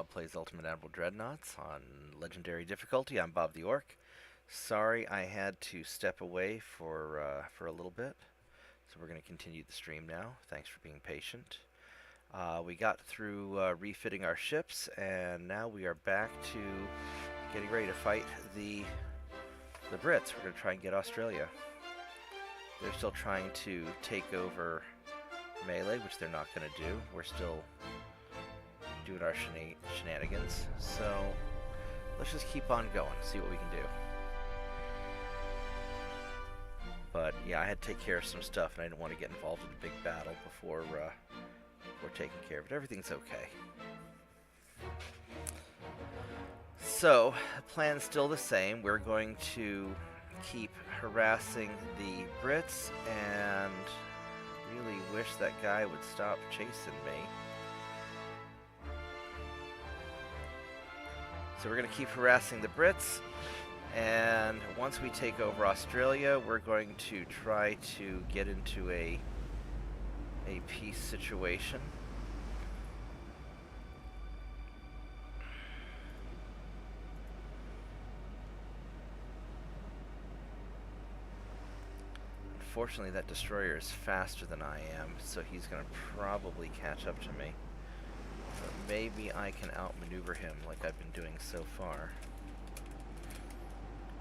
Bob plays Ultimate Admiral Dreadnoughts on Legendary difficulty. I'm Bobtheorc. Sorry I had to step away for a little bit, so we're going to continue the stream now. Thanks for being patient. We got through refitting our ships, and now we are back to getting ready to fight the Brits. We're going to try and get Australia. They're still trying to take over melee, which they're not going to do. We're still doing our shenanigans. So let's just keep on going, see what we can do. But yeah, I had to take care of some stuff, and I didn't want to get involved in a big battle before taking care of it. Everything's okay. So the plan's still the same. We're going to keep harassing the Brits, and really wish that guy would stop chasing me. So we're going to keep harassing the Brits, and once we take over Australia, we're going to try to get into a peace situation. Unfortunately, that destroyer is faster than I am, so he's going to probably catch up to me. But maybe I can outmaneuver him like I've been doing so far.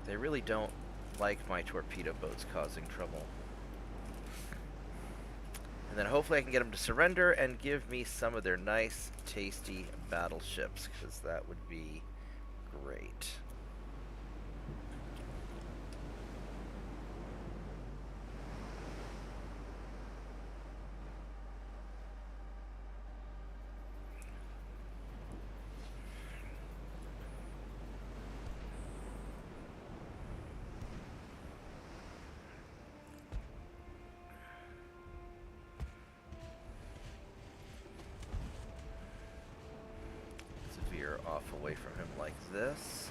They really don't like my torpedo boats causing trouble. And then hopefully I can get them to surrender and give me some of their nice, tasty battleships, because that would be great. Off away from him like this.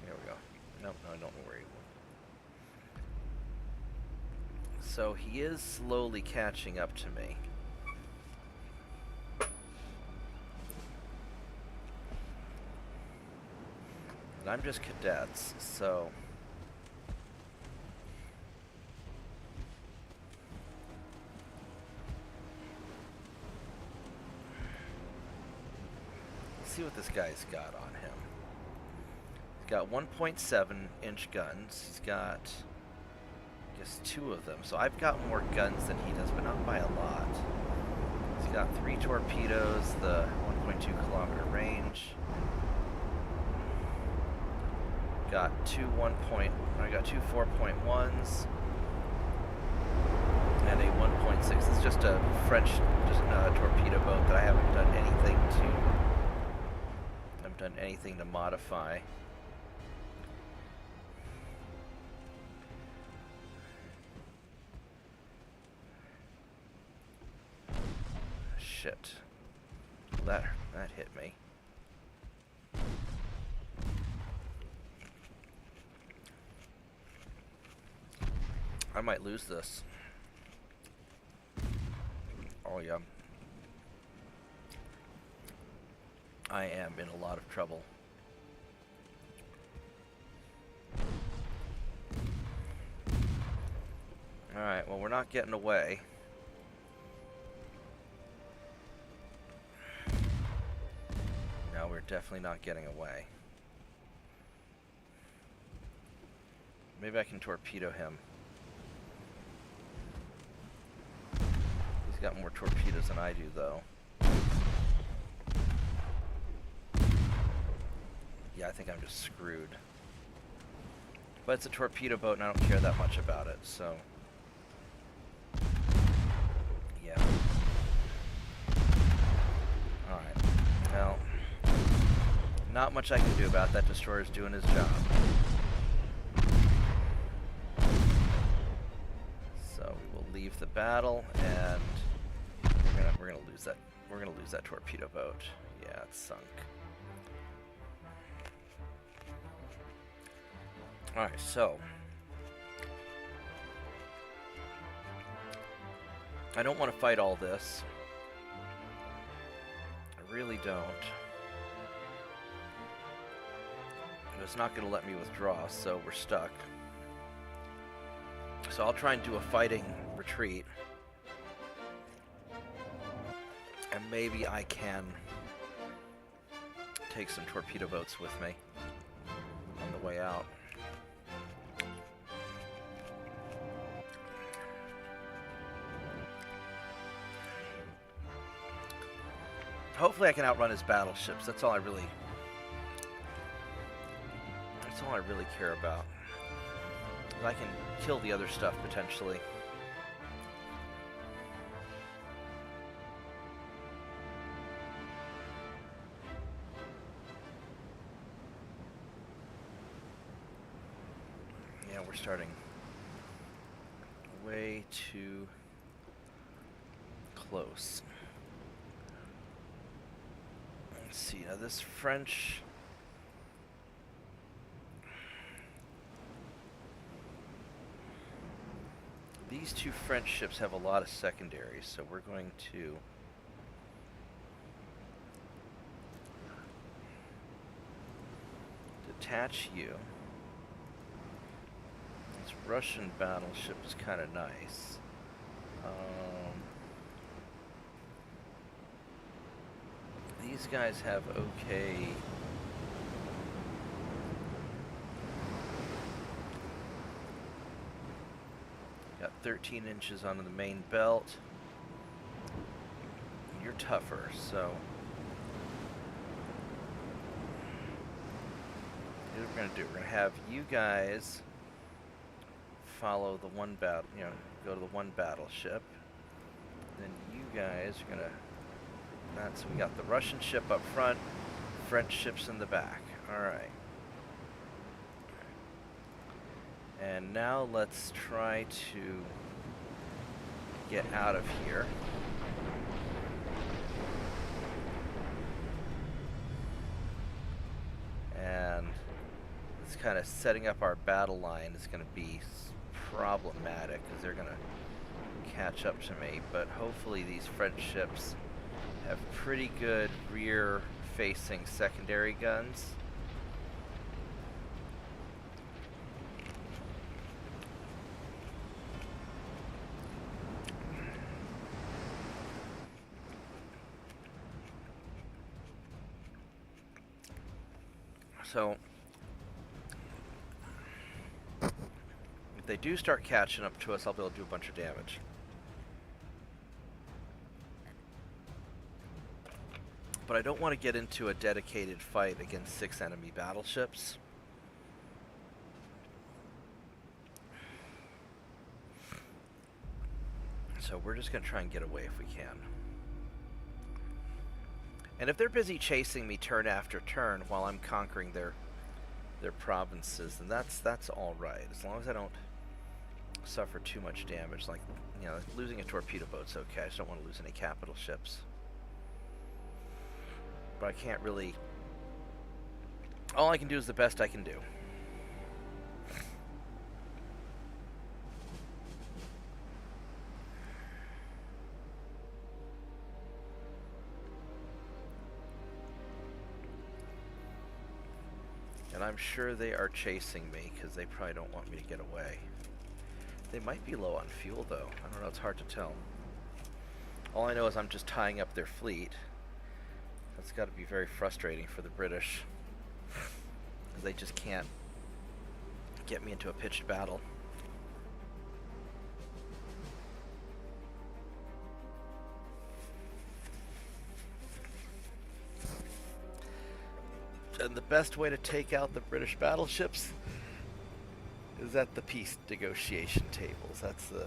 There we go. Nope, no, don't worry. So he is slowly catching up to me. And I'm just cadets, so let's see what this guy's got on him. He's got 1.7-inch guns. He's got just 2 of them. So I've got more guns than he does, but not by a lot. He's got 3 torpedoes, the 1.2 kilometer range. Got two 4.1s and a 1.6. This is just a French torpedo boat that I haven't done anything to modify. Shit. That hit me. I might lose this. Oh yeah. I am in a lot of trouble. Alright, well, we're not getting away. We're definitely not getting away. Maybe I can torpedo him. He's got more torpedoes than I do, though. Yeah, I think I'm just screwed. But it's a torpedo boat, and I don't care that much about it, so yeah. Alright. Well, not much I can do about that. Destroyer's doing his job. the battle, and we're gonna lose that. We're gonna lose that torpedo boat. Yeah, it's sunk. All right, so I don't want to fight all this. I really don't. It's not going to let me withdraw, so we're stuck. So I'll try and do a fighting retreat. And maybe I can take some torpedo boats with me on the way out. Hopefully I can outrun his battleships. That's all I really care about. I can kill the other stuff potentially. Yeah, we're starting way too close. Let's see, now this French... These two French ships have a lot of secondaries, so we're going to detach you. This Russian battleship is kind of nice. These guys have okay... Got 13 inches onto the main belt. You're tougher, so... Here's what we're going to do. We're going to have you guys follow the one battle, go to the one battleship. Then you guys are going to... So we got the Russian ship up front, French ships in the back. Alright. And now let's try to get out of here. And it's kind of setting up our battle line is going to be problematic because they're going to catch up to me. But hopefully these French ships have pretty good rear-facing secondary guns. So, if they do start catching up to us, I'll be able to do a bunch of damage. But I don't want to get into a dedicated fight against 6 enemy battleships. So we're just going to try and get away if we can. And if they're busy chasing me turn after turn while I'm conquering their provinces, then that's all right. As long as I don't suffer too much damage. Like, losing a torpedo boat's okay. I just don't want to lose any capital ships. But I can't really... All I can do is the best I can do. And I'm sure they are chasing me because they probably don't want me to get away. They might be low on fuel though. I don't know, it's hard to tell. All I know is I'm just tying up their fleet. That's got to be very frustrating for the British. They just can't get me into a pitched battle. And the best way to take out the British battleships is at the peace negotiation tables. That's the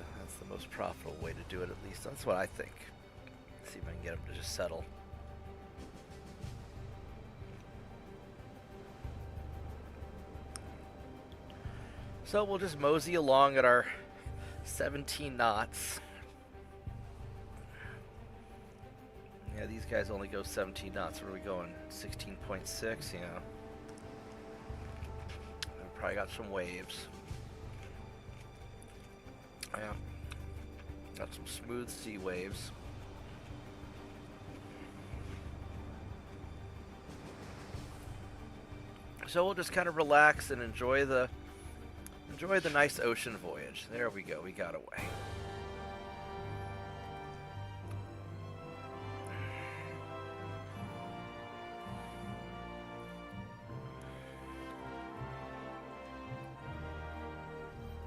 most profitable way to do it, at least. That's what I think. Let's see if I can get them to just settle. So we'll just mosey along at our 17 knots. Yeah, these guys only go 17 knots. Where are we going? 16.6, you know. We've probably got some waves. Yeah. Got some smooth sea waves. So we'll just kind of relax and enjoy the nice ocean voyage. There we go. We got away.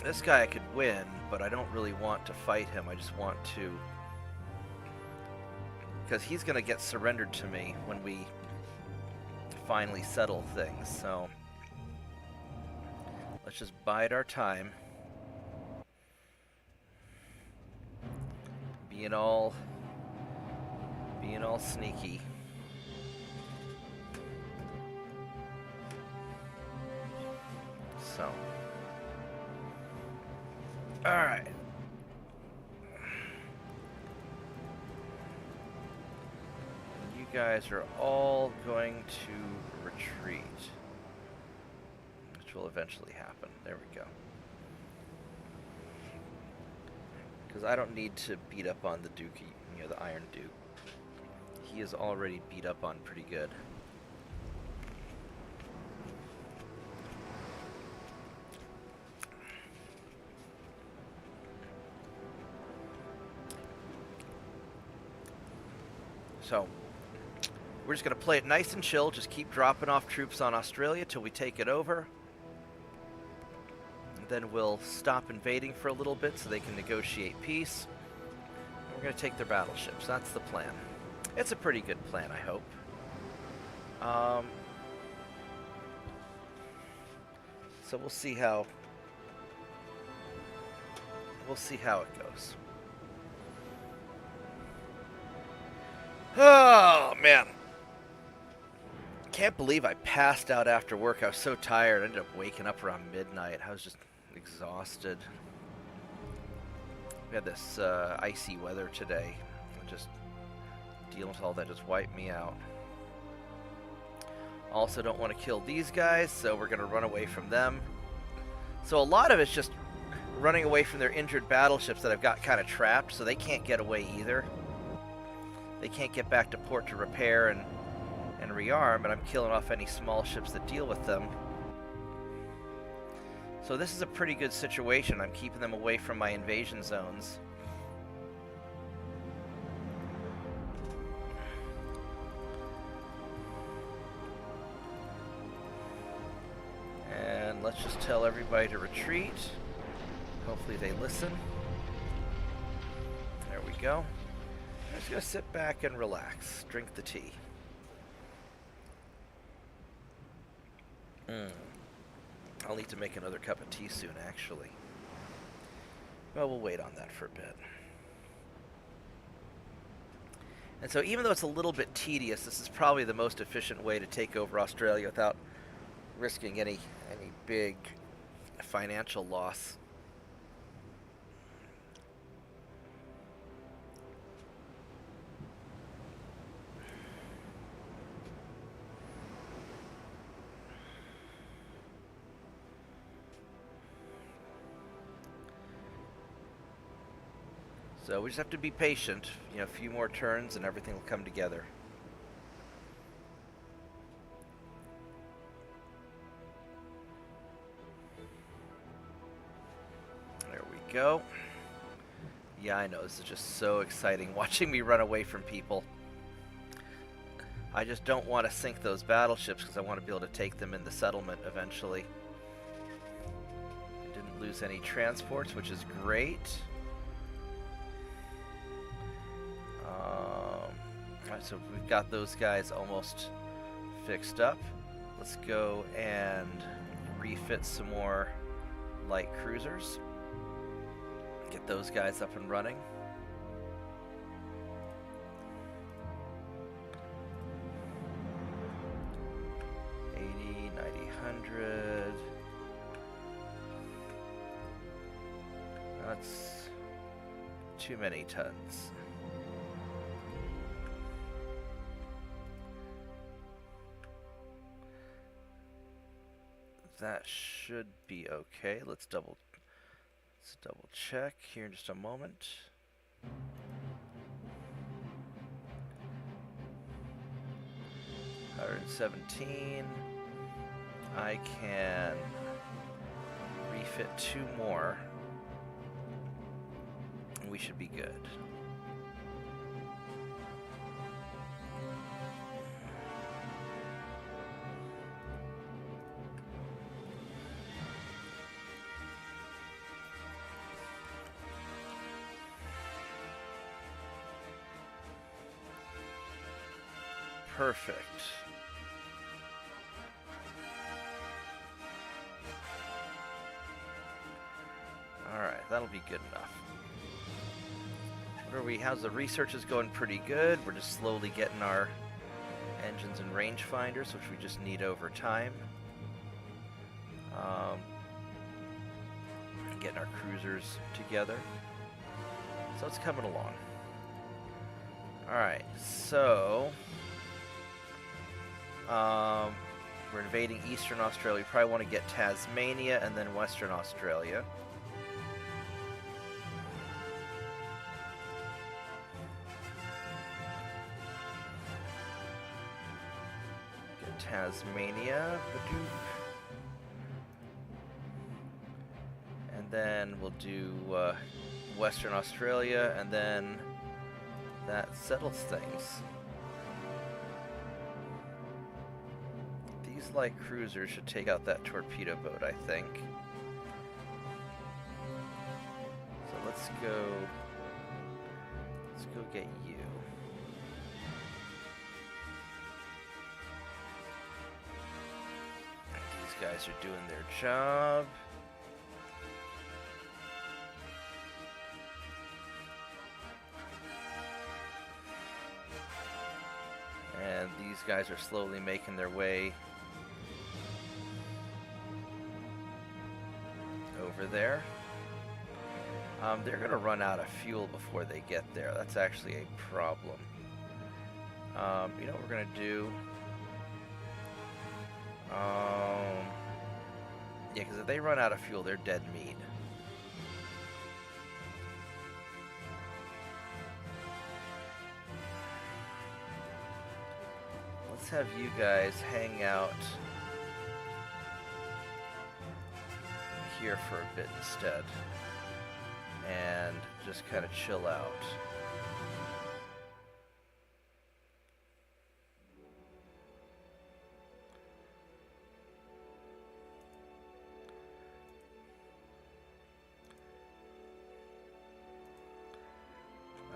This guy I could win, but I don't really want to fight him. I just want to... because he's going to get surrendered to me when we finally settle things, so... let's just bide our time. Being all sneaky. So... alright. You guys are all going to retreat. Which will eventually happen. There we go. Because I don't need to beat up on the Duke, you know, the Iron Duke. He is already beat up on pretty good. So, we're just going to play it nice and chill, just keep dropping off troops on Australia till we take it over. And then we'll stop invading for a little bit so they can negotiate peace. And we're going to take their battleships. That's the plan. It's a pretty good plan, I hope. So we'll see how it goes. Oh, man. Can't believe I passed out after work. I was so tired. I ended up waking up around midnight. I was just exhausted. We had this icy weather today. Just dealing with all that just wiped me out. Also don't want to kill these guys, so we're going to run away from them. So a lot of it's just running away from their injured battleships that I've got kind of trapped, so they can't get away either. They can't get back to port to repair and rearm, and I'm killing off any small ships that deal with them. So this is a pretty good situation. I'm keeping them away from my invasion zones. And let's just tell everybody to retreat. Hopefully they listen. There we go. I'm just going to sit back and relax. Drink the tea. I'll need to make another cup of tea soon, actually. Well, we'll wait on that for a bit. And so even though it's a little bit tedious, this is probably the most efficient way to take over Australia without risking any big financial loss. So we just have to be patient, you know, a few more turns and everything will come together. There we go. Yeah, I know, this is just so exciting watching me run away from people. I just don't want to sink those battleships because I want to be able to take them in the settlement eventually. I didn't lose any transports, which is great. Alright, so we've got those guys almost fixed up. Let's go and refit some more light cruisers. Get those guys up and running. That's too many tons. that should be okay. Let's double check here in just a moment. $117. I can refit 2 more. We should be good. Perfect. Alright, that'll be good enough. What are we? How's the research is going? Pretty good. We're just slowly getting our engines and rangefinders, which we just need over time. Getting our cruisers together. So it's coming along. Alright, so we're invading Eastern Australia. We probably want to get Tasmania and then Western Australia. Get Tasmania. And then we'll do Western Australia, and then that settles things. These light cruisers should take out that torpedo boat, I think. So let's go get you. These guys are doing their job. And these guys are slowly making their way over there. They're going to run out of fuel before they get there. That's actually a problem. You know what we're going to do? Yeah, because if they run out of fuel, they're dead meat. Let's have you guys hang out here for a bit instead and just kind of chill out.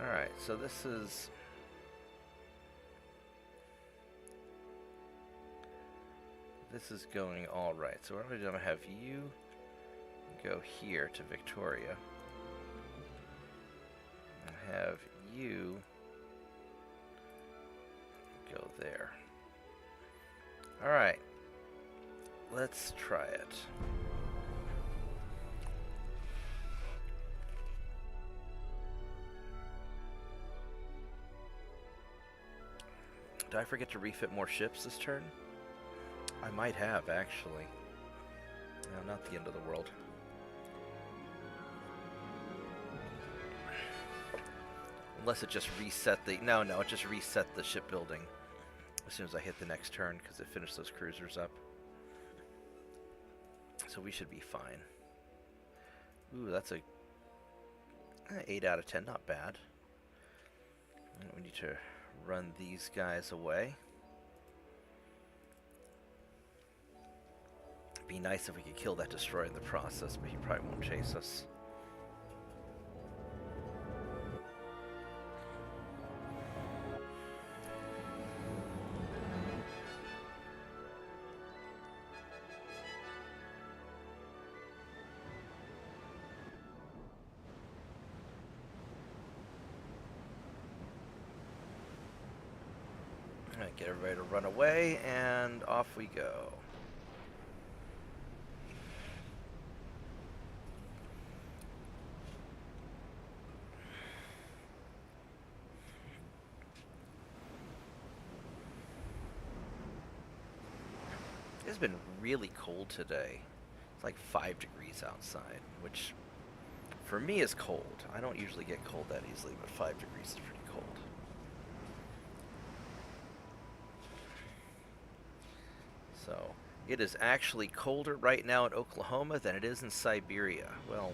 Alright, so this is going all right. So what I'm going to have you go here to Victoria, and have you go there. All right, let's try it. Did I forget to refit more ships this turn? I might have, actually. No, not the end of the world. Unless it just reset the... No, it just reset the shipbuilding as soon as I hit the next turn, because it finished those cruisers up. So we should be fine. Ooh, that's a 8 out of 10, not bad. And we need to run these guys away. Be nice if we could kill that destroyer in the process, but he probably won't chase us. Alright, get everybody to run away, and off we go. has been really cold today. It's like 5 degrees outside, which for me is cold. I don't usually get cold that easily, but 5 degrees is pretty cold. So, it is actually colder right now in Oklahoma than it is in Siberia. Well,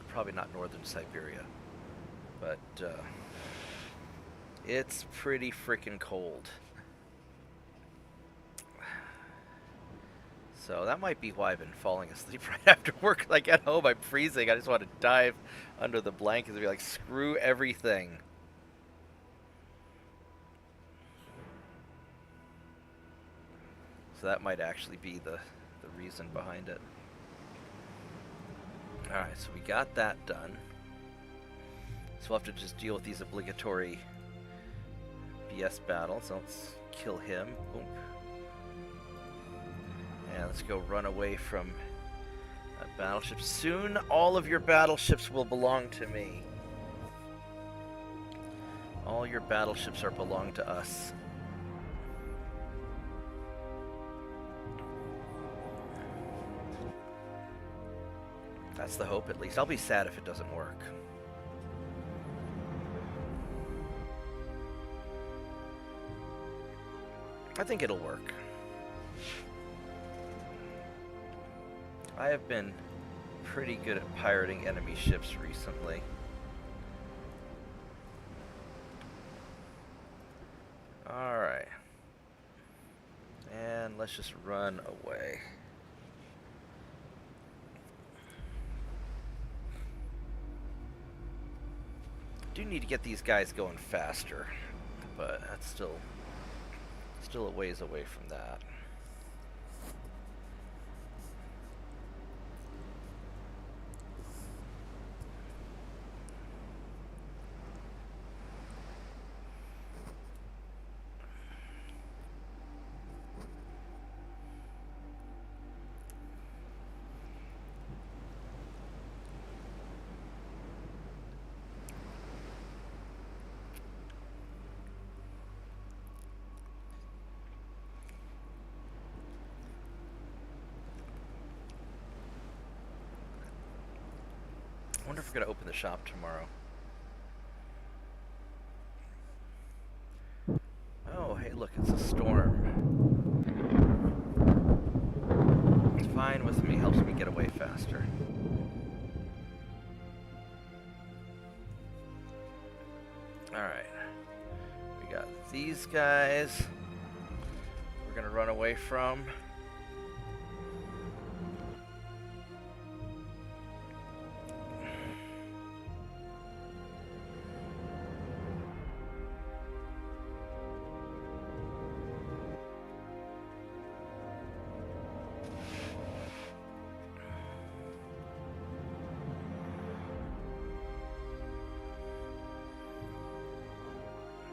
probably not northern Siberia, but it's pretty freaking cold. So that might be why I've been falling asleep right after work. Like at home, I'm freezing. I just want to dive under the blankets and be like, screw everything. So that might actually be the reason behind it. Alright, so we got that done. So we'll have to just deal with these obligatory BS battles. So let's kill him. Boom. And let's go run away from that battleship. Soon all of your battleships will belong to me. All your battleships are belong to us. That's the hope, at least. I'll be sad if it doesn't work. I think it'll work. I have been pretty good at pirating enemy ships recently. Alright. And let's just run away. Do need to get these guys going faster, but that's still a ways away from that. I wonder if we're going to open the shop tomorrow. Oh, hey, look, it's a storm. It's fine with me. Helps me get away faster. Alright. We got these guys we're going to run away from.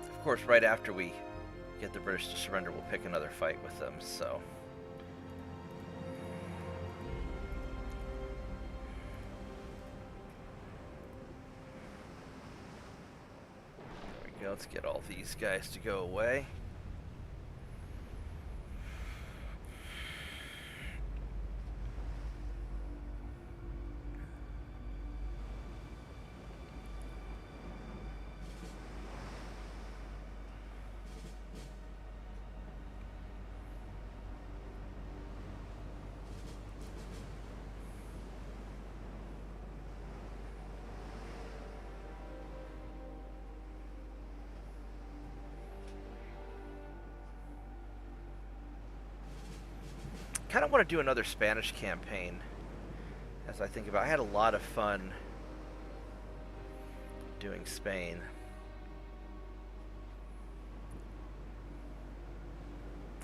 Of course, right after we get the British to surrender, we'll pick another fight with them, so. There we go, let's get all these guys to go away. I kind of want to do another Spanish campaign as I think about it. I had a lot of fun doing Spain.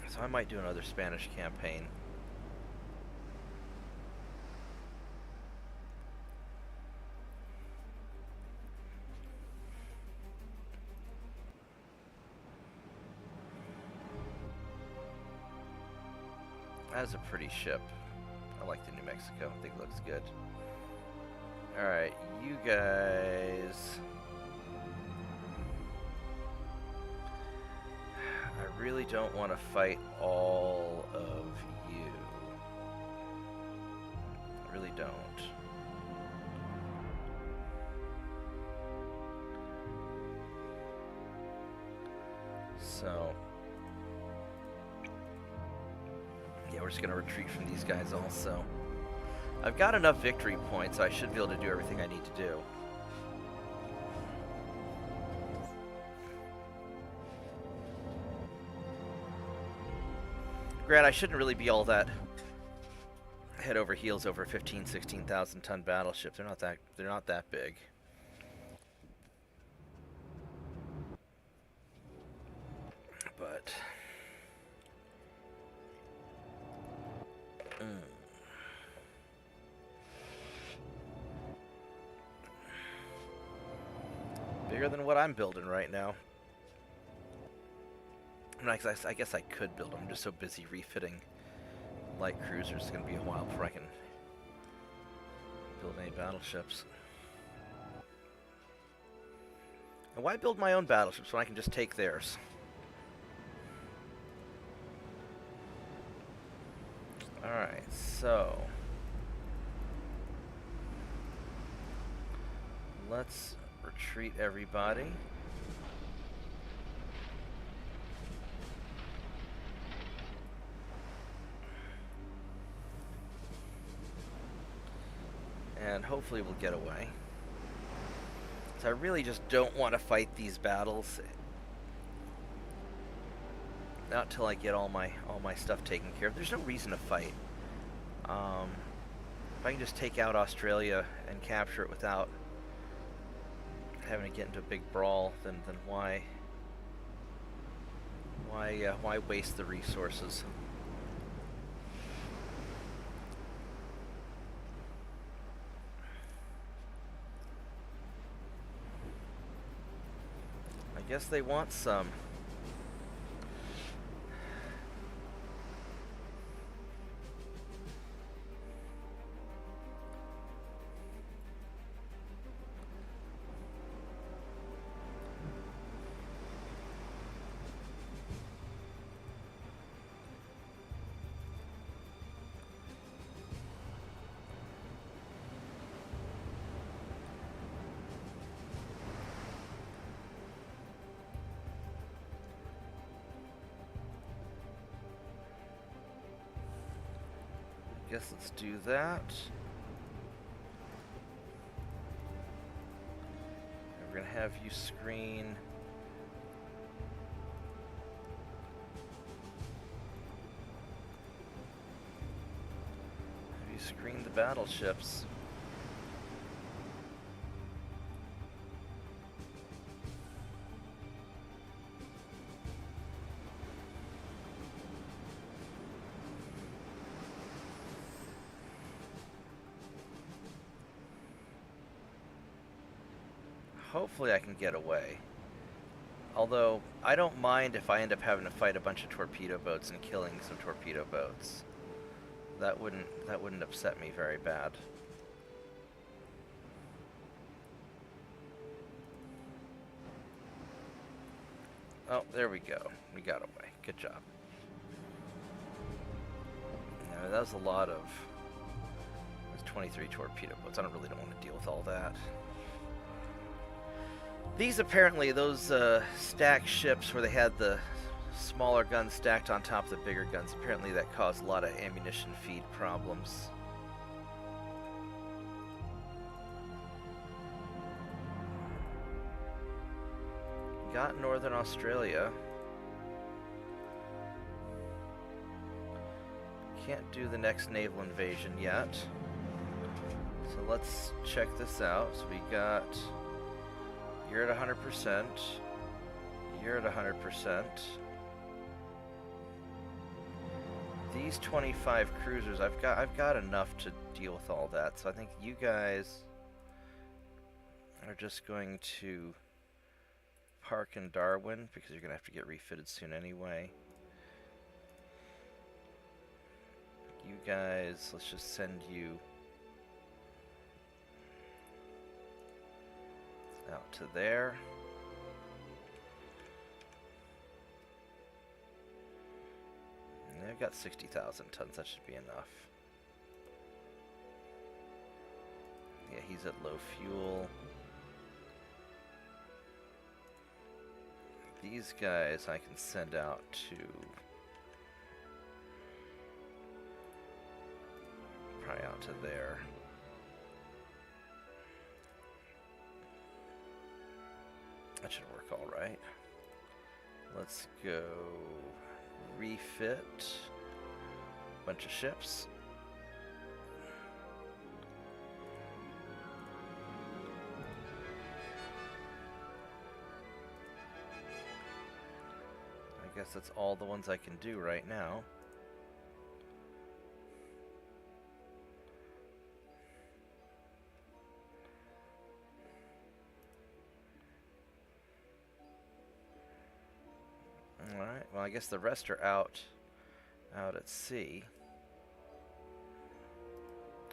So I might do another Spanish campaign. That's a pretty ship. I like the New Mexico. I think it looks good. Alright, you guys. I really don't want to fight all of you. I really don't. So, yeah, we're just going to retreat from these guys also. I've got enough victory points, so I should be able to do everything I need to do. Granted, I shouldn't really be all that head over heels over 15, 16,000 ton battleships. They're not that big. But bigger than what I'm building right now. I guess I could build them. I'm just so busy refitting light cruisers. It's going to be a while before I can build any battleships. And why build my own battleships when I can just take theirs? Alright, so let's retreat everybody. And hopefully we'll get away. So I really just don't want to fight these battles. Not till I get all my stuff taken care of. There's no reason to fight. If I can just take out Australia and capture it without having to get into a big brawl, then why waste the resources? I guess they want some. Guess let's do that. And we're gonna have you screen the battleships. Hopefully I can get away. Although, I don't mind if I end up having to fight a bunch of torpedo boats and killing some torpedo boats. That wouldn't upset me very bad. Oh, there we go. We got away. Good job. Yeah, that was a lot of... There's 23 torpedo boats. I don't want to deal with all that. These apparently, those stacked ships where they had the smaller guns stacked on top of the bigger guns, apparently that caused a lot of ammunition feed problems. Got Northern Australia. Can't do the next naval invasion yet. So let's check this out. So we got... You're at 100%. You're at 100%. These 25 cruisers, I've got enough to deal with all that. So I think you guys are just going to park in Darwin because you're gonna have to get refitted soon anyway. You guys, let's just send you out to there. got 60,000 tons. That should be enough. Yeah, he's at low fuel. These guys I can send out to probably out to there. That should work all right. Let's go refit a bunch of ships. I guess that's all the ones I can do right now. Alright, well I guess the rest are out at sea.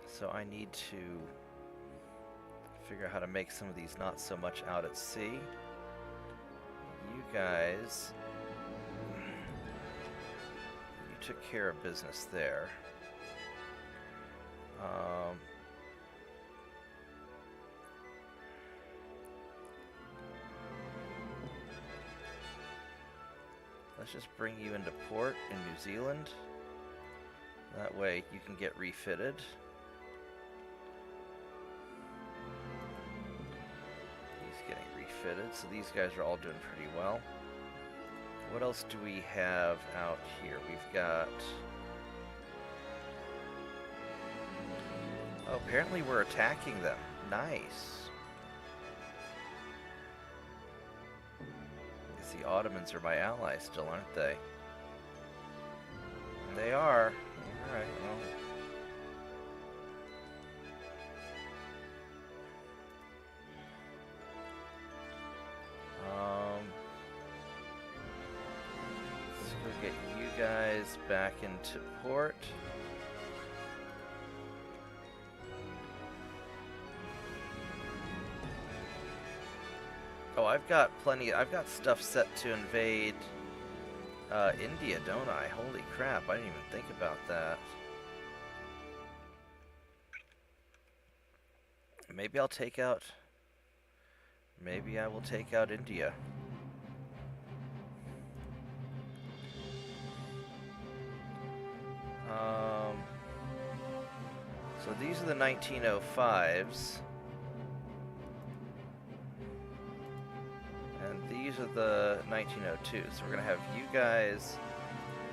So I need to figure out how to make some of these not so much out at sea. You guys, you took care of business there. Let's just bring you into port in New Zealand. That way you can get refitted. He's getting refitted, so these guys are all doing pretty well. What else do we have out here? We've got... Oh, apparently we're attacking them. Nice. The Ottomans are my allies still, aren't they? They are. Alright, well. Let's go get you guys back into port. Oh, I've got stuff set to invade India, don't I? Holy crap, I didn't even think about that. Maybe I will take out India. So these are the 1905s. These are the 1902s. So we're going to have you guys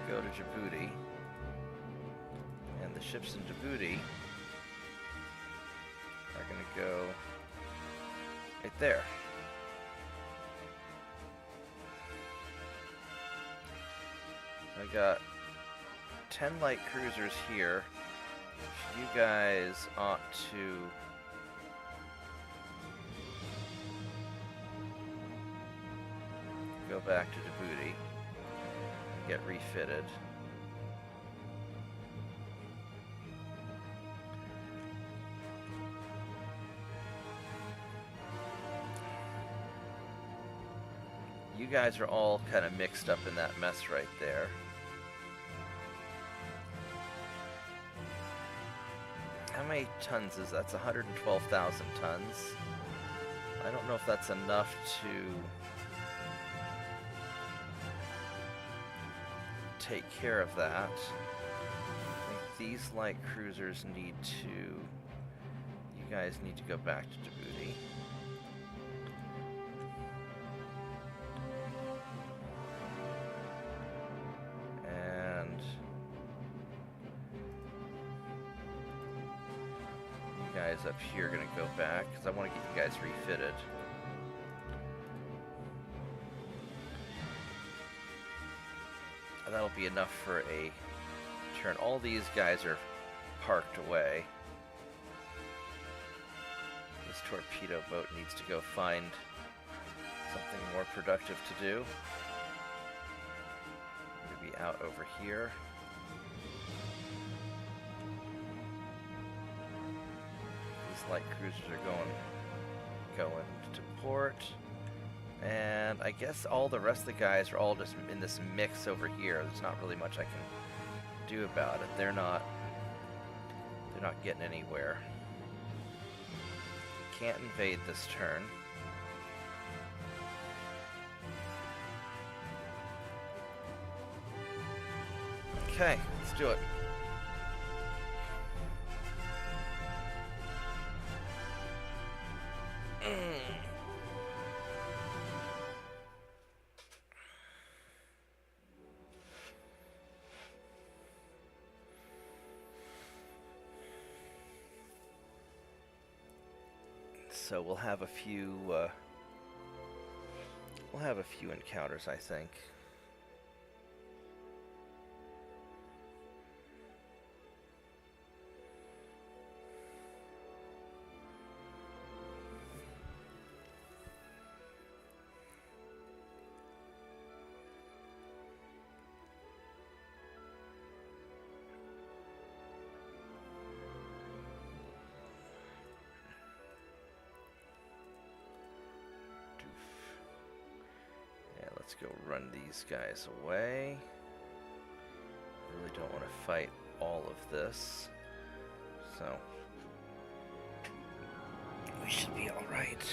go to Djibouti. And the ships in Djibouti are going to go right there. I got 10 light cruisers here. You guys ought to... go back to Djibouti and get refitted. You guys are all kind of mixed up in that mess right there. How many tons is that? That's 112,000 tons. I don't know if that's enough to take care of that. I think these light cruisers need to... You guys need to go back to Djibouti. And... you guys up here are going to go back, because I want to get you guys refitted. That'll be enough for a turn. All these guys are parked away. This torpedo boat needs to go find something more productive to do. Maybe out over here. These light cruisers are going to port. And I guess all the rest of the guys are all just in this mix over here. There's not really much I can do about it. They're not getting anywhere. Can't invade this turn. Okay, let's do it. So we'll have a few encounters, I think. Let's go run these guys away. I really don't want to fight all of this, so we should be all right.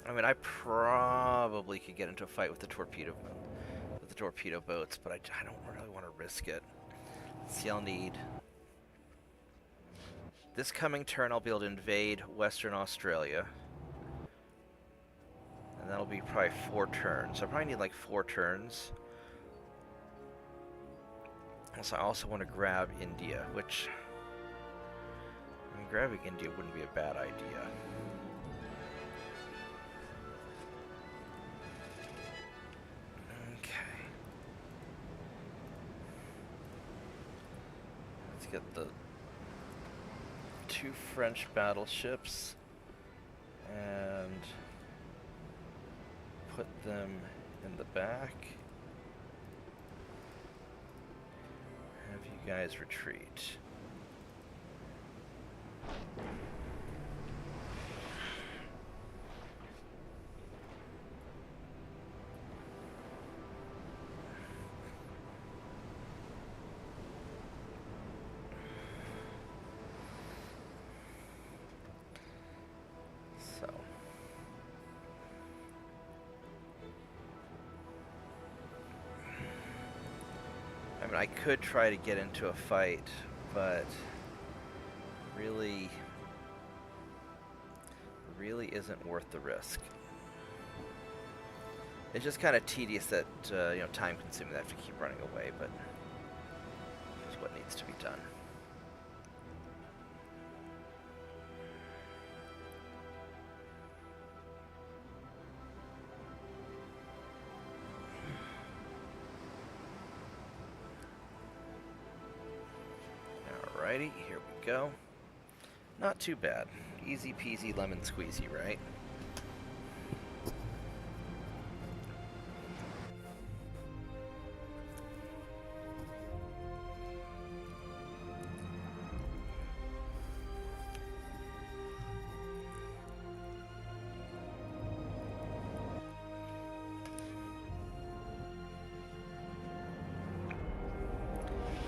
I mean, I probably could get into a fight with the torpedo boats, but I don't really want to risk it. Let's see, I'll need. This coming turn, I'll be able to invade Western Australia. And that'll be probably 4 turns. I probably need like 4 turns. So I also want to grab India, which... I mean, grabbing India wouldn't be a bad idea. Okay. Let's get the 2 French battleships and put them in the back. Have you guys retreat. I mean, I could try to get into a fight, but really isn't worth the risk. It's just kind of tedious that, you know, time-consuming. I have to keep running away, but it's what needs to be done. Alrighty, here we go. Not too bad. Easy peasy lemon squeezy, right?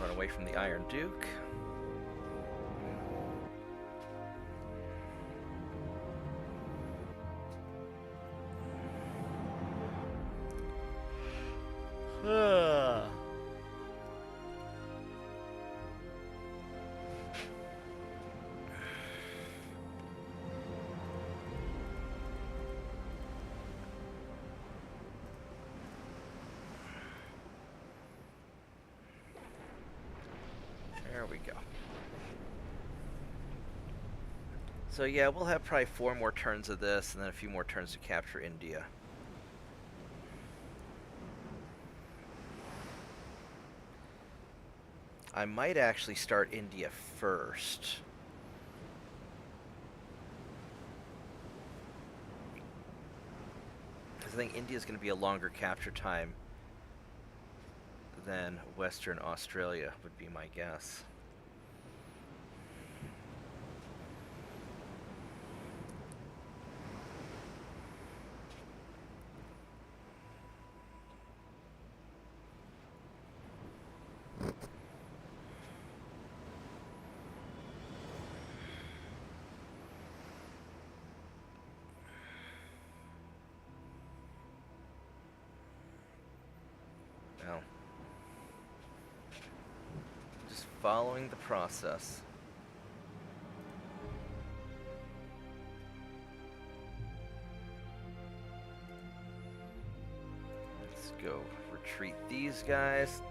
Run away from the Iron Duke. There we go. So yeah, we'll have probably 4 more turns of this, and then a few more turns to capture India. I might actually start India first. Because I think India's going to be a longer capture time than Western Australia, would be my guess. following the process. Let's go retreat these guys.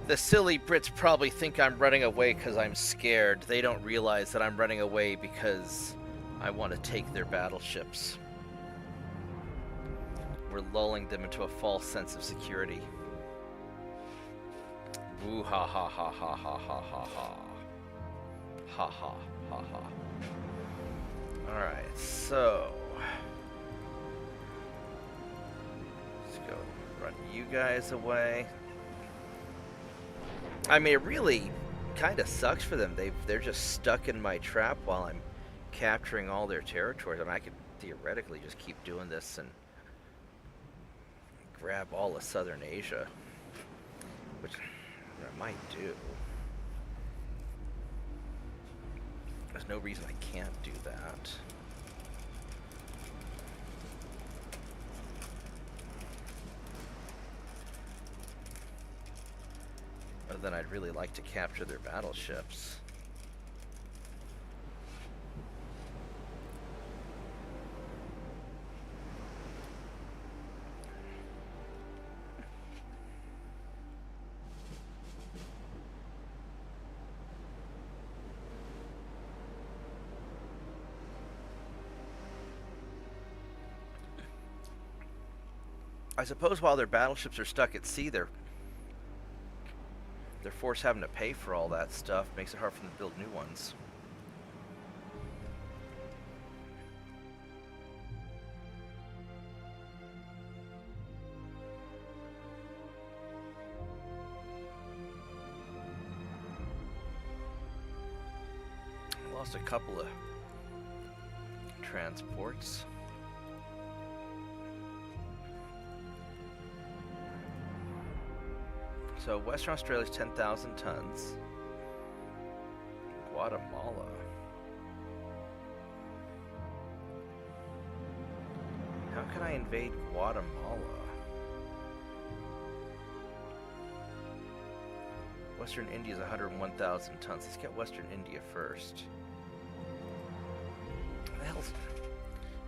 The silly Brits probably think I'm running away because I'm scared. They don't realize that I'm running away because I want to take their battleships. We're lulling them into a false sense of security. Ooh, ha ha ha ha ha ha ha ha. Ha ha ha ha. Alright, so let's go run you guys away. I mean, it really kind of sucks for them. They're just stuck in my trap while I'm capturing all their territories. I mean, I could theoretically just keep doing this and grab all of Southern Asia, which I might do. There's no reason I can't do that. Other than I'd really like to capture their battleships. I suppose while their battleships are stuck at sea, they're forced having to pay for all that stuff. Makes it hard for them to build new ones. Lost a couple of transports. So Western Australia's 10,000 tons. Guatemala. How can I invade Guatemala? Western India's 101,000 tons. Let's get Western India first. What the hell's...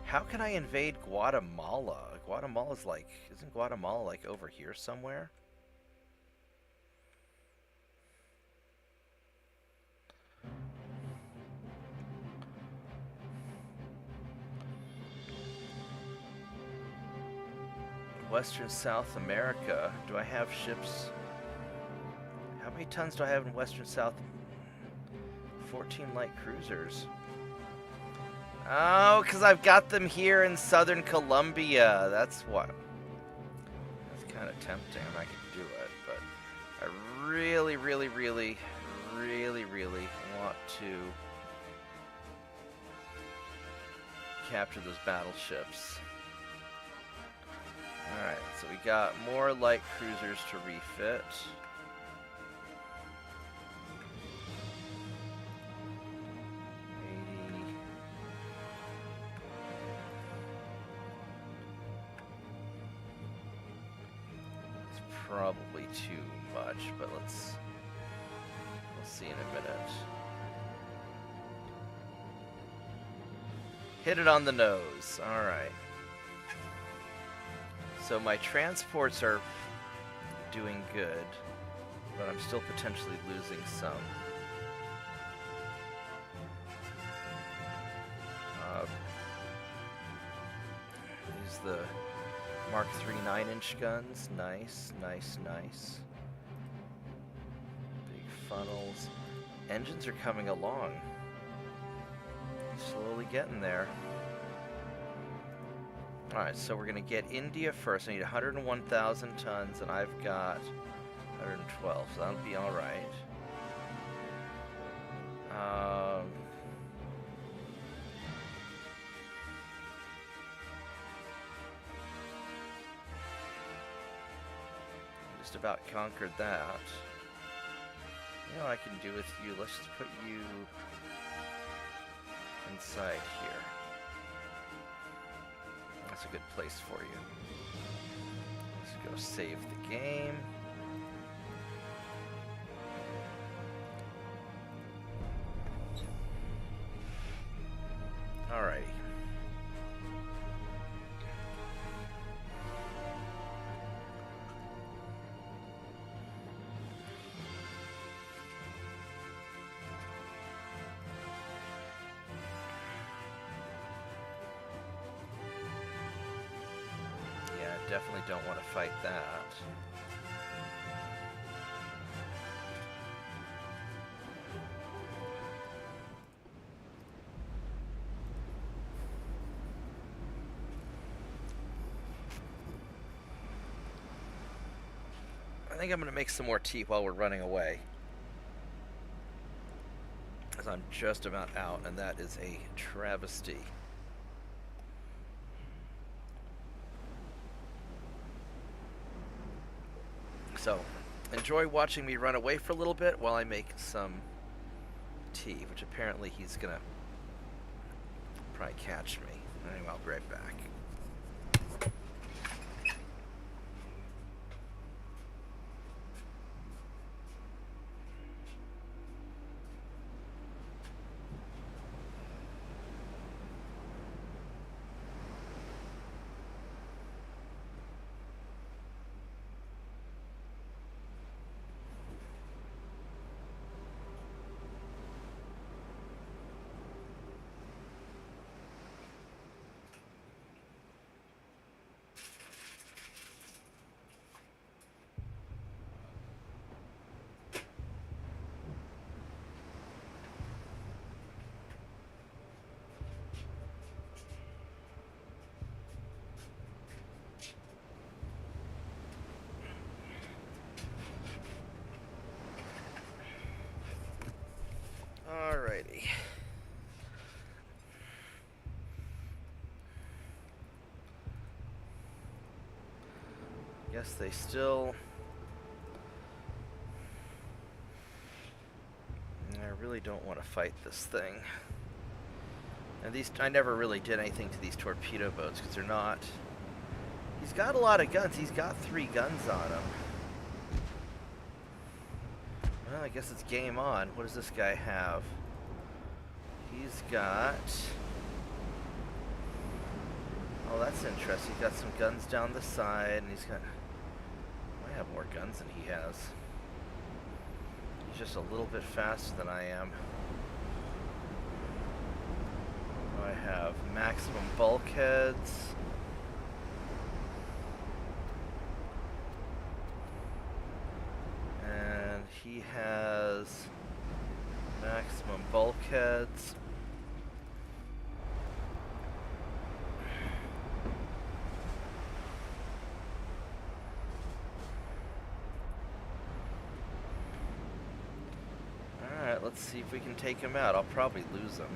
How can I invade Guatemala? Guatemala's like... Isn't Guatemala like over here somewhere? Western South America. Do I have ships? How many tons do I have in Western South? 14 light cruisers. Oh, because I've got them here in Southern Colombia. That's what. That's kind of tempting. I might could do it, but I really, really, really, really, really want to capture those battleships. Alright, so we got more light cruisers to refit. It's probably too much, but we'll see in a minute. Hit it on the nose. Alright. So my transports are doing good, but I'm still potentially losing some. Use the Mark III 9-inch guns. Nice, nice, nice. Big funnels. Engines are coming along. Slowly getting there. Alright, so we're going to get India first. I need 101,000 tons, and I've got 112, so that'll be alright. Just about conquered that. You know what I can do with you? Let's just put you inside here. That's a good place for you. Let's Go save the game. Alrighty. Yeah, definitely don't want to fight that. I think I'm going to make some more tea while we're running away, as I'm just about out, and that is a travesty. So, enjoy watching me run away for a little bit while I make some tea, which apparently he's going to probably catch me. Anyway, I'll be right back. Alrighty. Guess they still... I really don't want to fight this thing. And these, I never really did anything to these torpedo boats because they're not... He's got a lot of guns. He's got 3 guns on him. Well, I guess it's game on. What does this guy have? He's got... Oh, that's interesting. He's got some guns down the side, and he's got... I have more guns than he has. He's just a little bit faster than I am. I have maximum bulkheads. And he has maximum bulkheads. Alright, let's see if we can take him out. I'll probably lose him.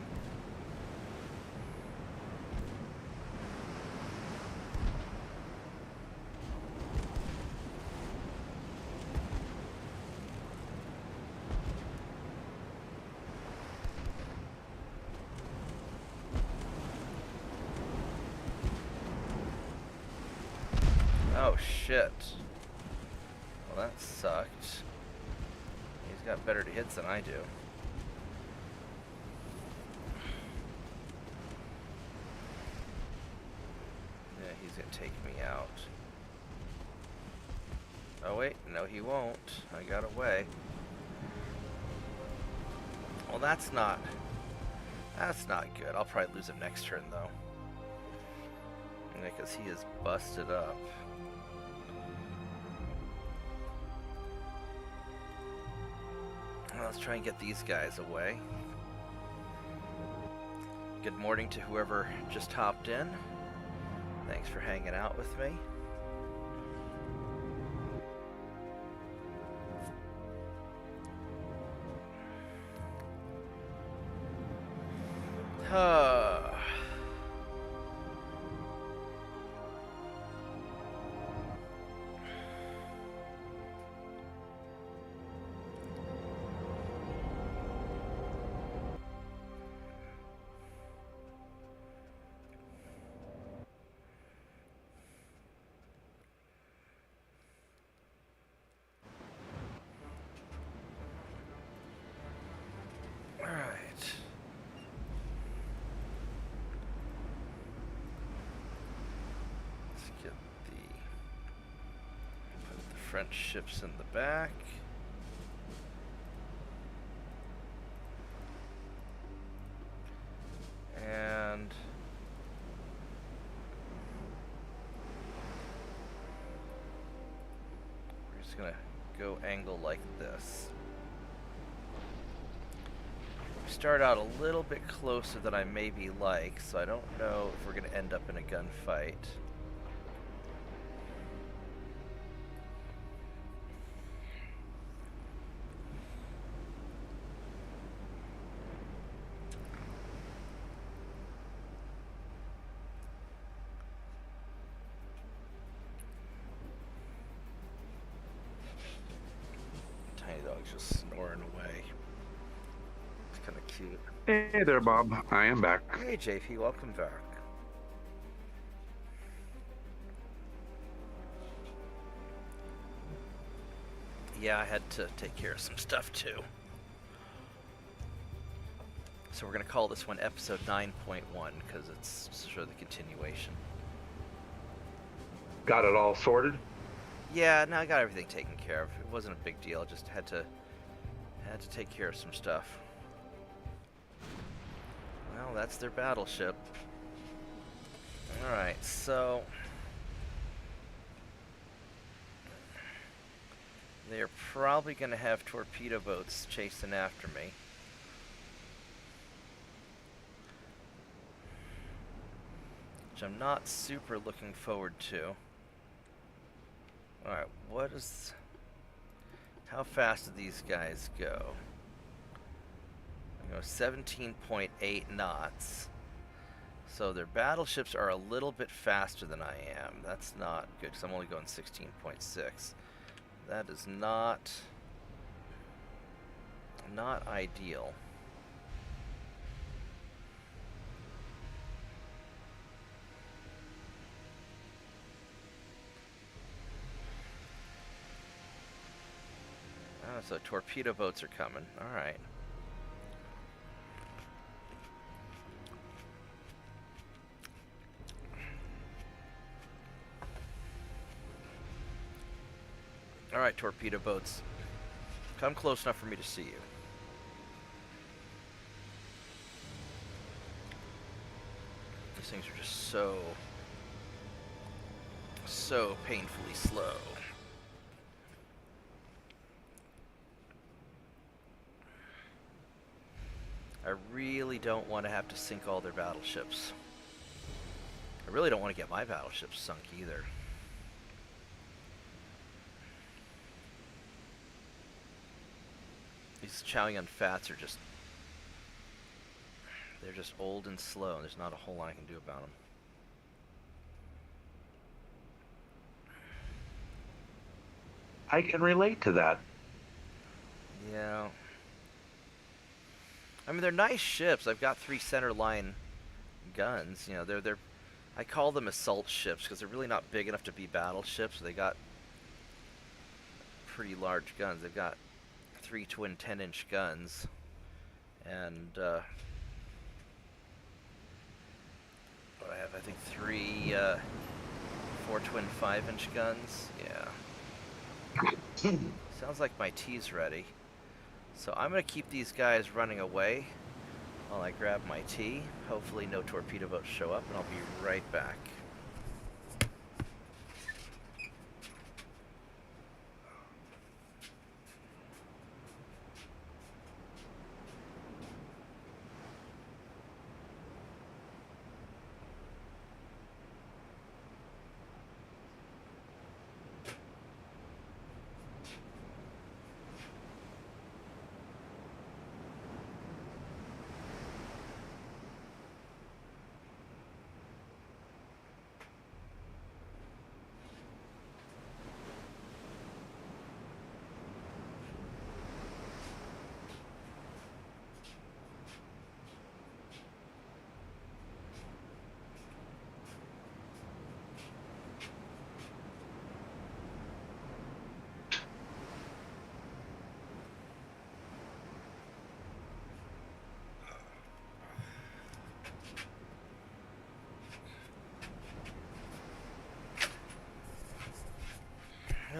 Oh shit. Well, that sucked. He's got better hits than I do. Yeah, he's gonna take me out. Oh wait, no he won't. I got away. Well, that's not good. I'll probably lose him next turn though. Because he is busted up. Let's try and get these guys away. Good morning to whoever just hopped in. Thanks for hanging out with me. Get put the French ships in the back. And we're just gonna go angle like this. We start out a little bit closer than I maybe like, so I don't know if we're gonna end up in a gunfight. Tiny dog's just snoring away. It's kind of cute. Hey there, Bob. I am back. Hey, JP, welcome back. Yeah, I had to take care of some stuff too. So we're going to call this one episode 9.1 because it's sort of the continuation. Got it all sorted? Yeah, no, I got everything taken care of. It wasn't a big deal. I just had to take care of some stuff. Well, that's their battleship. Alright, so they're probably going to have torpedo boats chasing after me. Which I'm not super looking forward to. Alright, how fast do these guys go? They go 17.8 knots. So their battleships are a little bit faster than I am. That's not good, because I'm only going 16.6. That is not ideal. Oh, so torpedo boats are coming. All right. All right, torpedo boats. Come close enough for me to see you. These things are just so painfully slow. I really don't want to have to sink all their battleships. I really don't want to get my battleships sunk either. These Chaoyun Fats are just... they're just old and slow, and there's not a whole lot I can do about them. I can relate to that. Yeah. I mean, they're nice ships. I've got 3 center line guns. You know, they're I call them assault ships because they're really not big enough to be battleships. They got pretty large guns. They've got 3 twin 10-inch guns, and what I have, I think 3 4 twin 5-inch guns. Yeah. Sounds like my tea's ready. So I'm going to keep these guys running away while I grab my tea. Hopefully no torpedo boats show up, and I'll be right back.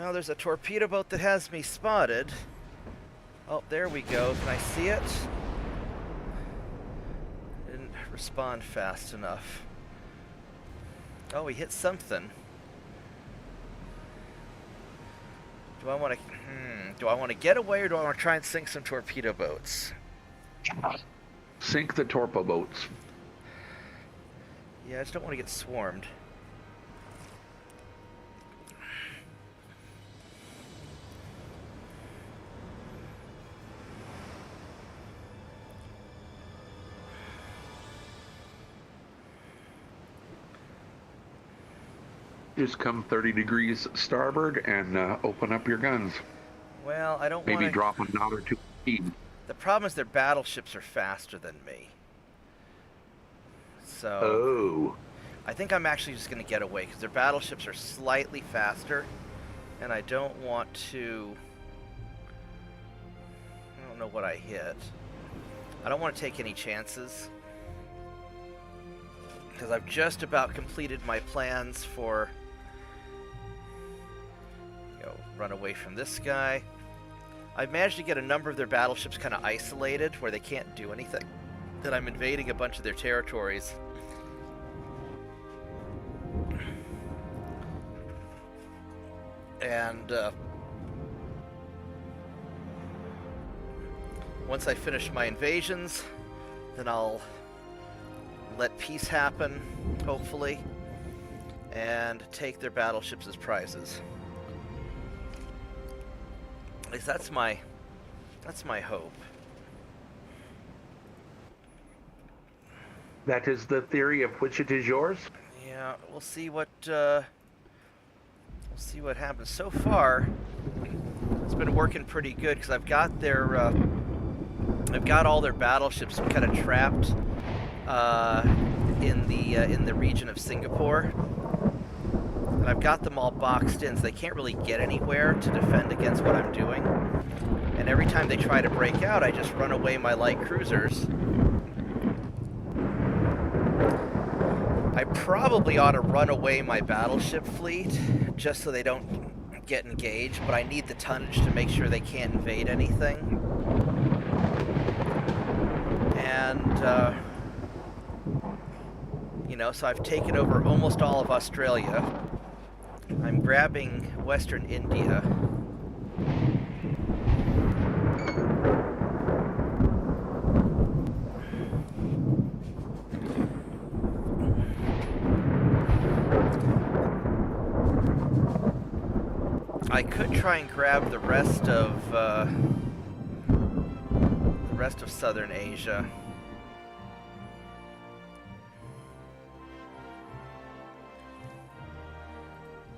Well, there's a torpedo boat that has me spotted. Oh, there we go. Can I see it? Didn't respond fast enough. Oh, he hit something. Do I want to? Do I want to get away, or do I want to try and sink some torpedo boats? Sink the torpedo boats. Yeah, I just don't want to get swarmed. Just come 30 degrees starboard and open up your guns. Well, I don't want Maybe to... drop a knot or two speed. The problem is their battleships are faster than me. So... Oh. I think I'm actually just going to get away, because their battleships are slightly faster, and I don't want to... I don't know what I hit. I don't want to take any chances, because I've just about completed my plans for... run away from this guy. I've managed to get a number of their battleships kind of isolated, where they can't do anything. That I'm invading a bunch of their territories. And once I finish my invasions, then I'll let peace happen, hopefully, and take their battleships as prizes. At least that's my hope. That is the theory of which it is yours? Yeah, we'll see what happens. So far, it's been working pretty good, because I've got all their battleships kind of trapped in the region of Singapore. And I've got them all boxed in, so they can't really get anywhere to defend against what I'm doing. And every time they try to break out, I just run away my light cruisers. I probably ought to run away my battleship fleet, just so they don't get engaged, but I need the tonnage to make sure they can't invade anything. And, so I've taken over almost all of Australia. I'm grabbing Western India. I could try and grab the rest of Southern Asia.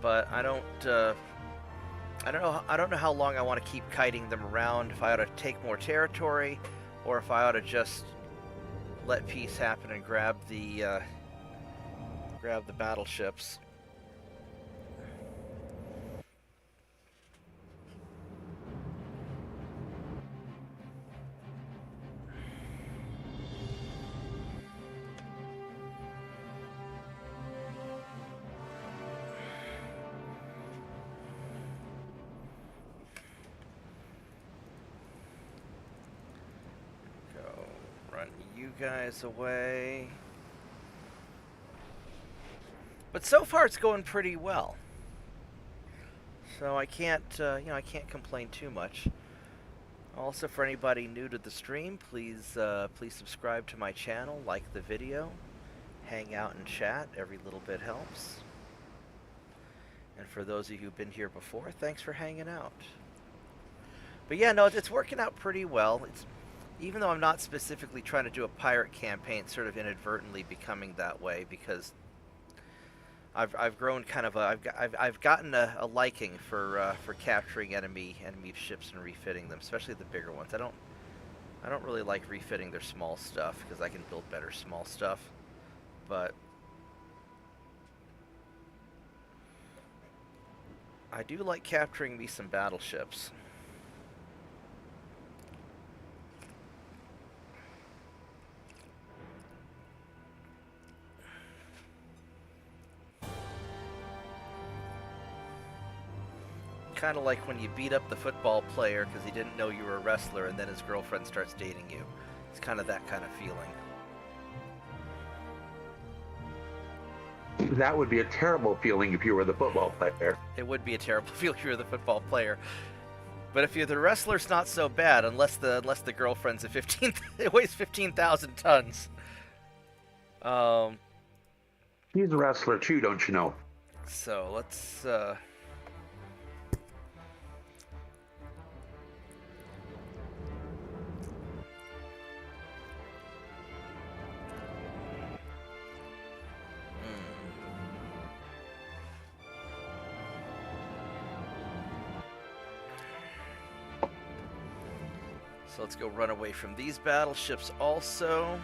But I don't know how long I want to keep kiting them around. If I ought to take more territory, or if I ought to just let peace happen and grab the battleships. Guys away. But so far it's going pretty well. So I can't, I can't complain too much. Also, for anybody new to the stream, please subscribe to my channel, like the video, hang out and chat. Every little bit helps. And for those of you who've been here before, thanks for hanging out. But yeah, no, it's working out pretty well. Even though I'm not specifically trying to do a pirate campaign, it's sort of inadvertently becoming that way, because I've grown kind of I've gotten a liking for capturing enemy ships and refitting them, especially the bigger ones. I don't really like refitting their small stuff, because I can build better small stuff, but I do like capturing me some battleships. kind of like when you beat up the football player because he didn't know you were a wrestler, and then his girlfriend starts dating you. It's kind of that kind of feeling. That would be a terrible feeling if you were the football player. It would be a terrible feeling if you're the football player. But if you're the wrestler, it's not so bad, unless the girlfriend's a 15. It weighs 15,000 tons. He's a wrestler too, don't you know? So let's. So let's go run away from these battleships also.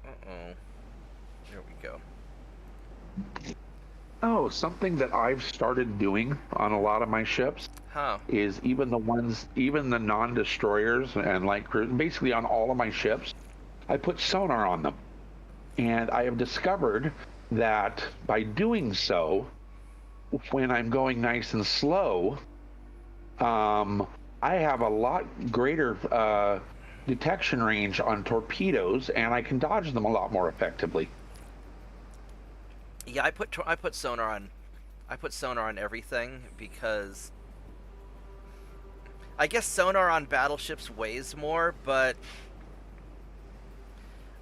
Uh-oh. There we go. Oh, something that I've started doing on a lot of my ships is even the non-destroyers and light cruise, basically on all of my ships, I put sonar on them. And I have discovered that by doing so, when I'm going nice and slow, I have a lot greater detection range on torpedoes, and I can dodge them a lot more effectively. Yeah, I put sonar on everything because I guess sonar on battleships weighs more, but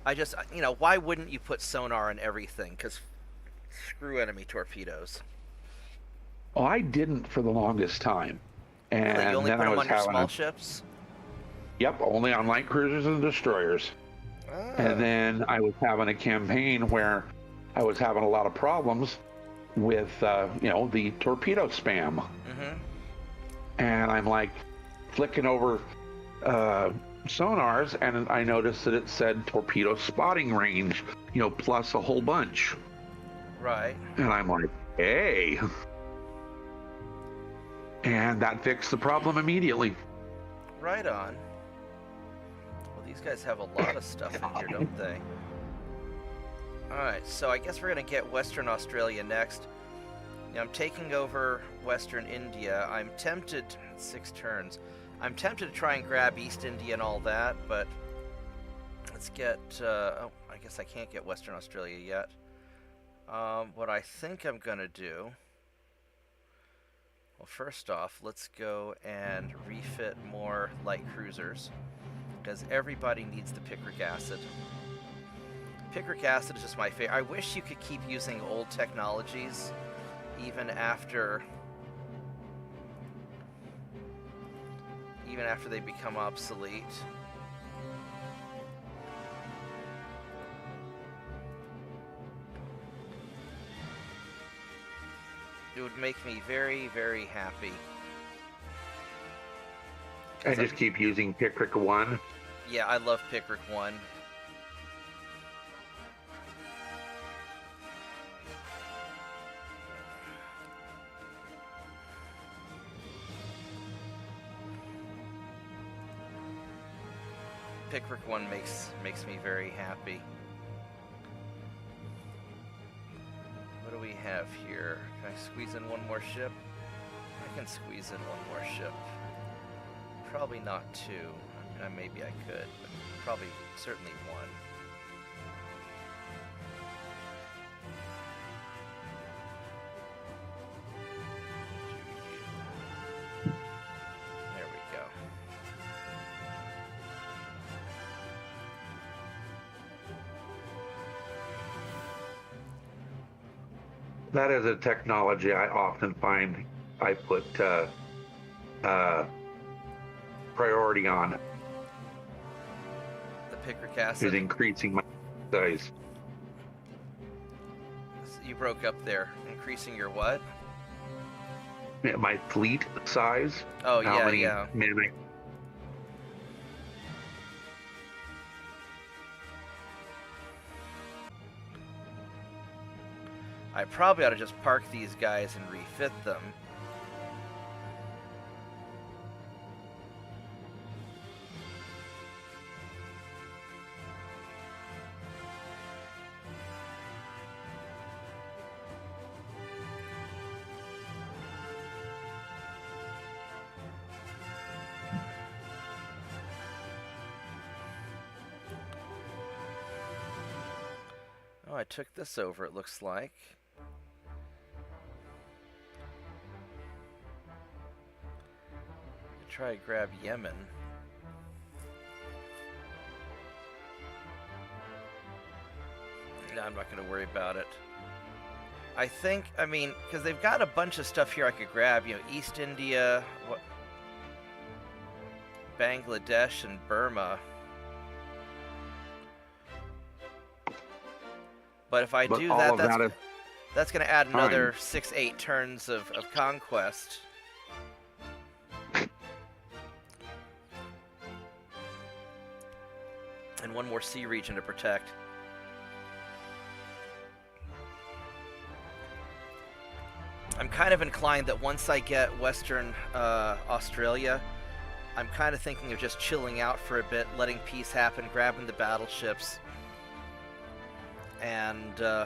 I just, why wouldn't you put sonar on everything? Because screw enemy torpedoes. Oh, I didn't for the longest time. And really? You only then put I them was on your having small ships? Yep, only on light cruisers and destroyers. Ah. And then I was having a campaign where I was having a lot of problems with, the torpedo spam. Mm-hmm. And I'm like flicking over sonars, and I noticed that it said torpedo spotting range, plus a whole bunch. Right. And I'm like, hey. And that fixed the problem immediately. Right on. Well, these guys have a lot of stuff in here, don't they? Alright, so I guess we're going to get Western Australia next. I'm taking over Western India. I'm tempted... 6 turns. I'm tempted to try and grab East India and all that, but... Let's get... oh, I guess I can't get Western Australia yet. What I think I'm going to do... Well, first off, let's go and refit more light cruisers, because everybody needs the picric acid. Picric acid is just my favorite. I wish you could keep using old technologies even after they become obsolete. It would make me very, very happy. I just keep using Picric 1. Yeah, I love Picric 1. Picric 1 makes me very happy. What do we have here? Can I squeeze in one more ship? I can squeeze in one more ship. Probably not 2. Maybe I could, but probably, certainly 1. There we go. That is a technology I often find I put priority on. The picric acid. Is increasing my size. You broke up there. Increasing your what? My fleet size. Oh, How yeah, many yeah. men I probably ought to just park these guys and refit them. Oh, I took this over, it looks like. Try to grab Yemen. No, I'm not going to worry about it. I think, I mean, because they've got a bunch of stuff here I could grab. You know, East India, what, Bangladesh, and Burma. But if I do that, that's going to add another 6-8 turns of conquest. And one more sea region to protect. I'm kind of inclined that once I get Western Australia, I'm kind of thinking of just chilling out for a bit, letting peace happen, grabbing the battleships, and yeah,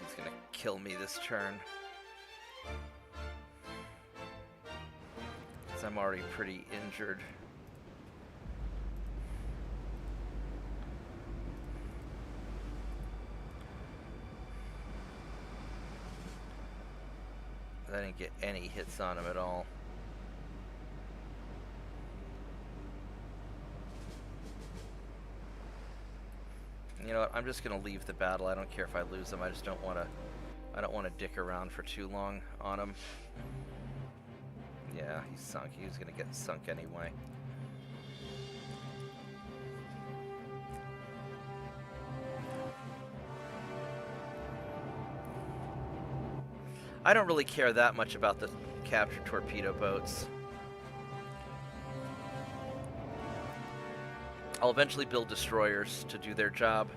he's gonna kill me this turn. I'm already pretty injured. I didn't get any hits on him at all. You know what? I'm just gonna leave the battle. I don't care if I lose him. I just don't want to. I don't want to dick around for too long on him. Yeah, he's sunk. He was going to get sunk anyway. I don't really care that much about the captured torpedo boats. I'll eventually build destroyers to do their job.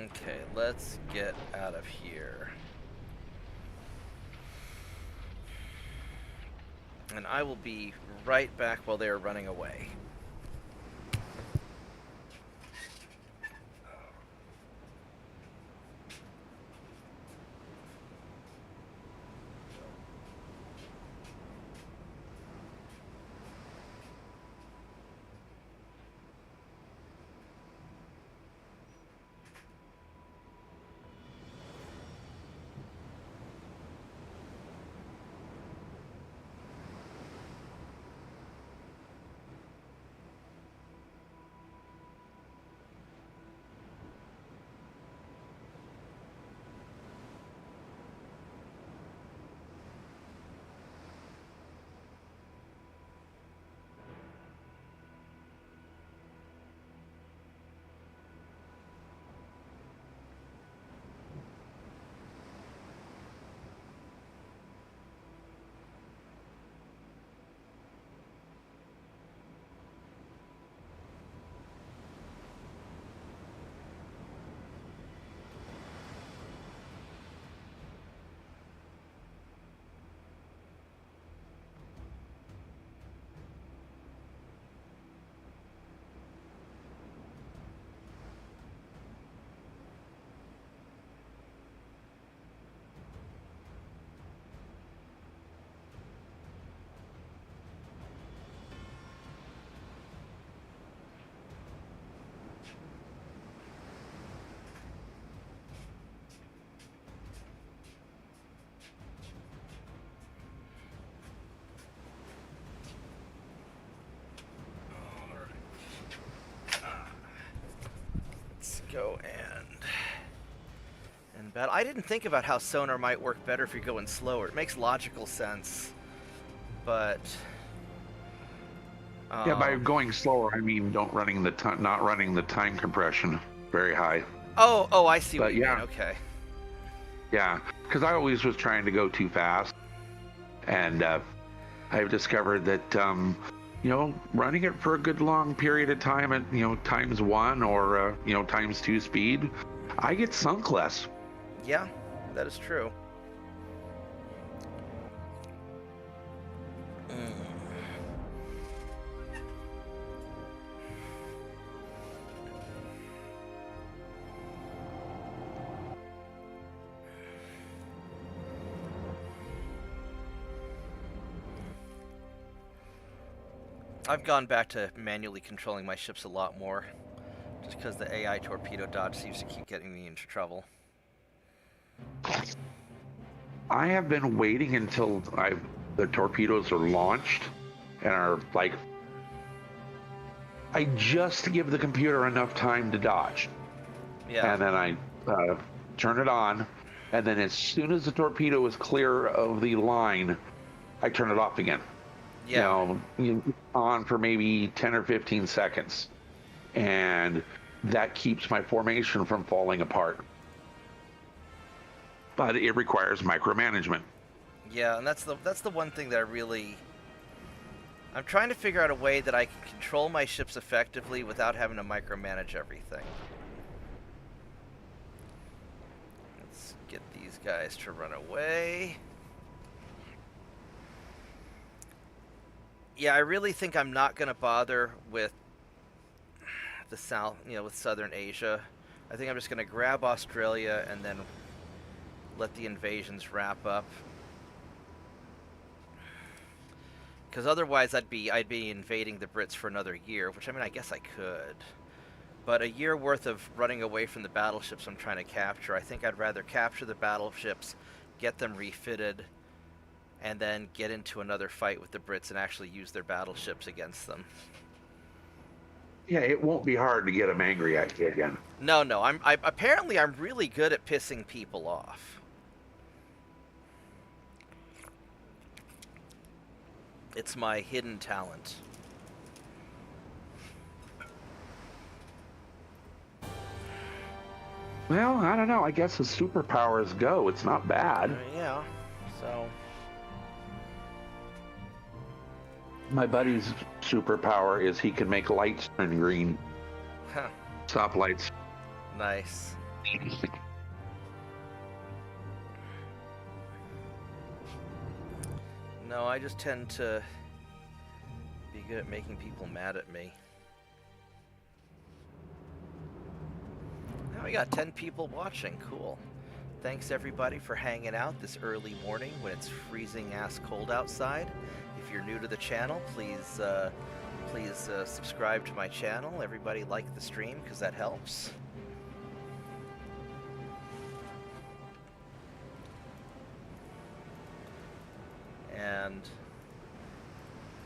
Okay, let's get out of here. And I will be right back while they are running away. Go and battle. I didn't think about how sonar might work better if you're going slower. It makes logical sense. But yeah, by going slower, I mean not running the time compression very high. Oh, I see what you mean. Okay. Yeah, because I always was trying to go too fast, and I've discovered that running it for a good long period of time at ×1 or ×2 speed, I get sunk less. Yeah, that is true. I've gone back to manually controlling my ships a lot more, just because the AI torpedo dodge seems to keep getting me into trouble. I have been waiting until the torpedoes are launched and are like, I just give the computer enough time to dodge. Yeah. And then I turn it on, and then as soon as the torpedo is clear of the line, I turn it off again. Yeah. On for maybe 10 or 15 seconds. And that keeps my formation from falling apart. But it requires micromanagement. Yeah, and that's the one thing that I'm trying to figure out a way that I can control my ships effectively without having to micromanage everything. Let's get these guys to run away. Yeah, I really think I'm not going to bother with the South, with Southern Asia. I think I'm just going to grab Australia and then let the invasions wrap up. Because otherwise I'd be invading the Brits for another year, which, I mean, I guess I could. But a year worth of running away from the battleships I'm trying to capture, I think I'd rather capture the battleships, get them refitted, and then get into another fight with the Brits and actually use their battleships against them. Yeah, it won't be hard to get them angry at you again. No, apparently I'm really good at pissing people off. It's my hidden talent. Well, I don't know. I guess as superpowers go, it's not bad. Yeah, so... My buddy's superpower is he can make lights turn green. Huh. Stop lights. Nice. No, I just tend to be good at making people mad at me. Now we got 10 people watching. Cool. Thanks everybody for hanging out this early morning when it's freezing ass cold outside. If you're new to the channel, please subscribe to my channel. Everybody like the stream because that helps. And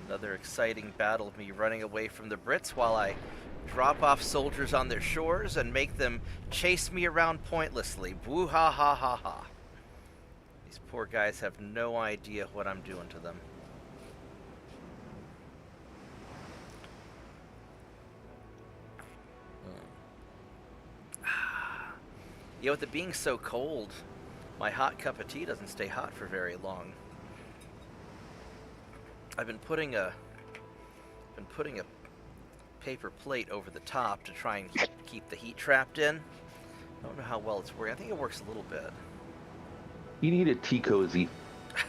another exciting battle of me running away from the Brits while I drop off soldiers on their shores and make them chase me around pointlessly. Boo ha ha ha ha. These poor guys have no idea what I'm doing to them. Yeah, with it being so cold, my hot cup of tea doesn't stay hot for very long. I've been putting a paper plate over the top to try and keep the heat trapped in. I don't know how well it's working. I think it works a little bit. You need a tea cozy.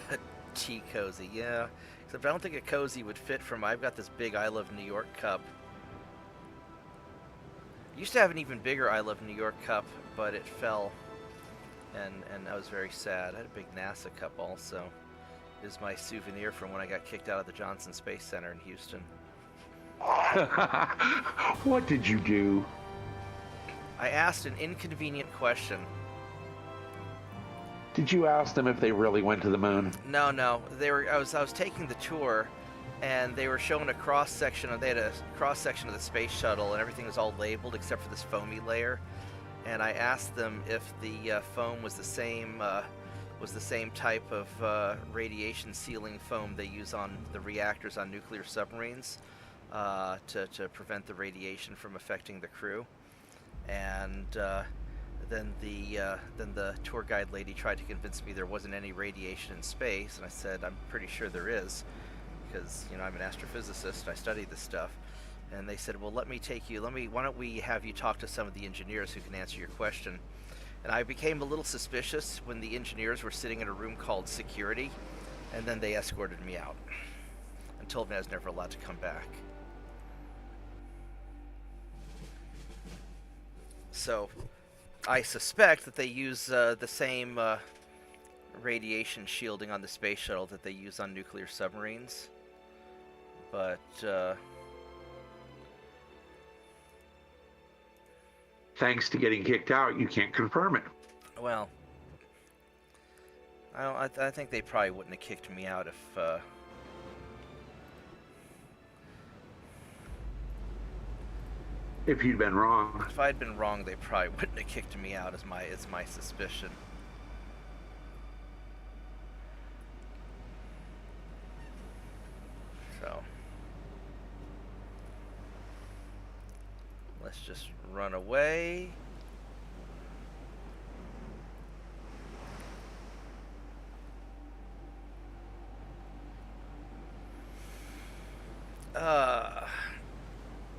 A tea cozy, yeah. Except I don't think a cozy would fit for I've got this big I Love New York cup. I used to have an even bigger I Love New York cup, but it fell, and I was very sad. I had a big NASA cup also. It is my souvenir from when I got kicked out of the Johnson Space Center in Houston. What did you do? I asked an inconvenient question. Did you ask them if they really went to the moon? No. I was taking the tour, and they were showing a cross section. They had a cross section of the space shuttle, and everything was all labeled except for this foamy layer. And I asked them if the foam was the same was the same type of radiation sealing foam they use on the reactors on nuclear submarines to prevent the radiation from affecting the crew. And then the tour guide lady tried to convince me there wasn't any radiation in space, and I said I'm pretty sure there is, because I'm an astrophysicist. I study this stuff. And they said, well, why don't we have you talk to some of the engineers who can answer your question. And I became a little suspicious when the engineers were sitting in a room called security, and then they escorted me out and told me I was never allowed to come back. So I suspect that they use the same radiation shielding on the space shuttle that they use on nuclear submarines. But thanks to getting kicked out, you can't confirm it. Well, I think they probably wouldn't have kicked me out if you'd been wrong. If I'd been wrong, they probably wouldn't have kicked me out. Is my suspicion. So let's just run away.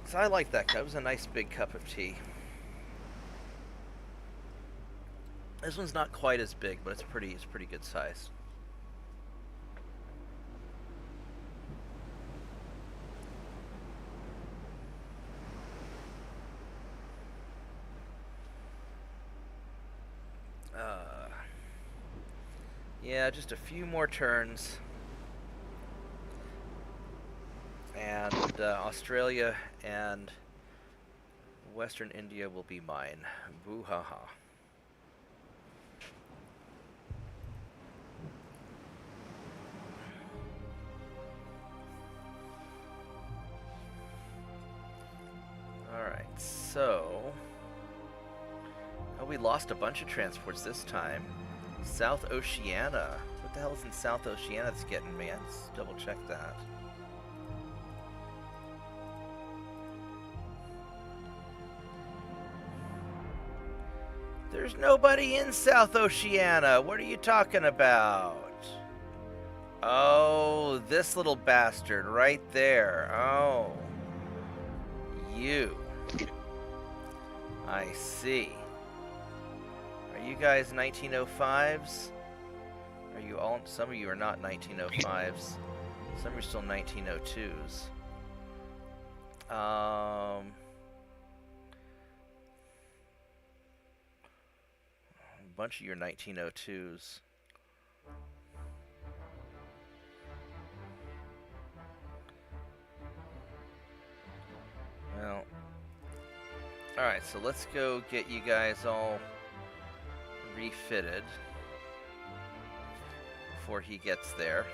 So I like that cup. It was a nice big cup of tea. This one's not quite as big, but it's pretty good size. Yeah, just a few more turns. And Australia and Western India will be mine. Boo-ha-ha. Alright, so... Oh, we lost a bunch of transports this time. South Oceania. What the hell's in South Oceania that's getting me? Let's double check that. There's nobody in South Oceania. What are you talking about? Oh, this little bastard right there. Oh. You. I see. Are you guys 1905s? Are you all? Some of you are not 1905s. Some are still 1902s. A bunch of your 1902s. Well, alright, so let's go get you guys all refitted before he gets there.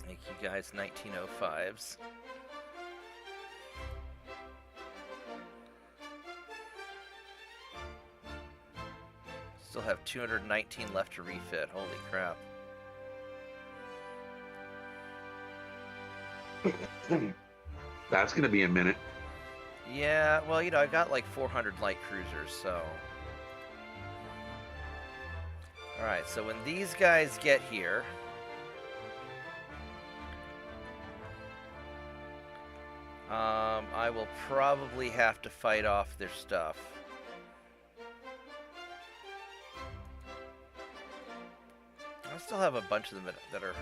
Make you guys 1905s. Still have 219 left to refit. Holy crap. That's going to be a minute. Yeah, well, I got like 400 light cruisers, so... Alright, so when these guys get here... I will probably have to fight off their stuff. I still have a bunch of them that are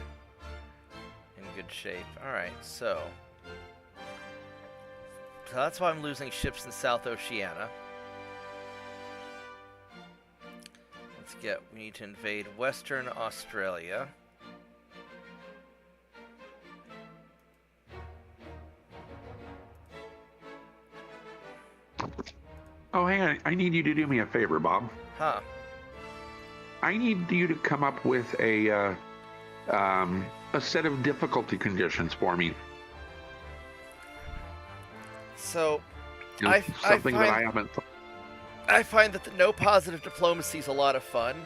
in good shape. Alright, so that's why I'm losing ships in South Oceania. We need to invade Western Australia. Oh, hang on. I need you to do me a favor, Bob. Huh. I need you to come up with a set of difficulty conditions for me. So, You know, something that I haven't. I find that the no positive diplomacy is a lot of fun.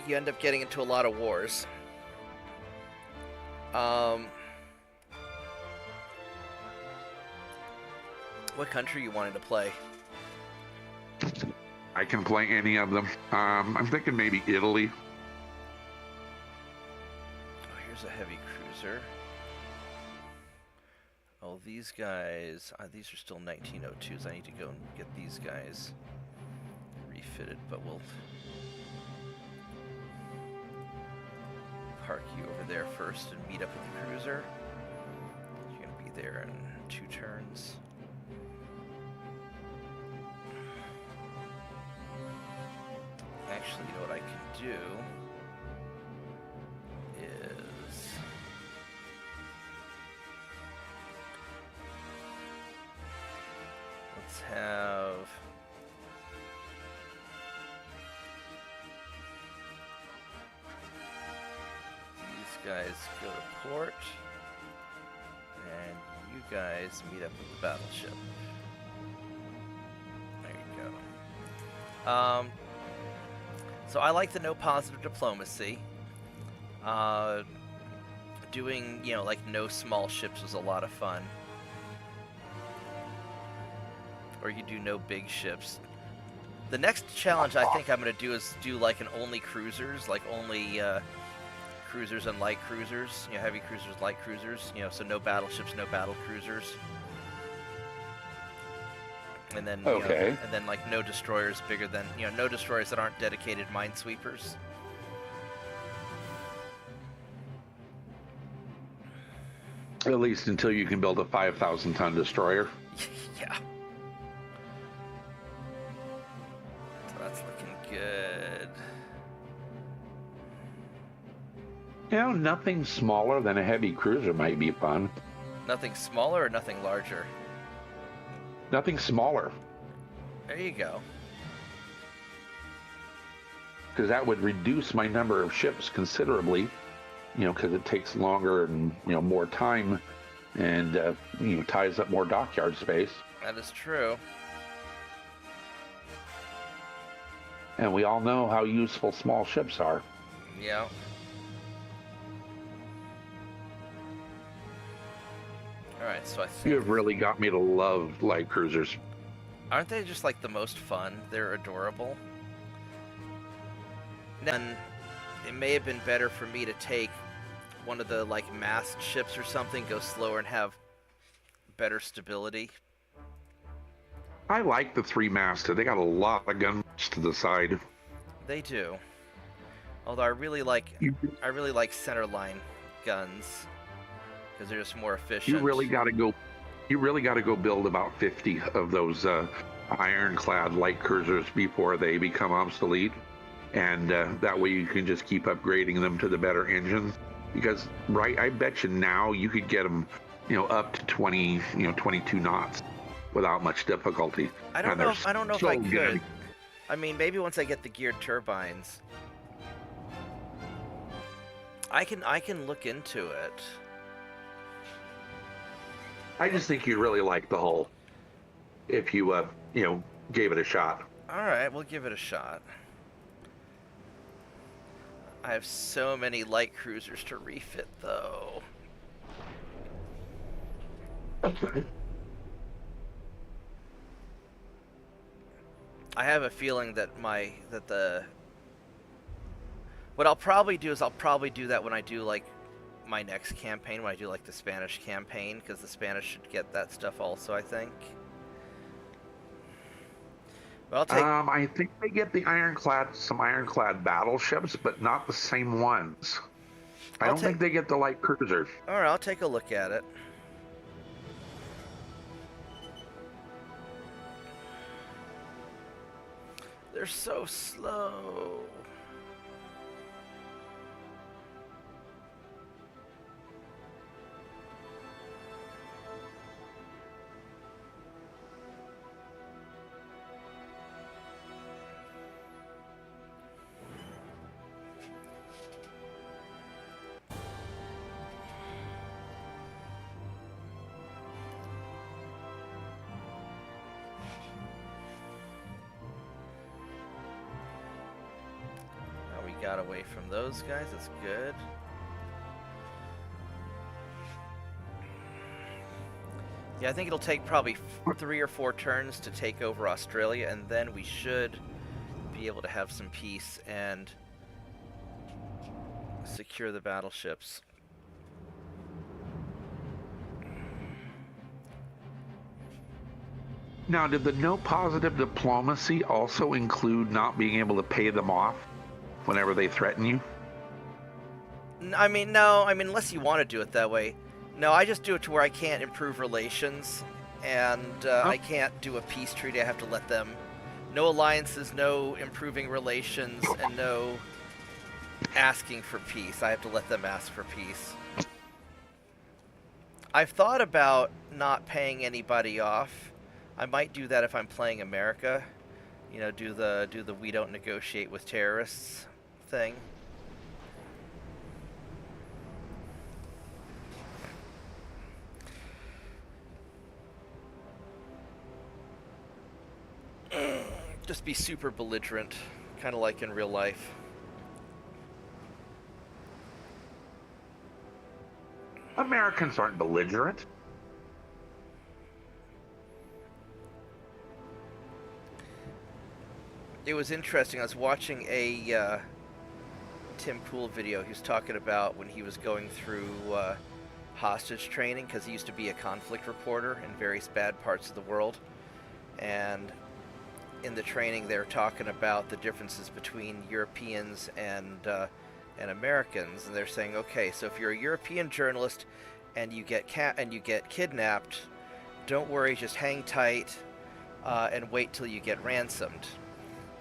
You end up getting into a lot of wars. What country you wanted to play? I can play any of them. I'm thinking maybe Italy. Oh, here's a heavy cruiser. Oh, these guys, these are still 1902s. I need to go and get these guys refitted, but we'll park you over there first and meet up with the cruiser. You're going to be there in 2 turns. Actually, you know what I can do is let's have these guys go to port, and you guys meet up with the battleship. There you go. So I like the no positive diplomacy. Doing, you know, like no small ships was a lot of fun. Or you do no big ships. The next challenge I think I'm going to do is do like an only cruisers, like only cruisers and light cruisers. You know, heavy cruisers, light cruisers. You know, so no battleships, no battle cruisers. And then, okay. You know, and then like no destroyers bigger than, you know, no destroyers that aren't dedicated minesweepers. At least until you can build a 5,000-ton destroyer. Yeah. So that's looking good. You know, nothing smaller than a heavy cruiser might be fun. Nothing smaller or nothing larger? Nothing smaller. There you go. Because that would reduce my number of ships considerably, you know, because it takes longer and, you know, more time and, you know, ties up more dockyard space. That is true. And we all know how useful small ships are. Yeah. Alright, so I think... You have really got me to love light cruisers. Aren't they just, like, the most fun? They're adorable. And it may have been better for me to take one of the, like, mast ships or something, go slower and have better stability. I like the 3-masted. They got a lot of guns to the side. They do. Although I really like centerline guns because they're just more efficient. You really got to go build about 50 of those ironclad light cruisers before they become obsolete, and that way you can just keep upgrading them to the better engines. Because I bet you now you could get them, you know, up to 22 knots without much difficulty. I don't know if I could. I mean, maybe once I get the geared turbines, I can look into it. I just think you'd really like the hull if you, you know, gave it a shot. All right, we'll give it a shot. I have so many light cruisers to refit, though. Okay. I have a feeling that what I'll probably do is I'll probably do that when I do like my next campaign, when I do like the Spanish campaign, because the Spanish should get that stuff also, I think. But I'll take... I think they get some ironclad battleships, but not the same ones. I don't think they get the light cruisers. All right, I'll take a look at it. They're so slow. got away from those guys. That's good. Yeah, I think it'll take probably 3 or 4 turns to take over Australia, and then we should be able to have some peace and secure the battleships. Now, did the no positive diplomacy also include not being able to pay them off whenever they threaten you? I mean, no. I mean, unless you want to do it that way. No, I just do it to where I can't improve relations, and I can't do a peace treaty. I have to let them... No alliances, no improving relations, and no asking for peace. I have to let them ask for peace. I've thought about not paying anybody off. I might do that if I'm playing America. You know, do the we don't negotiate with terrorists thing. Just be super belligerent, kind of like in real life. Americans aren't belligerent. It was interesting. I was watching a Tim Pool video. He was talking about when he was going through hostage training, because he used to be a conflict reporter in various bad parts of the world. And in the training, they're talking about the differences between Europeans and Americans, and they're saying, okay, so if you're a European journalist and you get kidnapped, don't worry, just hang tight and wait till you get ransomed.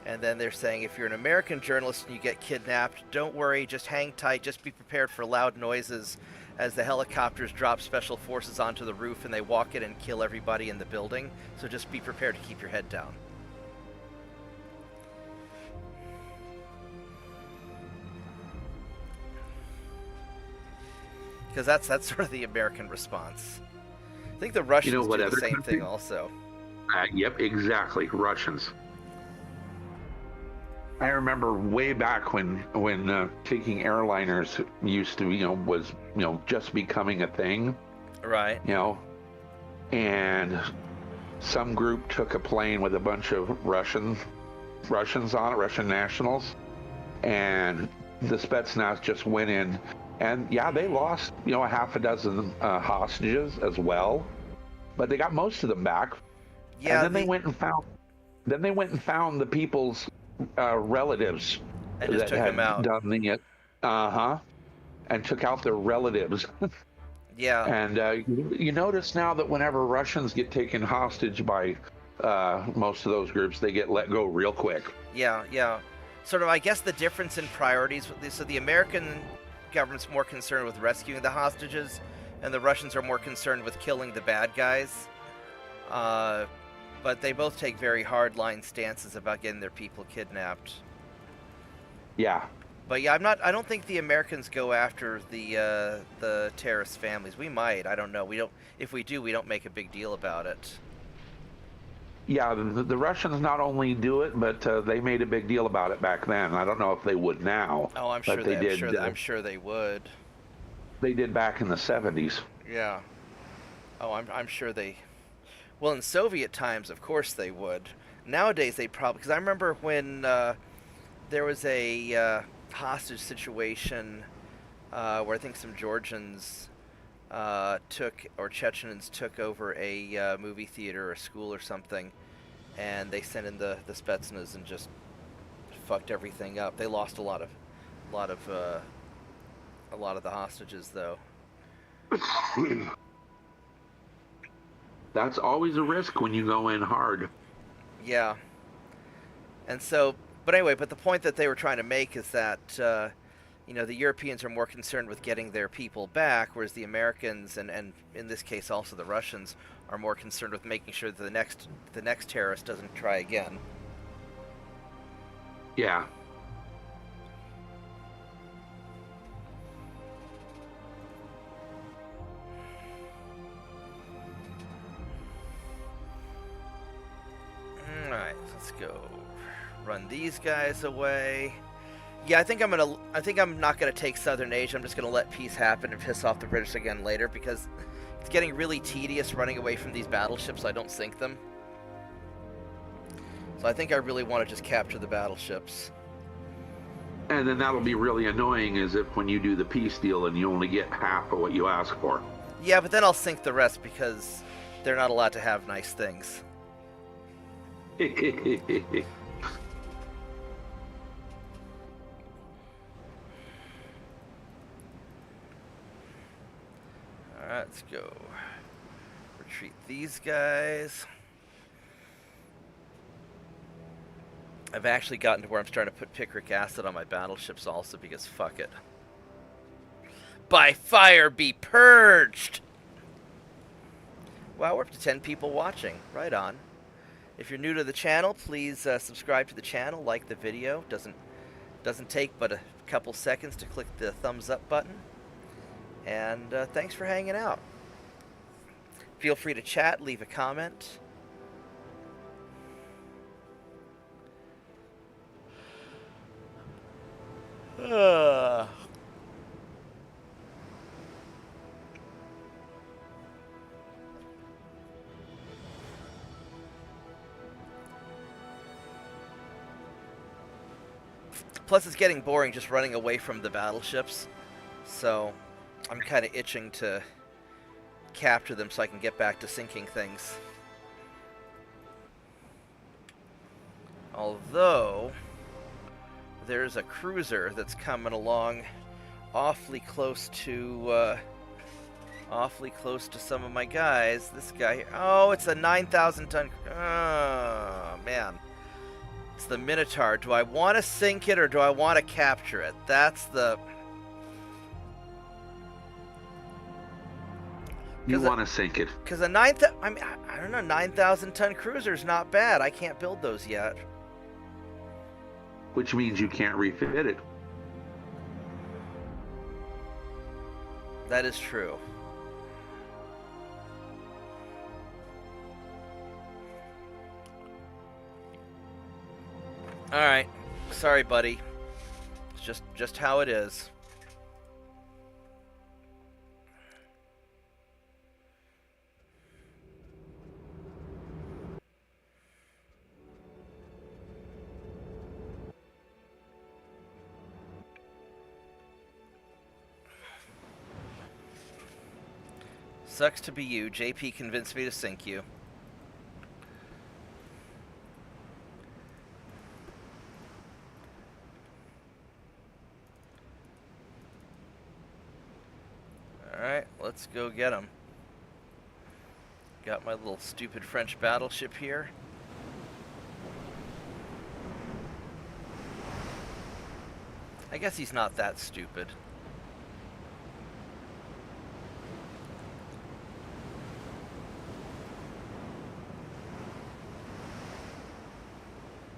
And then they're saying, if you're an American journalist and you get kidnapped, don't worry, just hang tight, just be prepared for loud noises as the helicopters drop special forces onto the roof and they walk in and kill everybody in the building. So just be prepared to keep your head down. Because that's sort of the American response. I think the Russians do the same thing also. Yep, exactly. Russians. I remember way back when taking airliners used to, was, just becoming a thing. Right. And some group took a plane with a bunch of Russians on it, Russian nationals, and the Spetsnaz just went in, and yeah, they lost, a half a dozen hostages as well, but they got most of them back. Yeah. And then they went and found the people's relatives and just took them out. Done the and took out their relatives. Yeah. And you notice now that whenever Russians get taken hostage by most of those groups, they get let go real quick. Yeah. Sort of, I guess the difference in priorities. So the American government's more concerned with rescuing the hostages, and the Russians are more concerned with killing the bad guys. But they both take very hard-line stances about getting their people kidnapped. Yeah. But yeah, I don't think the Americans go after the terrorist families. We might. I don't know. We don't. If we do, we don't make a big deal about it. Yeah, the Russians not only do it, but they made a big deal about it back then. I don't know if they would now. Oh, I'm sure they did. I'm sure they would. They did back in the 70s. Yeah. Oh, I'm sure they. Well, in Soviet times, of course they would. Nowadays, they probably... Because I remember when there was a hostage situation where I think some Georgians Chechens took over a movie theater or a school or something, and they sent in the Spetsnaz and just fucked everything up. They lost a lot of the hostages, though. That's always a risk when you go in hard. Yeah. And so, but anyway, the point that they were trying to make is that, the Europeans are more concerned with getting their people back, whereas the Americans, and in this case also the Russians, are more concerned with making sure that the next terrorist doesn't try again. Yeah. Alright, let's go run these guys away. Yeah, I think I'm not gonna take Southern Asia. I'm just gonna let peace happen and piss off the British again later, because it's getting really tedious running away from these battleships, so I don't sink them. So I think I really want to just capture the battleships. And then that'll be really annoying, as if when you do the peace deal and you only get half of what you ask for. Yeah, but then I'll sink the rest because they're not allowed to have nice things. Alright, let's go. Retreat these guys. I've actually gotten to where I'm starting to put picric acid on my battleships also, because fuck it. By fire be purged! Wow, we're up to 10 people watching. Right on. If you're new to the channel, please subscribe to the channel, like the video. Doesn't take but a couple seconds to click the thumbs up button. And thanks for hanging out. Feel free to chat, leave a comment. Plus, it's getting boring just running away from the battleships. So, I'm kind of itching to capture them so I can get back to sinking things. Although, there's a cruiser that's coming along awfully close to some of my guys. This guy here. Oh, it's a 9,000 ton. Oh, man. It's the Minotaur. Do I want to sink it or do I want to capture it? That's the... You want to sink it. Because a 9,000... I mean, I don't know, 9,000 ton cruiser's not bad. I can't build those yet. Which means you can't refit it. That is true. Alright. Sorry, buddy. It's just how it is. Sucks to be you. JP convinced me to sink you. Alright, let's go get him. Got my little stupid French battleship here. I guess he's not that stupid.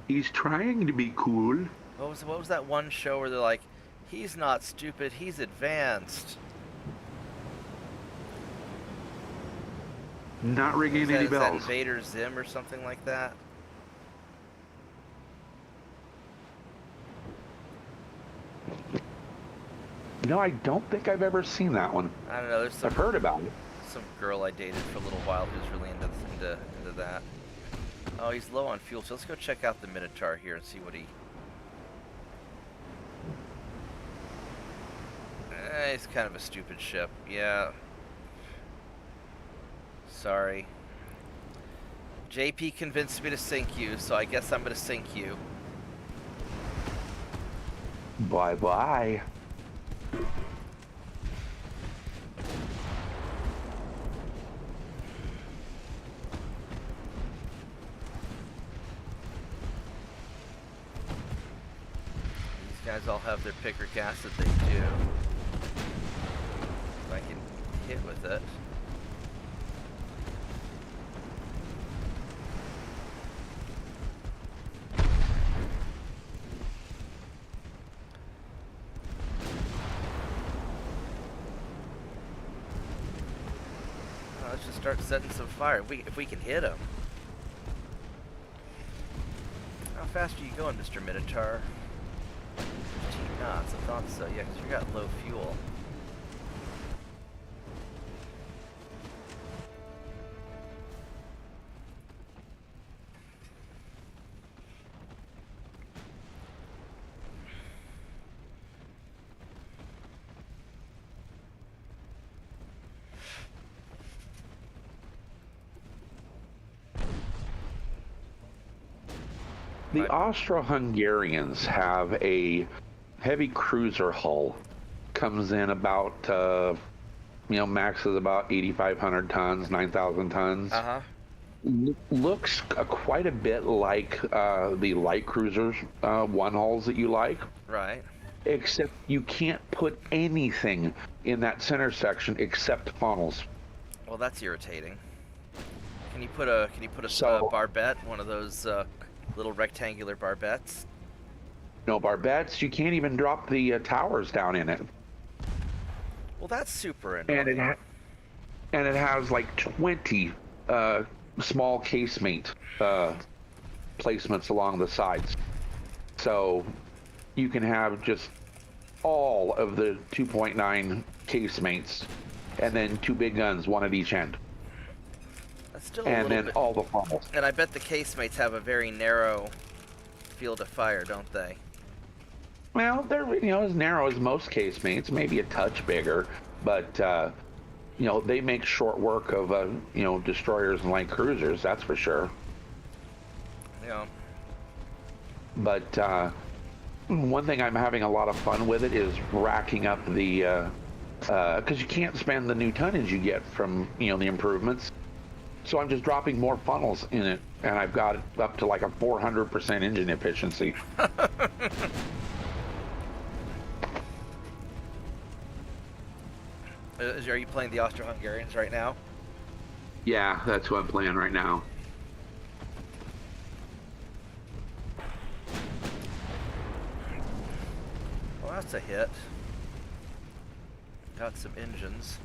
He's trying to be cool. What was that one show where they're like, he's not stupid, he's advanced? Not ringing any bells. Is that Invader Zim or something like that? No, I don't think I've ever seen that one. I don't know. I've heard about it. Some girl I dated for a little while who's really into that. Oh, he's low on fuel, so let's go check out the Minotaur here and see what he... He's kind of a stupid ship. Yeah. Sorry. JP convinced me to sink you, so I guess I'm going to sink you. Bye-bye. Guys all have their picric acid, they do. If I can hit with it. Let's just start setting some fire. If we can hit him. How fast are you going, Mr. Minotaur? 15 Dreadnoughts. I thought so. Yeah, because you got low fuel. The Austro-Hungarians have a heavy cruiser hull. Comes in about, max is about 8,500 tons, 9,000 tons. Uh-huh. Looks quite a bit like the light cruisers, one hulls that you like. Right. Except you can't put anything in that center section except funnels. Well, that's irritating. Can you put a barbette, one of those little rectangular barbettes? No barbettes. You can't even drop the towers down in it. Well, that's super annoying. And it has like 20 small casemate placements along the sides. So you can have just all of the 2.9 casemates and then 2 big guns, one at each end. That's still and then all the funnels. And I bet the casemates have a very narrow field of fire, don't they? Well, they're as narrow as most casemates, maybe a touch bigger, but they make short work of destroyers and light cruisers, that's for sure. Yeah. But one thing I'm having a lot of fun with it is racking up the because you can't spend the new tonnage you get from the improvements. So I'm just dropping more funnels in it, and I've got it up to like a 400% engine efficiency. Are you playing the Austro-Hungarians right now? Yeah, that's what I'm playing right now. Well, that's a hit. Got some engines.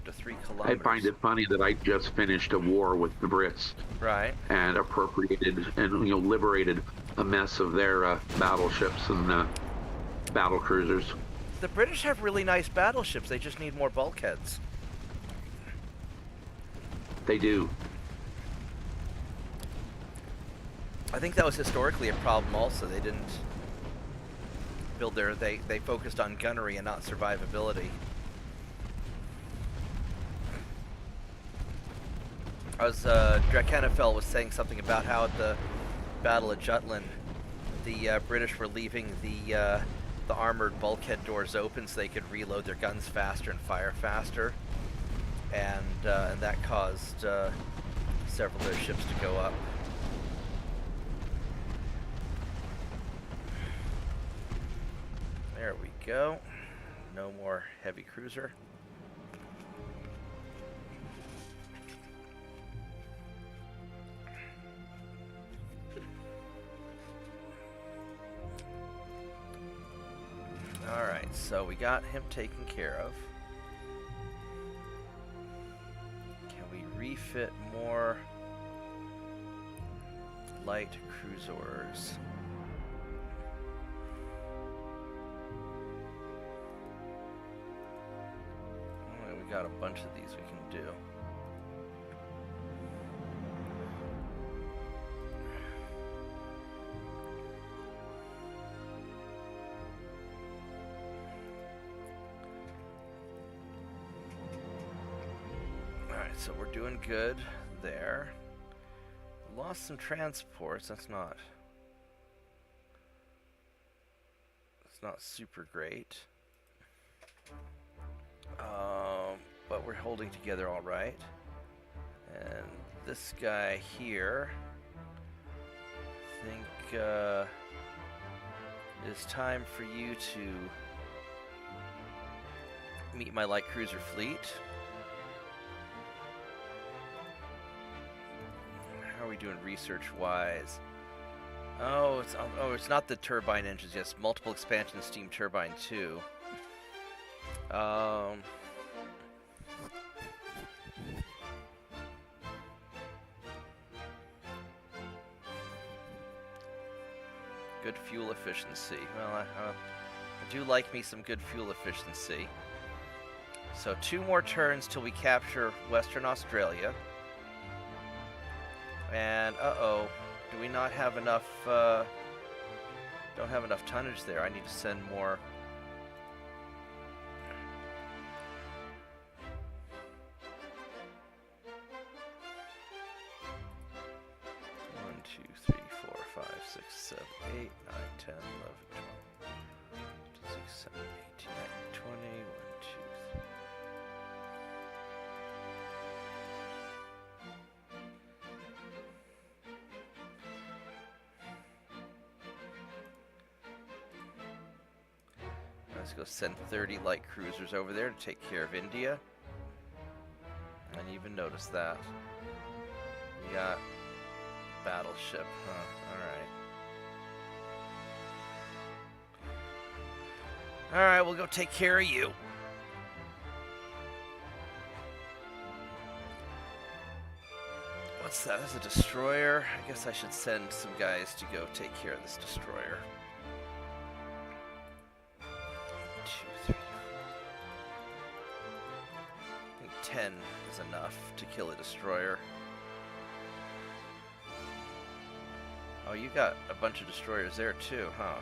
To 3 kilometers. I find it funny that I just finished a war with the Brits, right? And appropriated and liberated a mess of their battleships and battle cruisers. The British have really nice battleships. They just need more bulkheads. They do. I think that was historically a problem. Also, they didn't build their. They focused on gunnery and not survivability. As Drakenafel was saying something about how at the Battle of Jutland, the British were leaving the armored bulkhead doors open so they could reload their guns faster and fire faster, and that caused several of their ships to go up. There we go. No more heavy cruiser. Alright, so we got him taken care of. Can we refit more light cruisers? We got a bunch of these we can do. So we're doing good there. Lost some transports. That's not super great. But we're holding together all right. And this guy here, I think it is time for you to meet my light cruiser fleet. doing research-wise? Oh, it's not the turbine engines. Yes, multiple expansion steam turbine 2. Good fuel efficiency. Well, I do like me some good fuel efficiency. So 2 more turns till we capture Western Australia. And, uh-oh, do we not have enough, don't have enough tonnage there. I need to send more. One, 2, 3, 4, 5, 6, 7, 8, 9, 10, 11, 12, 6, 7, 18, 19, 20, 1, 2, 3. Let's go send 30 light cruisers over there to take care of India. I didn't even notice that. We got battleship, huh? Alright. Alright, we'll go take care of you. What's that? That's a destroyer? I guess I should send some guys to go take care of this destroyer. 2, 3, 4. I think 10 is enough to kill a destroyer. Oh, you got a bunch of destroyers there too, huh?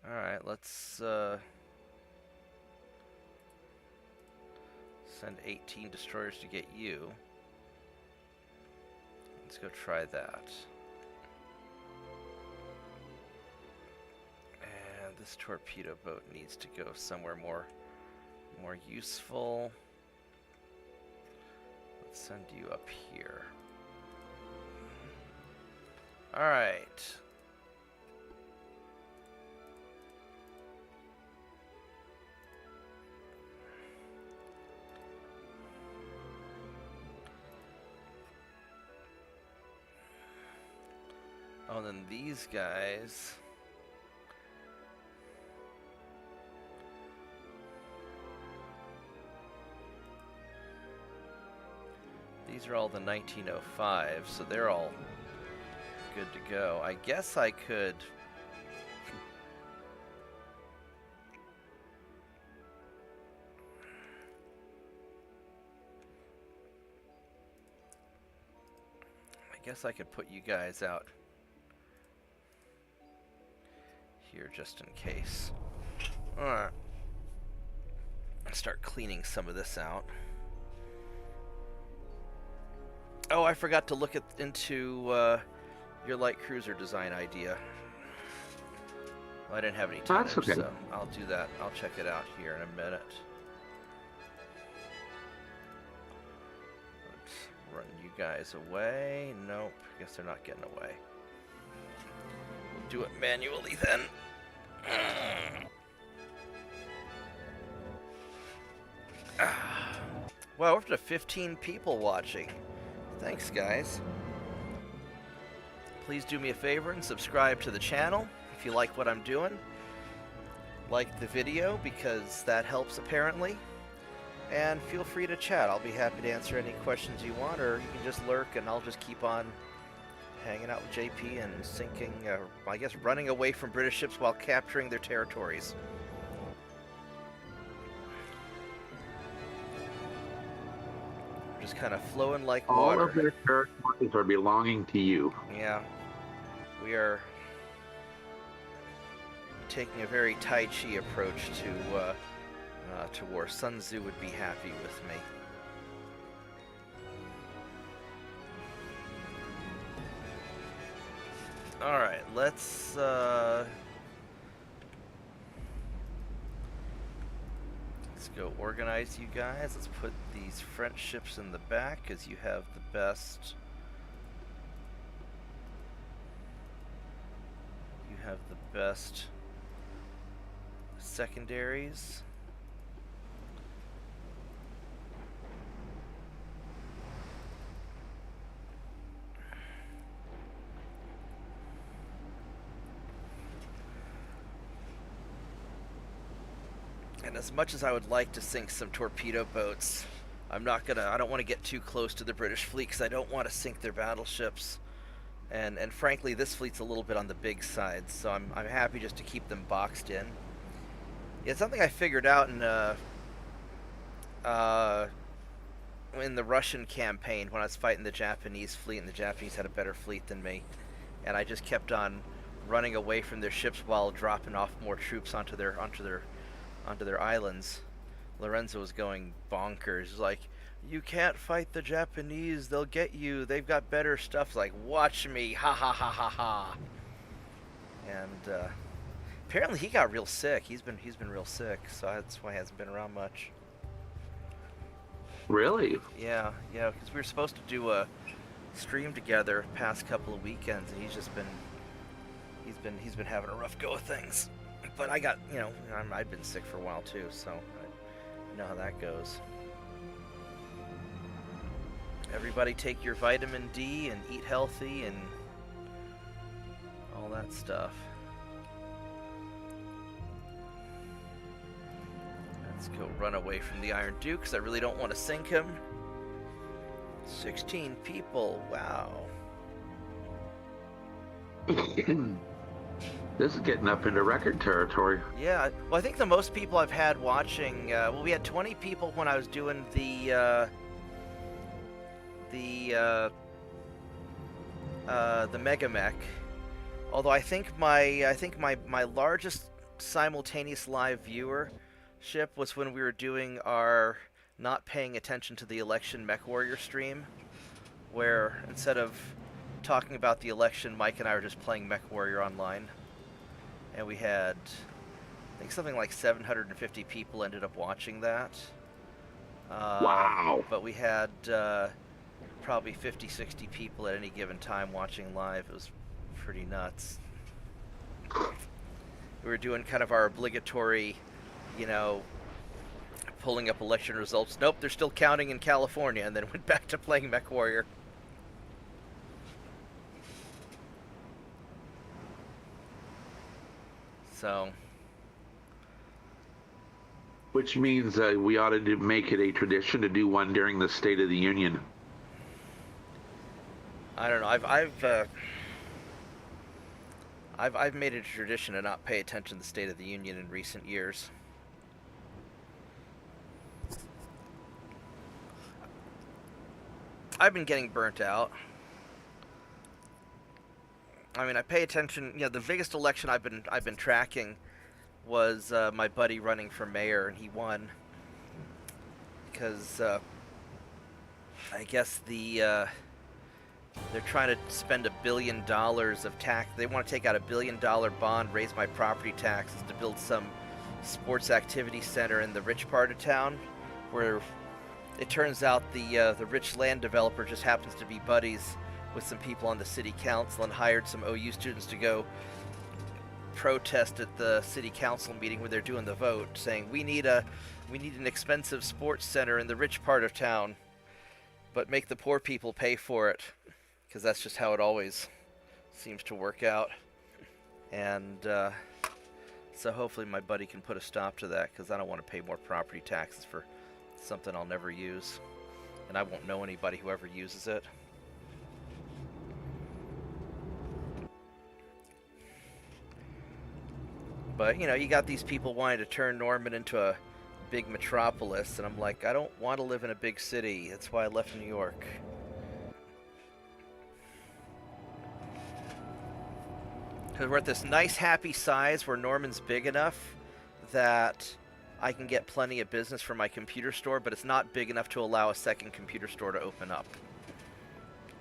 Alright, let's send 18 destroyers to get you. Let's go try that. And this torpedo boat needs to go somewhere more useful. Let's send you up here. Alright. Oh, and then these guys. These are all the 1905, so they're all good to go. I guess I could... I guess I could put you guys out here just in case. Alright. Start cleaning some of this out. Oh, I forgot to look into your light cruiser design idea. Well, I didn't have any time, okay. So I'll do that. I'll check it out here in a minute. Let's run you guys away. Nope, I guess they're not getting away. We'll do it manually then. Wow, we're up to 15 people watching. Thanks, guys. Please do me a favor and subscribe to the channel if you like what I'm doing. Like the video because that helps apparently. And feel free to chat. I'll be happy to answer any questions you want, or you can just lurk and I'll just keep on hanging out with JP and sinking, I guess running away from British ships while capturing their territories. Just kind of flowing like water. All of their territories are belonging to you. Yeah. We are taking a very Tai Chi approach to war. Sun Tzu would be happy with me. Alright, let's go organize you guys. Let's put these French ships in the back because you have the best. You have the best secondaries. And as much as I would like to sink some torpedo boats, I don't want to get too close to the British fleet because I don't want to sink their battleships. And frankly, this fleet's a little bit on the big side, so I'm happy just to keep them boxed in. It's something I figured out in the Russian campaign when I was fighting the Japanese fleet, and the Japanese had a better fleet than me, and I just kept on running away from their ships while dropping off more troops onto their islands. Lorenzo was going bonkers. He's like, "You can't fight the Japanese. They'll get you. They've got better stuff." Like, watch me. Ha ha ha ha ha. And apparently he got real sick. He's been real sick, so that's why he hasn't been around much. Really? Yeah, because we were supposed to do a stream together past couple of weekends, and he's been having a rough go of things. But I got, I've been sick for a while too, so I know how that goes. Everybody take your vitamin D and eat healthy and all that stuff. Let's go run away from the Iron Duke because I really don't want to sink him. 16 people, wow. This is getting up into record territory. Yeah, well, I think the most people I've had watching, we had 20 people when I was doing the Mega Mech. Although I think my largest simultaneous live viewership was when we were doing our not paying attention to the election Mech Warrior stream, where instead of talking about the election, Mike and I were just playing Mech Warrior online. And we had, I think, something like 750 people ended up watching that. Wow. But we had probably 50, 60 people at any given time watching live. It was pretty nuts. We were doing kind of our obligatory, pulling up election results. Nope, they're still counting in California, and then went back to playing Mech Warrior. So, which means we ought to make it a tradition to do one during the State of the Union. I don't know. I've made it a tradition to not pay attention to the State of the Union in recent years. I've been getting burnt out. I mean, I pay attention. The biggest election I've been tracking was my buddy running for mayor, and he won because I guess they're trying to spend $1 billion of tax. They want to take out $1 billion bond, raise my property taxes to build some sports activity center in the rich part of town, where it turns out the rich land developer just happens to be buddies with some people on the city council and hired some OU students to go protest at the city council meeting where they're doing the vote, saying we need an expensive sports center in the rich part of town, but make the poor people pay for it, because that's just how it always seems to work out. And so hopefully my buddy can put a stop to that, because I don't want to pay more property taxes for something I'll never use, and I won't know anybody who ever uses it. But, you got these people wanting to turn Norman into a big metropolis, and I'm like, I don't want to live in a big city. That's why I left New York. Because we're at this nice, happy size where Norman's big enough that I can get plenty of business for my computer store, but it's not big enough to allow a second computer store to open up.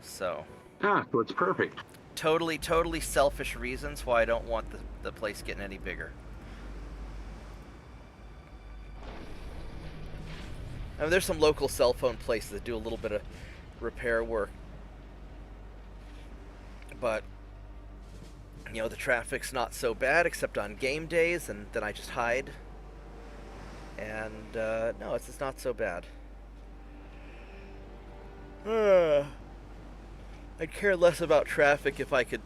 So it's perfect. Totally selfish reasons why I don't want the place getting any bigger. I mean, there's some local cell phone places that do a little bit of repair work, but the traffic's not so bad except on game days, and then I just hide. And no, it's not so bad. I'd care less about traffic if I could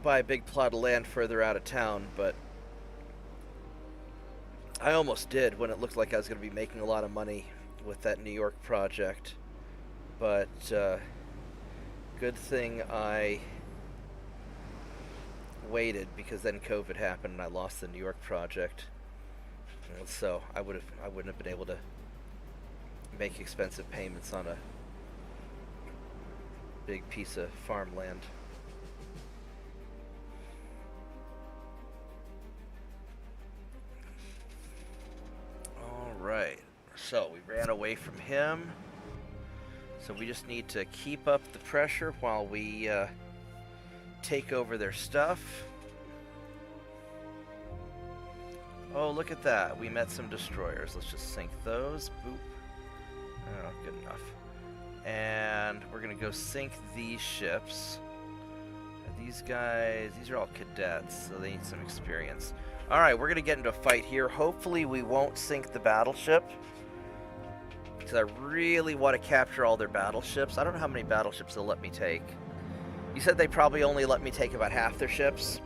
buy a big plot of land further out of town, but I almost did when it looked like I was going to be making a lot of money with that New York project. But good thing I waited, because then COVID happened and I lost the New York project. And so I wouldn't have been able to make expensive payments on a big piece of farmland. Alright, so we ran away from him. So we just need to keep up the pressure while we take over their stuff. Oh, look at that. We met some destroyers. Let's just sink those. Boop. Oh, good enough. And we're going to go sink these ships. These guys, these are all cadets, so they need some experience. Alright, we're going to get into a fight here. Hopefully we won't sink the battleship, because I really want to capture all their battleships. I don't know how many battleships they'll let me take. You said they probably only let me take about half their ships?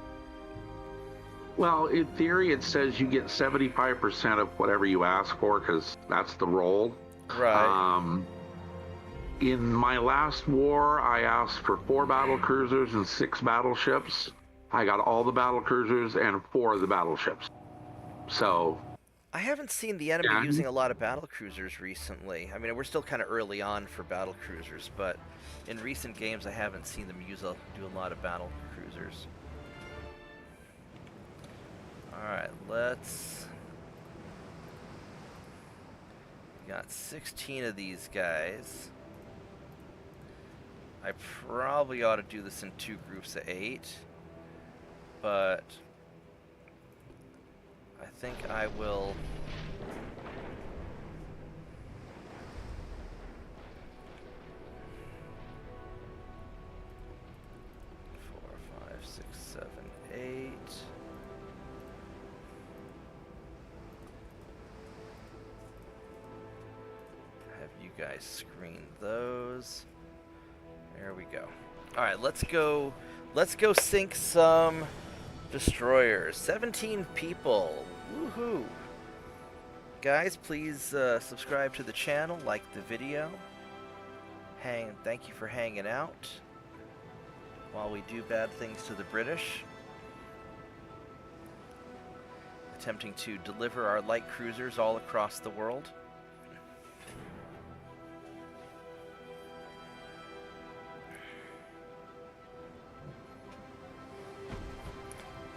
Well, in theory, it says you get 75% of whatever you ask for, because that's the roll. Right. In my last war, I asked for 4 battle cruisers and 6 battleships. I got all the battle cruisers and 4 of the battleships. So I haven't seen the enemy using a lot of battle cruisers recently. I mean, we're still kind of early on for battle cruisers, but in recent games I haven't seen them do a lot of battle cruisers. Alright, let's... We got 16 of these guys. I probably ought to do this in 2 groups of 8, but I think I will... Guys, screen those. There we go. All right, let's go sink some destroyers. 17 people. Woohoo! Guys, please subscribe to the channel, like the video. Thank you for hanging out while we do bad things to the British. Attempting to deliver our light cruisers all across the world.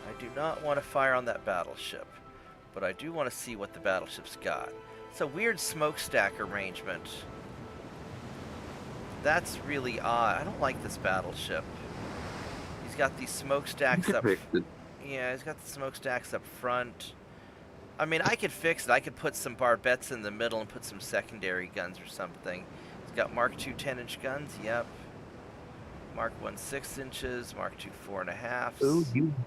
I do not want to fire on that battleship, but I do want to see what the battleship's got. It's a weird smokestack arrangement. That's really odd. I don't like this battleship. He's got these smokestacks up. Yeah, he's got the smokestacks up front. I mean, I could fix it. I could put some barbettes in the middle and put some secondary guns or something. He's got Mark II 10-inch guns. Yep. Mark 1 6 inches, Mark 2 4.5. Ooh,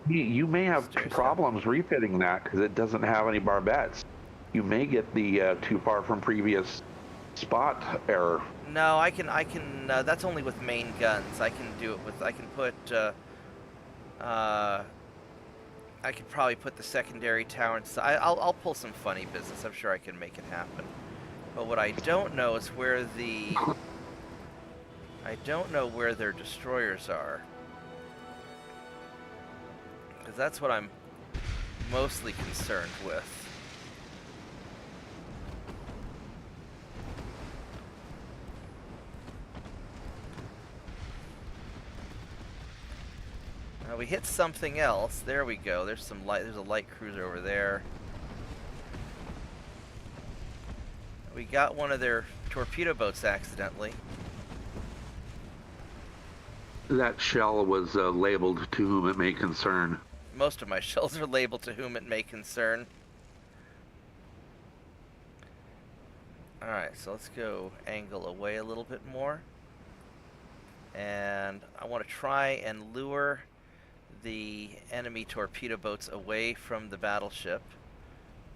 you may have problems refitting that because it doesn't have any barbettes. You may get the too far from previous spot error. No, I can. That's only with main guns. I can do it with. I can put. I could probably put the secondary tower inside. I'll pull some funny business. I'm sure I can make it happen. But what I don't know is where the. I don't know where their destroyers are. Because that's what I'm mostly concerned with. We hit something else. There we go. There's some light. There's a light cruiser over there. We got one of their torpedo boats accidentally. That shell was labeled "To whom it may concern." Most of my shells are labeled "To whom it may concern." Alright, so let's go angle away a little bit more. And I want to try and lure the enemy torpedo boats away from the battleship.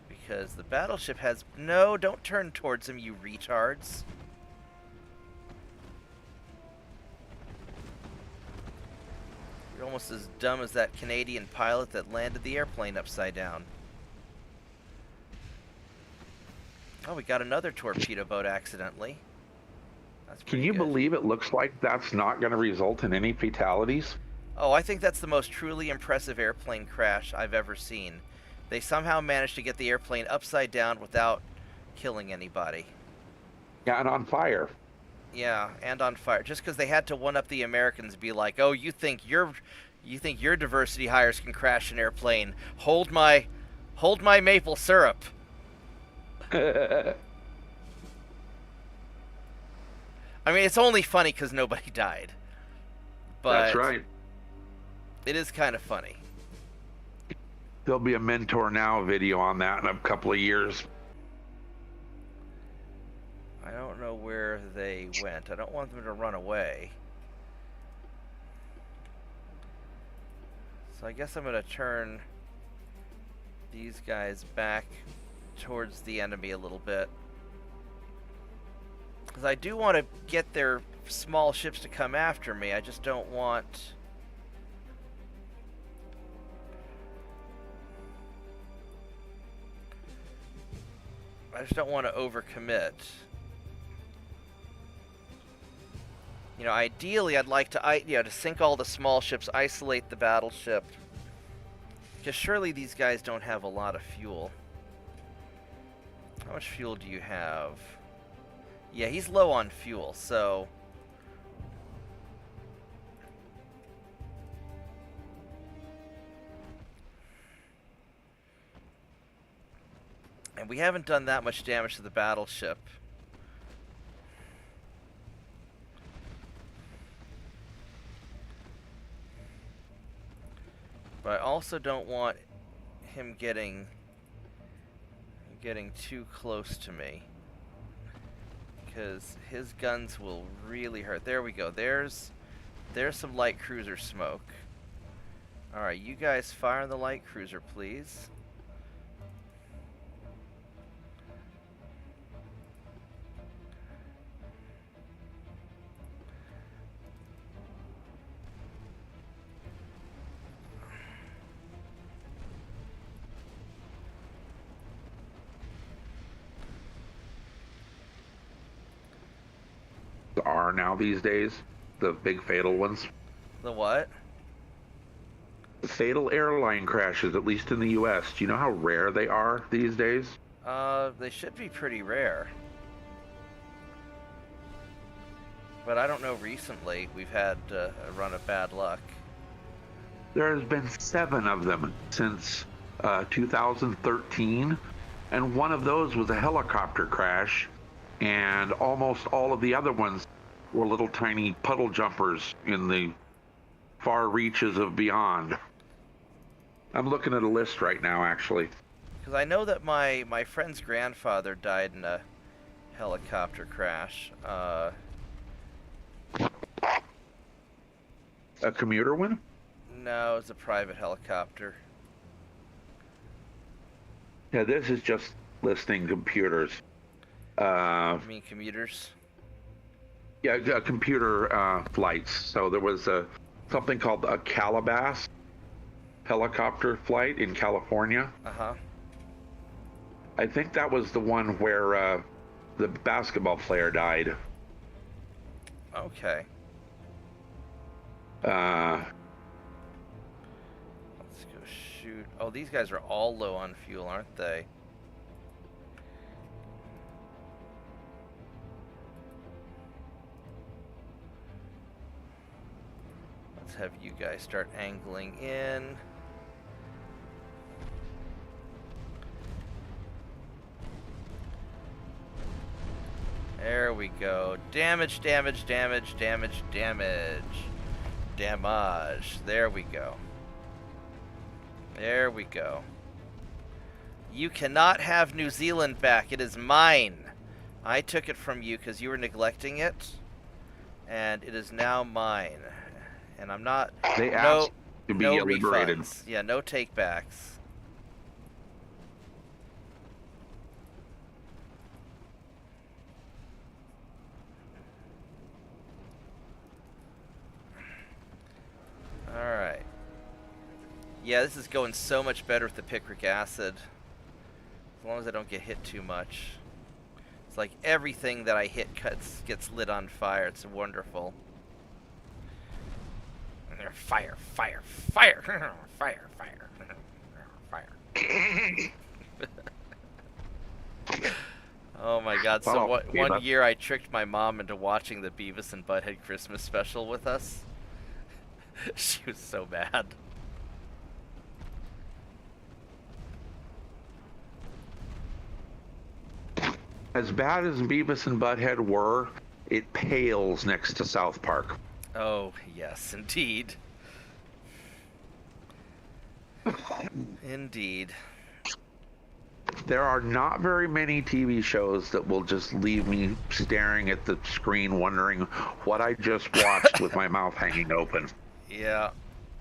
Because the battleship has... No, don't turn towards them, you retards. You're almost as dumb as that Canadian pilot that landed the airplane upside down. Oh, we got another torpedo boat accidentally. That's Can pretty you good. believe it looks like that's not going to result in any fatalities? Oh, I think that's the most truly impressive airplane crash I've ever seen. They somehow managed to get the airplane upside down without killing anybody. Yeah, and on fire. Yeah, and on fire. Just because they had to one up the Americans, be like, "Oh, you think your diversity hires can crash an airplane? Hold my maple syrup." I mean, it's only funny because nobody died, That's but right. it is kind of funny. There'll be a Mentor Now video on that in a couple of years. I don't know where they went. I don't want them to run away. So I guess I'm going to turn these guys back towards the enemy a little bit. Because I do want to get their small ships to come after me. I just don't want... I just don't want to overcommit. You know, ideally, I'd like to, to sink all the small ships, isolate the battleship. Because surely these guys don't have a lot of fuel. How much fuel do you have? Yeah, he's low on fuel, so... And we haven't done that much damage to the battleship. But I also don't want him getting too close to me, because his guns will really hurt. There we go. There's some light cruiser smoke. Alright, you guys fire the light cruiser, please. Are now these days the big fatal ones. The what? Fatal airline crashes, at least in the U.S. Do you know how rare they are these days? They should be pretty rare. But I don't know, recently we've had a run of bad luck. There has been 7 of them since 2013, and one of those was a helicopter crash, and almost all of the other ones were little tiny puddle jumpers in the far reaches of beyond. I'm looking at a list right now, actually. Because I know that my friend's grandfather died in a helicopter crash. A commuter one? No, it's a private helicopter. Yeah, this is just listing computers. You mean commuters? Yeah, computer flights. So there was something called a Calabas helicopter flight in California. Uh-huh. I think that was the one where the basketball player died. Okay. Uh, Let's go shoot. Oh, these guys are all low on fuel, aren't they? Let's have you guys start angling in. There we go. Damage, damage, damage, damage, damage. Damage. There we go. There we go. You cannot have New Zealand back. It is mine. I took it from you because you were neglecting it. And it is now mine. And I'm not... they asked to be no liberated. refunds. Yeah, no takebacks. Alright. Yeah, this is going so much better with the picric acid. As long as I don't get hit too much. It's like everything that I hit gets lit on fire. It's wonderful. Fire, fire, fire, fire, fire, fire. Oh my god, so one year I tricked my mom into watching the Beavis and Butthead Christmas special with us. She was so mad. As bad as Beavis and Butthead were, it pales next to South Park. Oh, yes, indeed. Indeed. There are not very many TV shows that will just leave me staring at the screen wondering what I just watched with my mouth hanging open. Yeah,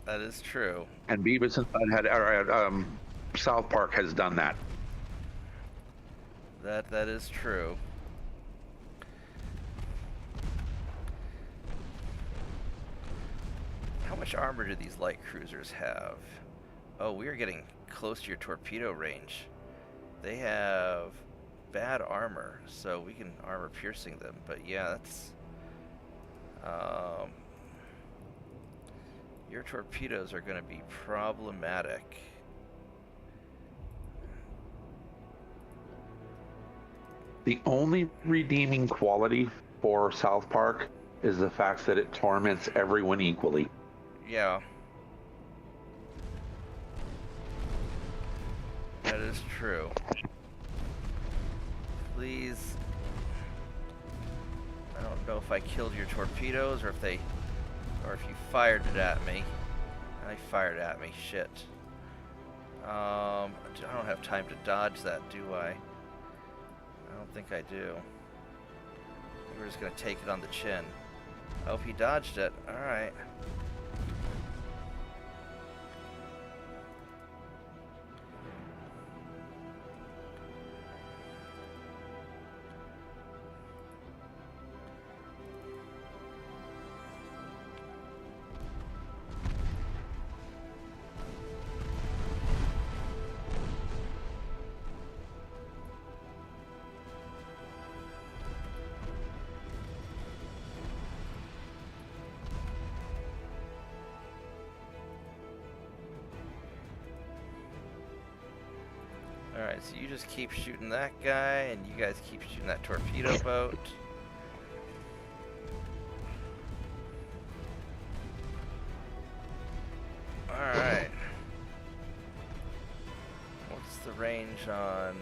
that is true. And Beavis and Butthead, South Park has done that. That is true. How much armor do these light cruisers have? Oh, we are getting close to your torpedo range. They have bad armor, so we can armor piercing them. But yeah, that's... your torpedoes are going to be problematic. The only redeeming quality for South Park is the fact that it torments everyone equally. Yeah. That is true. Please. I don't know if I killed your torpedoes or if you fired it at me. I fired it at me. Shit. I don't have time to dodge that, do I? I don't think I do. We're just gonna take it on the chin. I hope he dodged it. Alright. Alright, so you just keep shooting that guy, and you guys keep shooting that torpedo boat. Alright. What's the range on...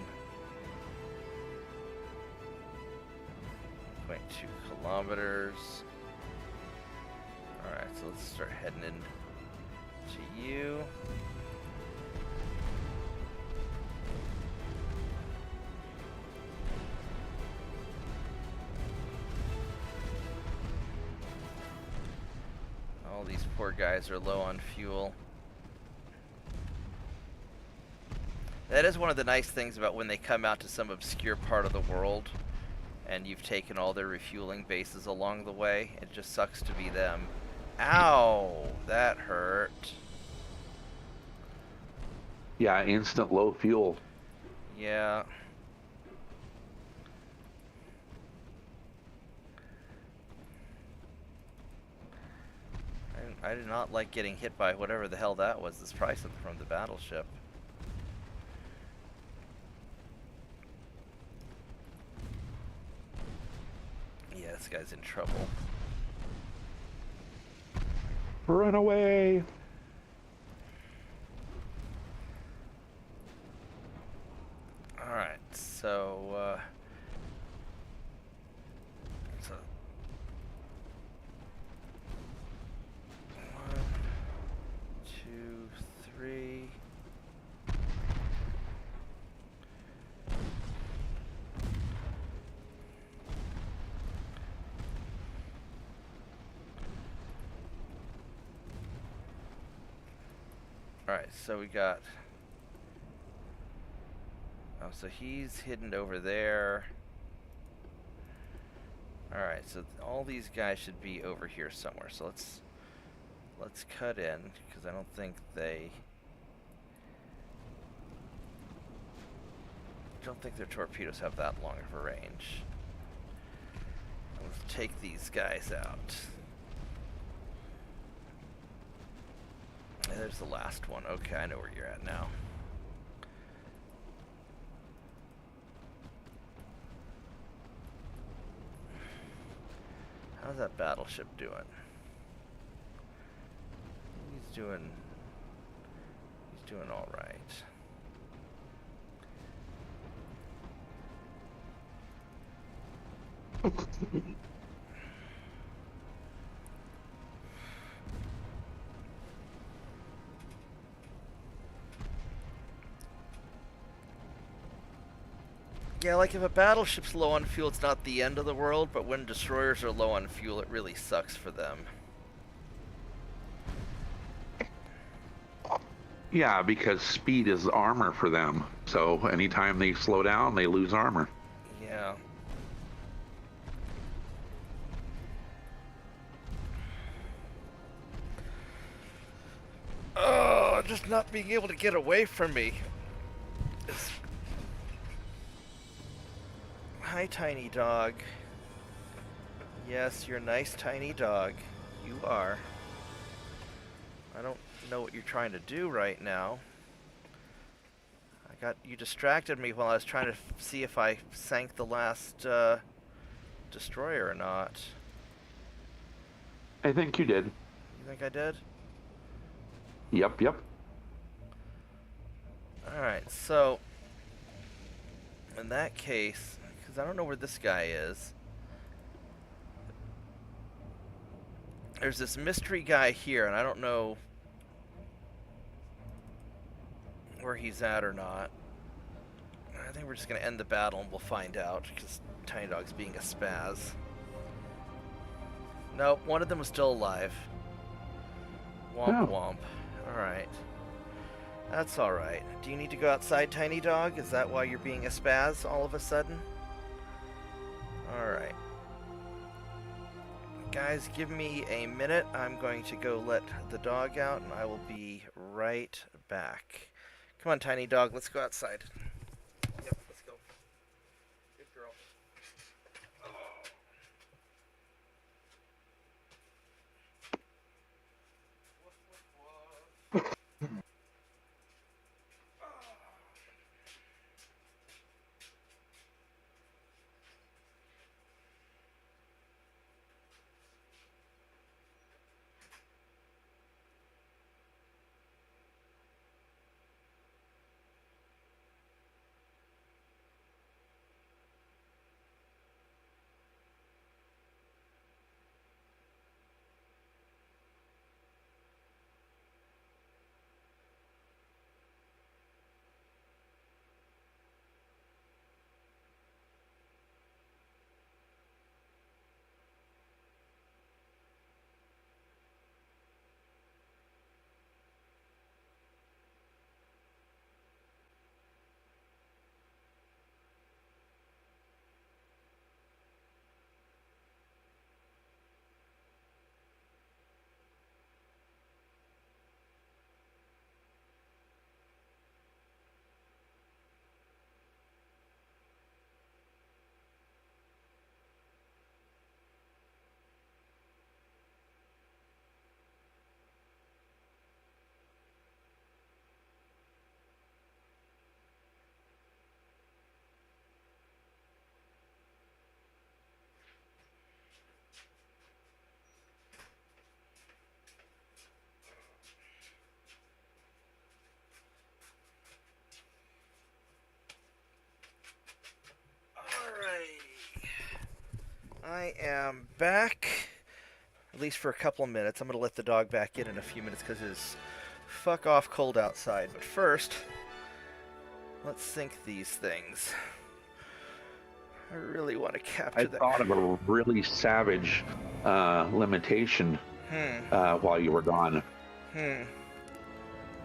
1.2 kilometers. Alright, so let's start heading in to you. All these poor guys are low on fuel. That is one of the nice things about when they come out to some obscure part of the world and you've taken all their refueling bases along the way. It just sucks to be them. Ow! That hurt. Yeah, instant low fuel. Yeah. I did not like getting hit by whatever the hell that was. This probably something from the battleship. Yeah, this guy's in trouble. Run away! Alright, so, so 1, 2, 3. Alright, so we got... Oh, so he's hidden over there. Alright, so all these guys should be over here somewhere. So let's cut in, because I don't think they... don't think their torpedoes have that long of a range. Let's take these guys out. And there's the last one. Okay, I know where you're at now. How's that battleship doing? He's doing all right. Yeah, like if a battleship's low on fuel, it's not the end of the world, but when destroyers are low on fuel, it really sucks for them. Yeah, because speed is armor for them. So anytime they slow down, they lose armor. Yeah. Oh, just not being able to get away from me. Hi, tiny dog. Yes, you're a nice tiny dog. You are. I don't know what you're trying to do right now. You distracted me while I was trying to see if I sank the last destroyer or not. I think you did. You think I did? Yep. Alright, so in that case, because I don't know where this guy is, there's this mystery guy here, and I don't know where he's at or not. I think we're just going to end the battle and we'll find out, because Tiny Dog's being a spaz. Nope, one of them was still alive. Womp womp. Alright. That's alright. Do you need to go outside, Tiny Dog? Is that why you're being a spaz all of a sudden? Alright. Guys, give me a minute. I'm going to go let the dog out, and I will be right back. Come on, Tiny Dog, let's go outside. Yep, let's go. Good girl. I am back, at least for a couple of minutes. I'm going to let the dog back in a few minutes because it's fuck off cold outside. But first, let's sync these things. I really want to capture that. I thought of a really savage limitation while you were gone.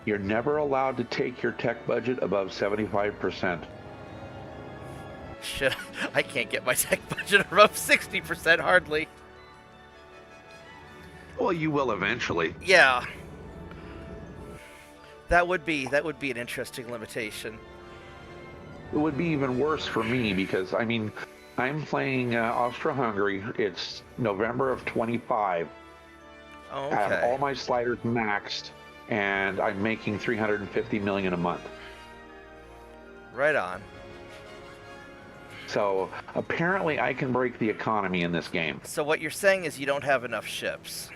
You're never allowed to take your tech budget above 75%. Shit, I can't get my tech budget above 60% hardly. Well, you will eventually. Yeah. That would be an interesting limitation. it would be even worse for me because, I mean, I'm playing Austro-Hungary. It's November of 25. Oh, I have okay. all my sliders maxed, and I'm making 350 million a month. Right on. So apparently I can break the economy in this game. So what you're saying is you don't have enough ships.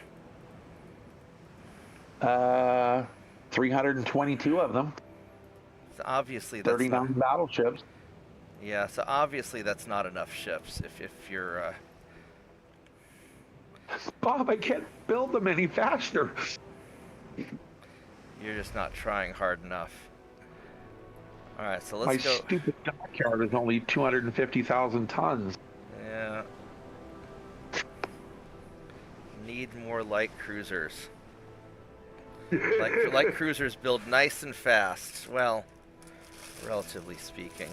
322 of them. So obviously that's 39 battleships. Yeah, so obviously that's not enough ships if you're... Bob, I can't build them any faster. You're just not trying hard enough. Alright, so let's go... My stupid dockyard is only 250,000 tons. Yeah. Need more light cruisers. Light cruisers build nice and fast. Well, relatively speaking.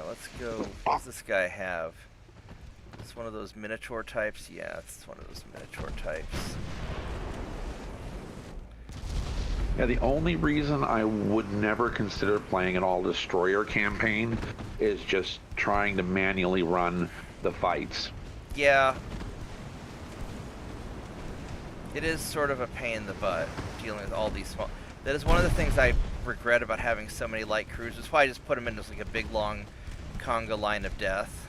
Let's go. What does this guy have? It's one of those minotaur types? Yeah, it's one of those minotaur types. Yeah, the only reason I would never consider playing an all-destroyer campaign is just trying to manually run the fights. Yeah. It is sort of a pain in the butt, dealing with all these small... That is one of the things I regret about having so many light cruisers. That's why I just put them into like a big, long conga line of death.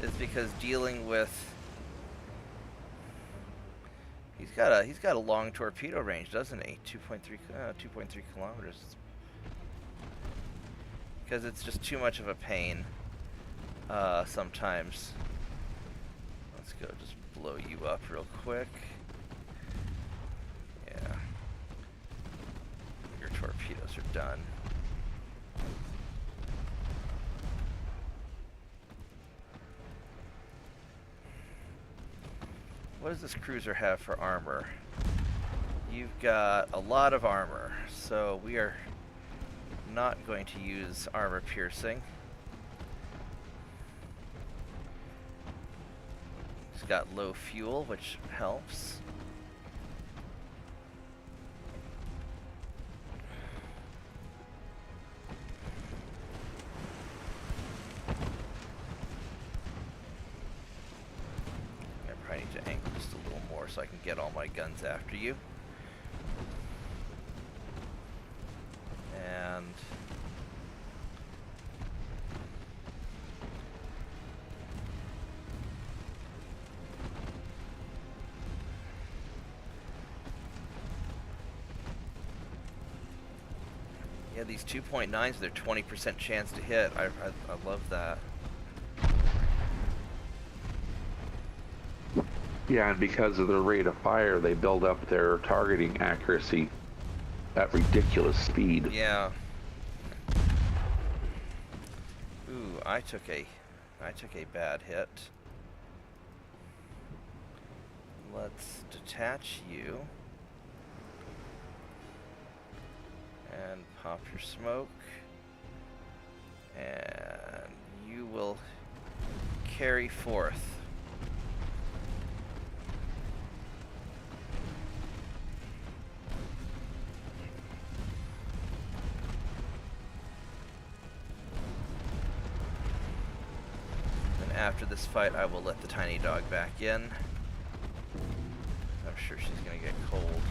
Is because dealing with... He's got a long torpedo range, doesn't he? 2.3 kilometers. Because it's just too much of a pain sometimes. Let's go just blow you up real quick. Yeah. Your torpedoes are done. What does this cruiser have for armor? You've got a lot of armor, so we are not going to use armor piercing. It's got low fuel, which helps. I need to angle just a little more so I can get all my guns after you. And yeah, these 2.9s, they're 20% chance to hit. I love that. Yeah, and because of the rate of fire, they build up their targeting accuracy at ridiculous speed. Yeah. Ooh, I took a bad hit. Let's detach you. And pop your smoke. And you will carry forth. After this fight, I will let the tiny dog back in. I'm sure she's gonna get cold.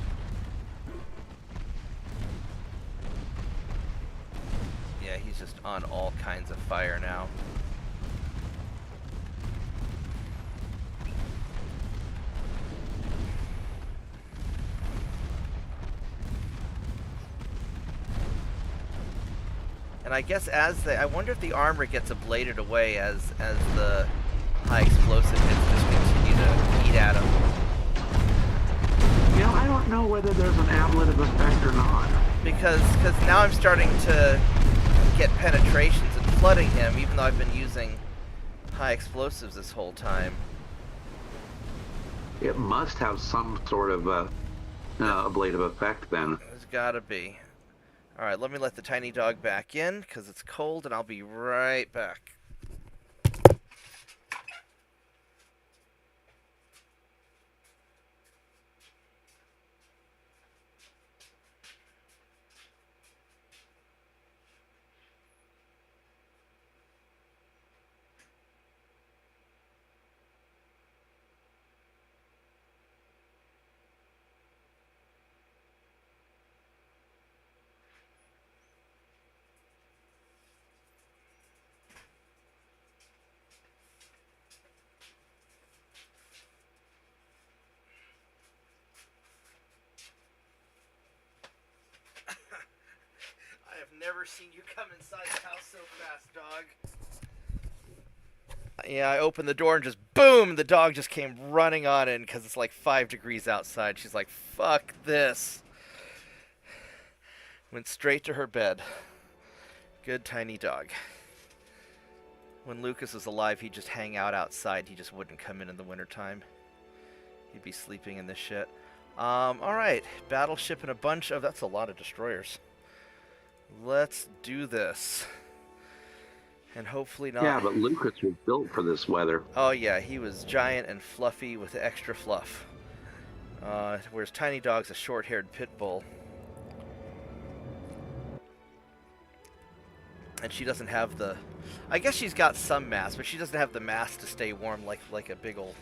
Yeah, he's just on all kinds of fire now. And I guess I wonder if the armor gets ablated away as the high explosive hits just continue to eat at him. You know, I don't know whether there's an ablative effect or not. Because now I'm starting to get penetrations and flooding him, even though I've been using high explosives this whole time. It must have some sort of ablative effect then. There's gotta be. Alright, let me let the tiny dog back in, because it's cold, and I'll be right back. I have never seen you come inside the house so fast, dog. Yeah, I opened the door and just boom, the dog just came running on in because it's like 5 degrees outside. She's like, fuck this. Went straight to her bed. Good tiny dog. When Lucas was alive, he'd just hang out outside. He just wouldn't come in the wintertime. He'd be sleeping in this shit. Alright. Battleship and a bunch of... That's a lot of destroyers. Let's do this. And hopefully not... Yeah, but Lucas was built for this weather. Oh yeah, he was giant and fluffy with extra fluff. Whereas Tiny Dog's a short-haired pit bull. And she doesn't have the... I guess she's got some mass, but she doesn't have the mass to stay warm like a big old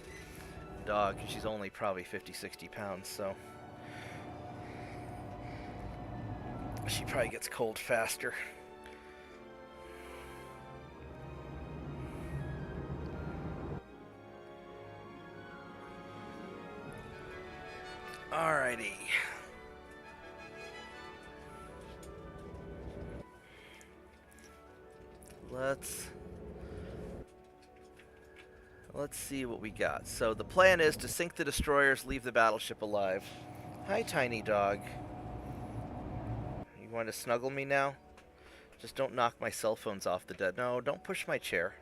dog. She's only probably 50, 60 pounds, so... She probably gets cold faster. Alrighty. Let's see what we got. So the plan is to sink the destroyers, leave the battleship alive. Hi, tiny dog. You want to snuggle me now? Just don't knock my cell phones off the dead. No, don't push my chair.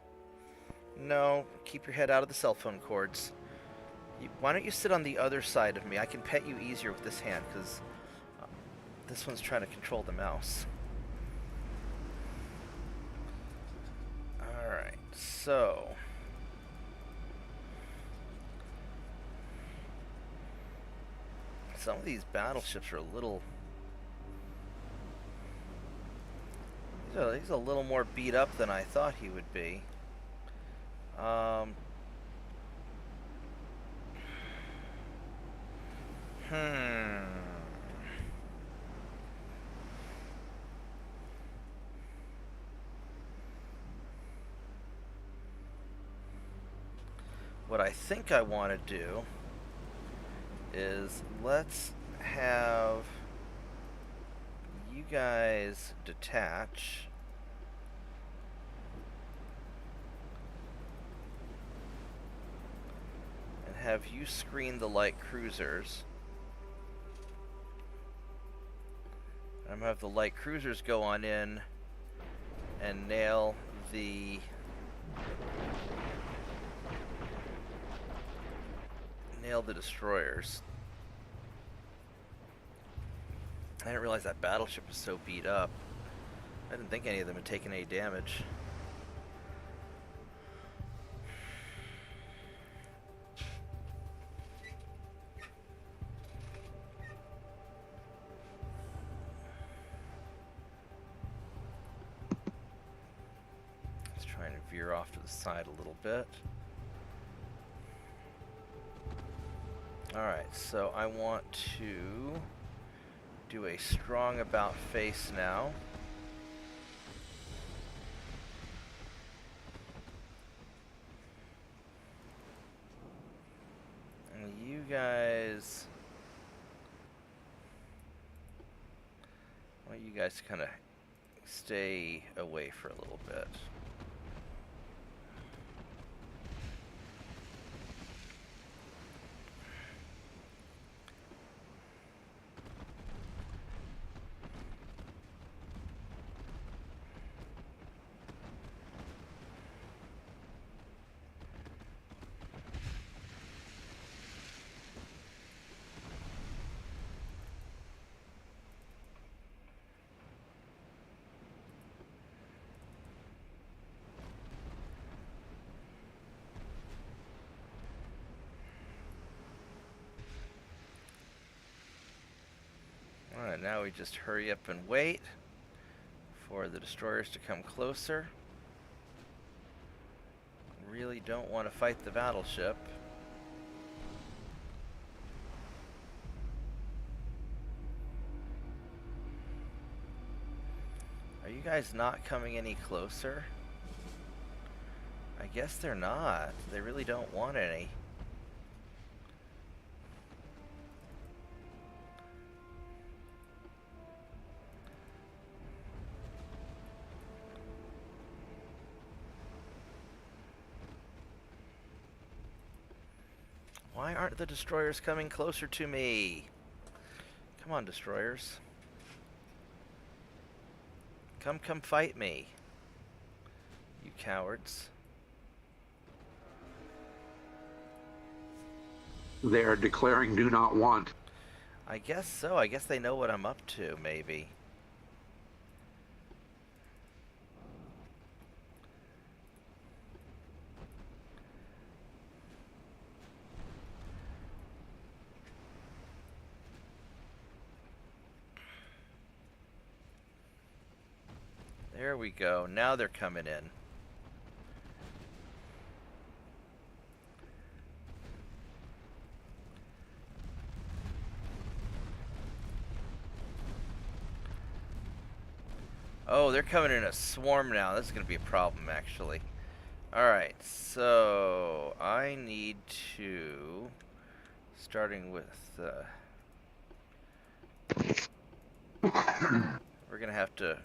No, keep your head out of the cell phone cords. Why don't you sit on the other side of me? I can pet you easier with this hand, because this one's trying to control the mouse. Alright, so... Some of these battleships are a little... He's a little more beat up than I thought he would be. What I think I want to do is let's have you guys detach. And have you screen the light cruisers. I'm gonna have the light cruisers go on in and nail the destroyers. I didn't realize that battleship was so beat up. I didn't think any of them had taken any damage. Let's try and veer off to the side a little bit. Alright, so I want to do a strong about face now. And you guys... I want you guys to kind of stay away for a little bit. Alright, now we just hurry up and wait for the destroyers to come closer. Really don't want to fight the battleship. Are you guys not coming any closer? I guess they're not. They really don't want any. Why aren't the destroyers coming closer to me? Come on, destroyers. Come fight me. You cowards. They are declaring do not want. I guess so. I guess they know what I'm up to, maybe. There we go. Now they're coming in. Oh, they're coming in a swarm now. This is going to be a problem, actually. Alright, so I need to... Starting with... we're going to have to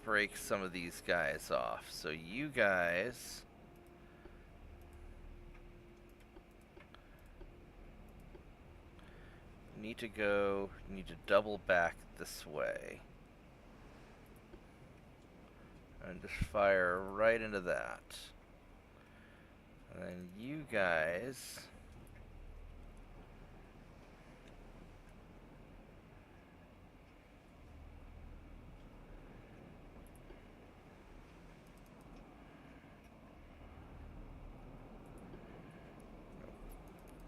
break some of these guys off. So you guys... need to double back this way. And just fire right into that. And then you guys...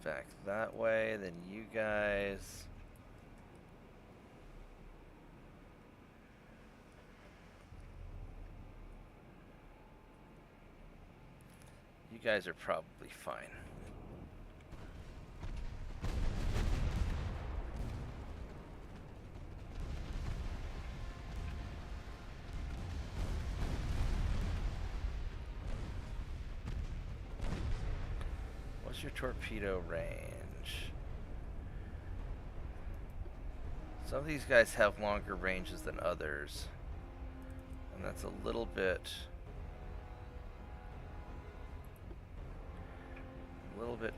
back that way, then you guys... You guys are probably fine. What's your torpedo range? Some of these guys have longer ranges than others, and that's a little bit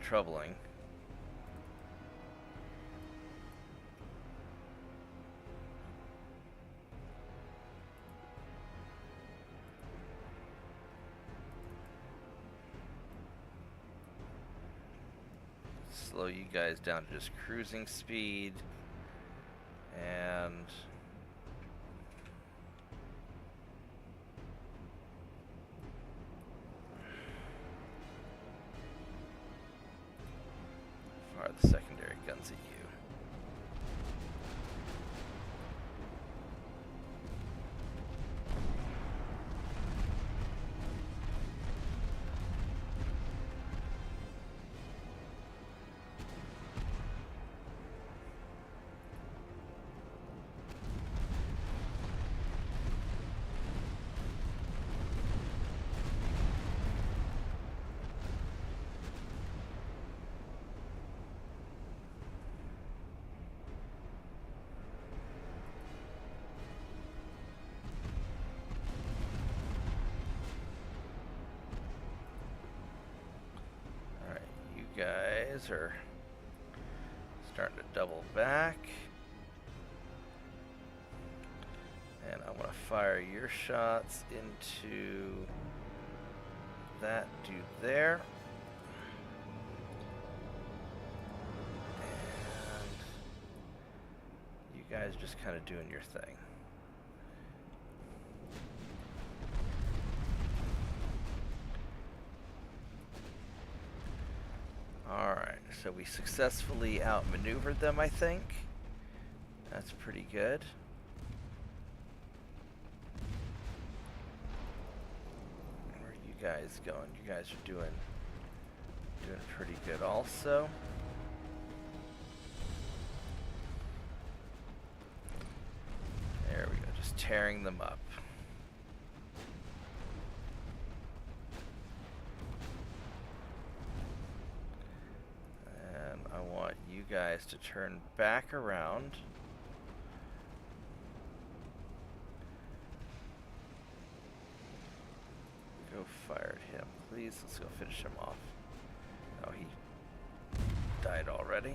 troubling. Slow you guys down to just cruising speed, and fire the secondary guns at you. Guys are starting to double back, and I want to fire your shots into that dude there, and you guys just kind of doing your thing. Alright, so we successfully outmaneuvered them, I think. That's pretty good. Where are you guys going? You guys are doing pretty good also. There we go, just tearing them up. And I want you guys to turn back around. Go fire at him, please. Let's go finish him off. Oh, he died already.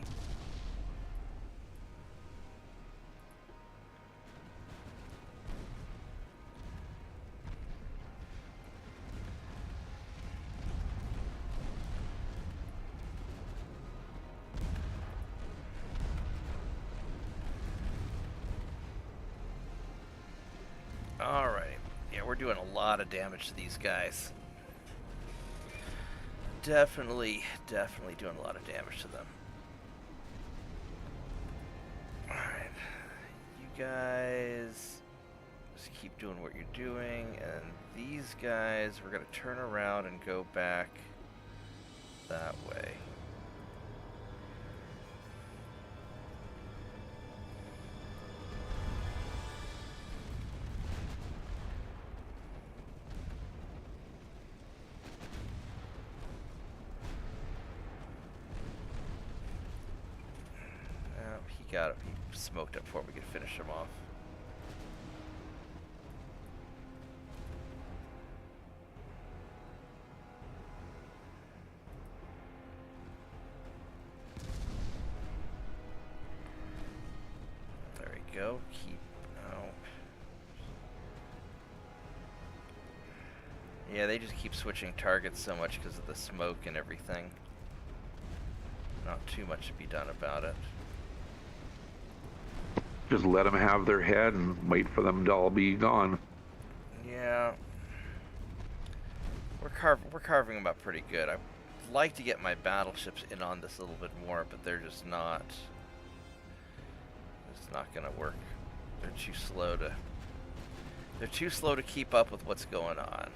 Alright. Yeah, we're doing a lot of damage to these guys. Definitely doing a lot of damage to them. Alright. You guys just keep doing what you're doing, and these guys, we're going to turn around and go back that way. Got him. He smoked up before we could finish him off. There we go. Keep. Oh. Yeah, they just keep switching targets so much because of the smoke and everything. Not too much to be done about it. Just let them have their head and wait for them to all be gone. Yeah. We're carving them up pretty good. I'd like to get my battleships in on this a little bit more, but they're just not. It's not gonna work. They're too slow to. They're too slow to keep up with what's going on.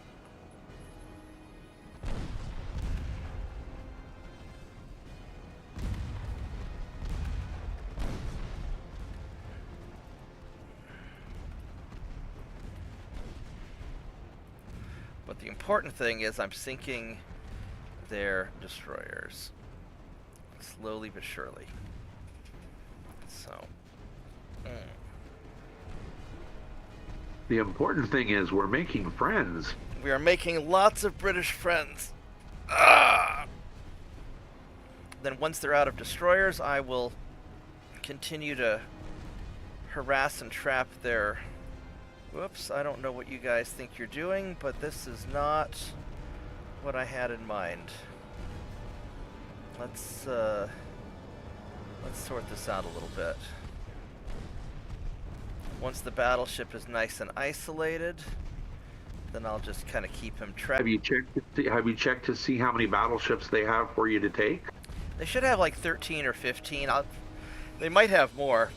But the important thing is I'm sinking their destroyers. Slowly but surely. So. The important thing is we're making friends. We are making lots of British friends. Ah! Then once they're out of destroyers, I will continue to harass and trap their... Whoops, I don't know what you guys think you're doing, but this is not what I had in mind. Let's sort this out a little bit. Once the battleship is nice and isolated, then I'll just kind of keep him trapped. Have you checked to see how many battleships they have for you to take? They should have like 13 or 15. They might have more.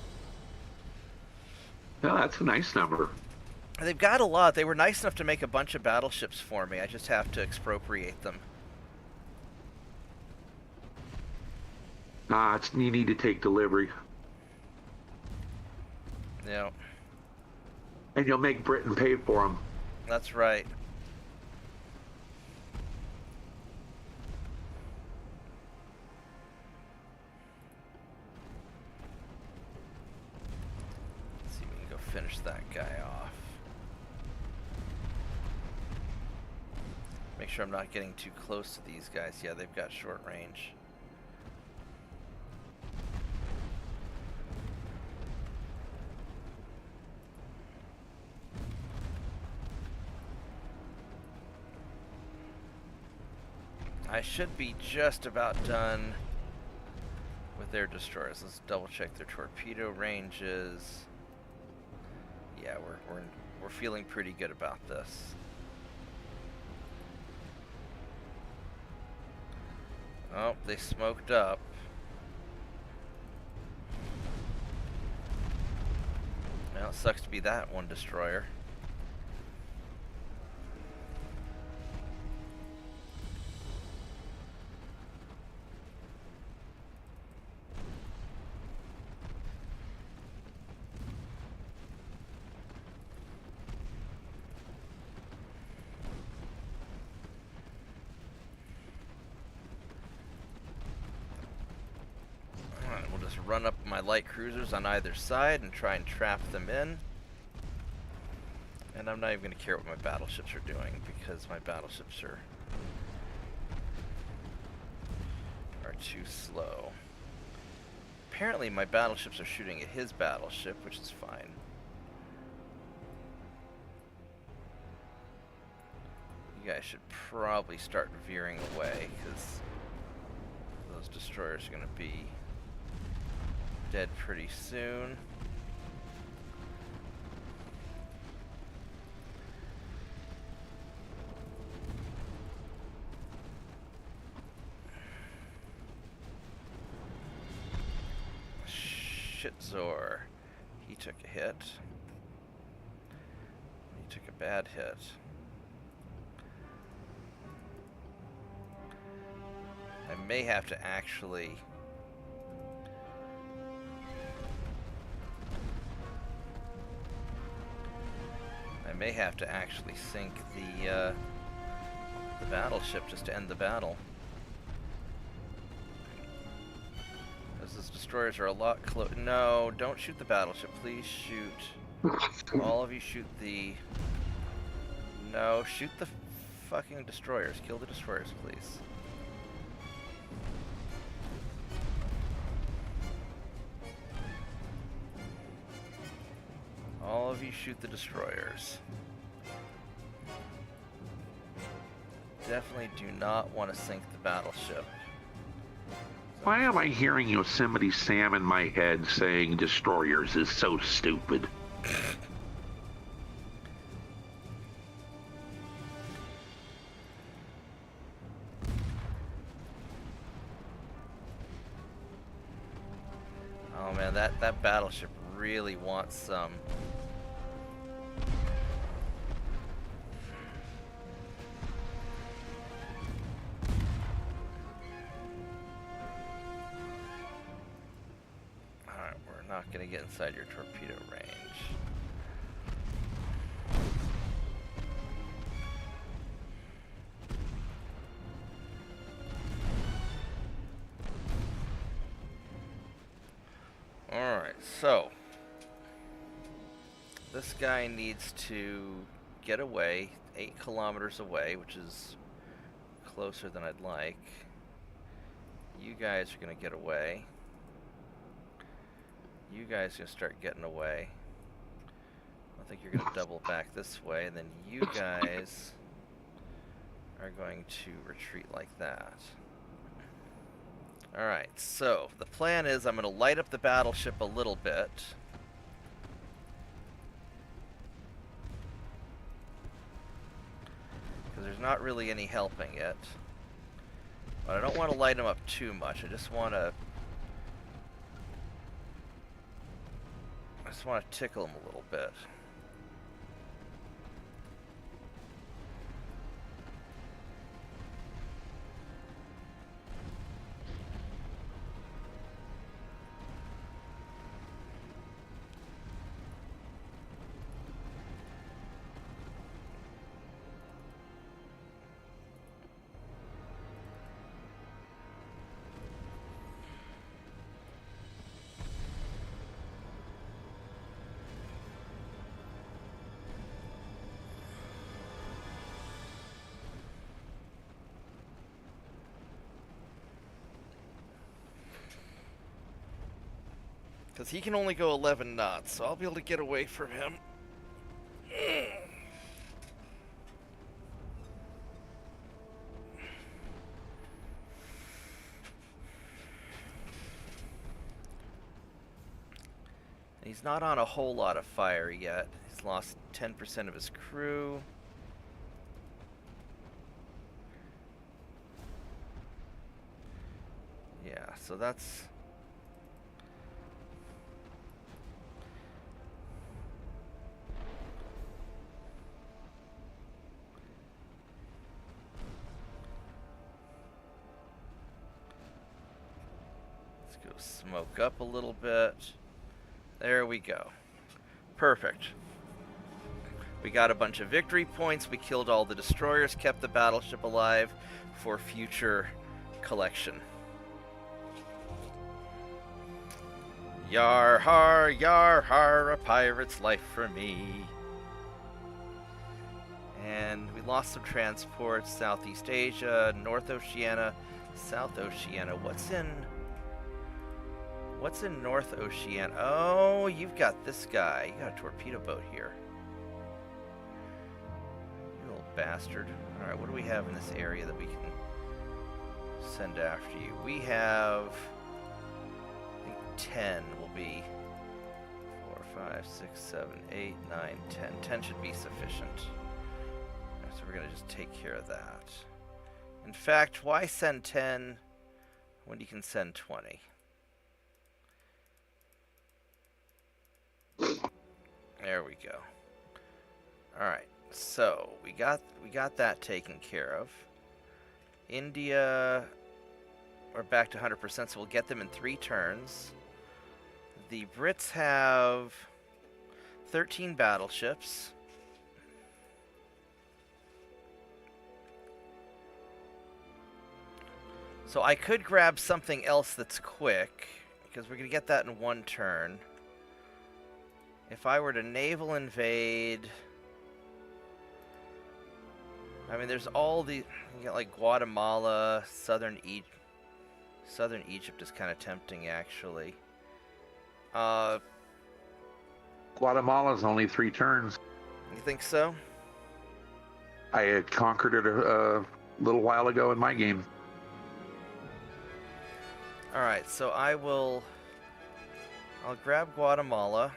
No, that's a nice number. They've got a lot. They were nice enough to make a bunch of battleships for me. I just have to expropriate them. You need to take delivery. Yeah. And you'll make Britain pay for them. That's right. Let's see if we can go finish that guy off. Make sure I'm not getting too close to these guys. Yeah, they've got short range. I should be just about done with their destroyers. Let's double check their torpedo ranges. Yeah, we're feeling pretty good about this. Oh, they smoked up. Well, sucks to be that one destroyer. We'll just run up my light cruisers on either side and try and trap them in. And I'm not even going to care what my battleships are doing, because my battleships are too slow. Apparently my battleships are shooting at his battleship, which is fine. You guys should probably start veering away, because those destroyers are going to be dead pretty soon. Shit, Zor. He took a hit. He took a bad hit. I may have to actually... sink the battleship just to end the battle. Because those destroyers are a lot close. No, don't shoot the battleship. Please shoot. All of you shoot the... No, shoot the fucking destroyers. Kill the destroyers, please. All of you shoot the destroyers. Definitely do not want to sink the battleship. Why am I hearing Yosemite Sam in my head saying destroyers is so stupid? Oh man, that battleship really wants some. Alright, we're not gonna get inside your torpedo range. Alright, so this guy needs to get away 8 kilometers away, which is closer than I'd like. You guys are going to get away. You guys are going to start getting away. I think you're going to double back this way, and then you guys are going to retreat like that. Alright, so the plan is I'm going to light up the battleship a little bit. Because there's not really any helping it. But I don't want to light them up too much. I just want to tickle them a little bit. Because he can only go 11 knots, so I'll be able to get away from him. He's not on a whole lot of fire yet. He's lost 10% of his crew. Yeah, so that's... smoke up a little bit. There we go. Perfect. We got a bunch of victory points. We killed all the destroyers, kept the battleship alive for future collection. Yar har, a pirate's life for me. And we lost some transports, Southeast Asia, North Oceania, South Oceania. What's in North Oceania? Oh, you've got this guy. You got a torpedo boat here. You little bastard. Alright, what do we have in this area that we can send after you? We have, I think 10 will be 4, 5, 6, 7, 8, 9, 10. 10 should be sufficient. So we're going to just take care of that. In fact, why send 10 when you can send 20? There we go. Alright, so we got that taken care of. India, we're back to 100%, so we'll get them in 3 turns. The Brits have 13 battleships. So I could grab something else that's quick, because we're going to get that in 1 turn. If I were to naval invade... I mean, there's all the... You got like Guatemala, Southern Egypt is kind of tempting, actually. Guatemala's only 3 turns. You think so? I had conquered it a little while ago in my game. Alright, so I'll grab Guatemala.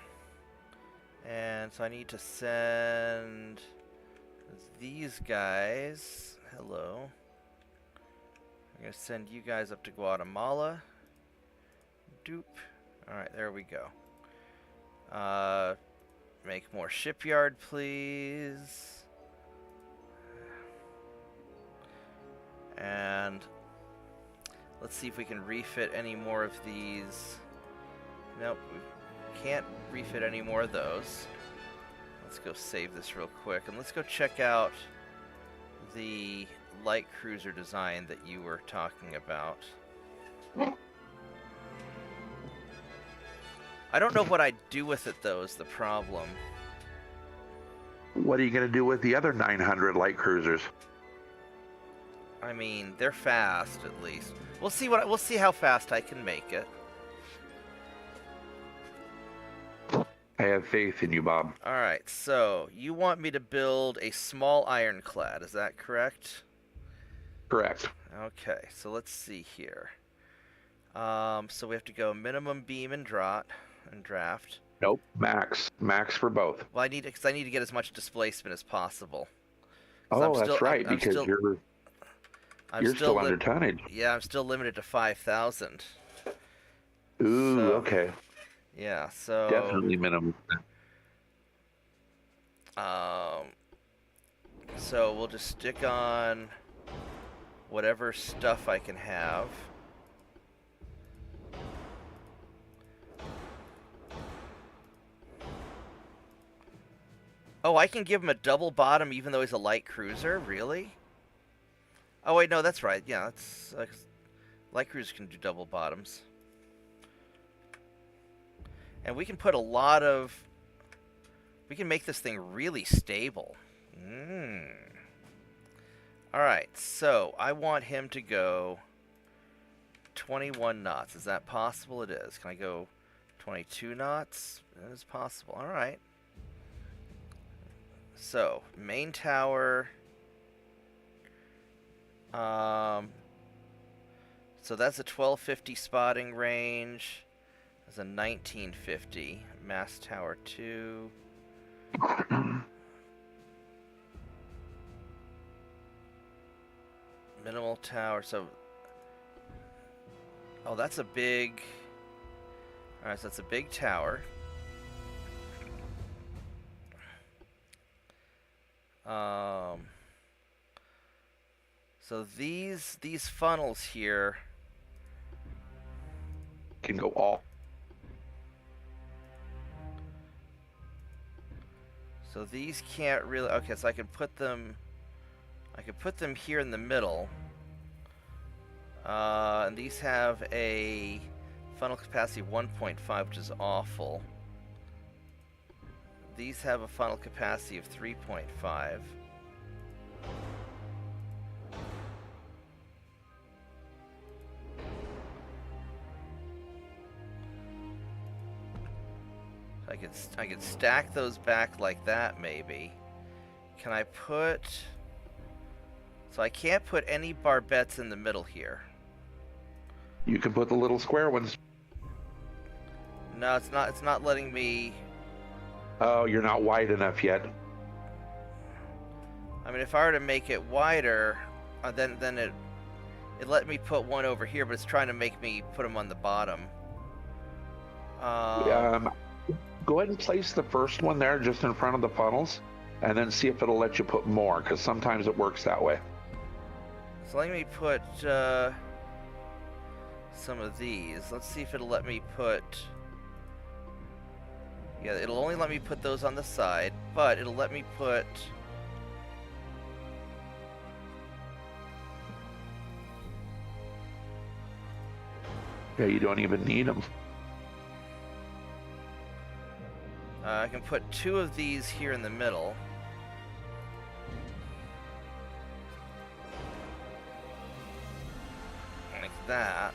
And so I need to send these guys. Hello. I'm going to send you guys up to Guatemala. Doop. Alright, there we go. Make more shipyard, please. And let's see if we can refit any more of these. Nope, we can't refit any more of those. Let's go save this real quick, and let's go check out the light cruiser design that you were talking about. I don't know what I'd do with it, though, is the problem. What are you going to do with the other 900 light cruisers? I mean, they're fast, at least. We'll see how fast I can make it. I have faith in you, Bob. Alright, so you want me to build a small ironclad, is that correct? Correct. Okay, so let's see here. So we have to go minimum beam and draft. Nope, max for both. Well, I need to get as much displacement as possible. Oh, that's right, because you're still under tonnage. Yeah, I'm still limited to 5,000. Ooh, so, okay. Yeah, so definitely minimum. So we'll just stick on whatever stuff I can have. Oh, I can give him a double bottom even though he's a light cruiser? Really? Oh, wait, no, that's right. Yeah, that's light cruisers can do double bottoms. And we can put a lot of... We can make this thing really stable. Alright, so I want him to go 21 knots. Is that possible? It is. Can I go 22 knots? That is possible. Alright. So, main tower... so that's a 1250 spotting range. That's a 1950. Mass tower 2. Minimal tower. So, oh, that's a big. All right, so that's a big tower. So these funnels here. can go all. So these can't really. Okay, so I can put them. I could put them here in the middle. And these have a funnel capacity of 1.5, which is awful. These have a funnel capacity of 3.5. I could stack those back like that, maybe. Can I put... So I can't put any barbettes in the middle here. You can put the little square ones. No, it's not. It's not letting me. Oh, you're not wide enough yet. I mean, if I were to make it wider, then it let me put one over here, but it's trying to make me put them on the bottom. Go ahead and place the first one there just in front of the funnels, and then see if it'll let you put more, because sometimes it works that way. So let me put some of these. Let's see if it'll let me put... Yeah, it'll only let me put those on the side, but it'll let me put... Yeah, you don't even need them. I can put 2 of these here in the middle. Like that.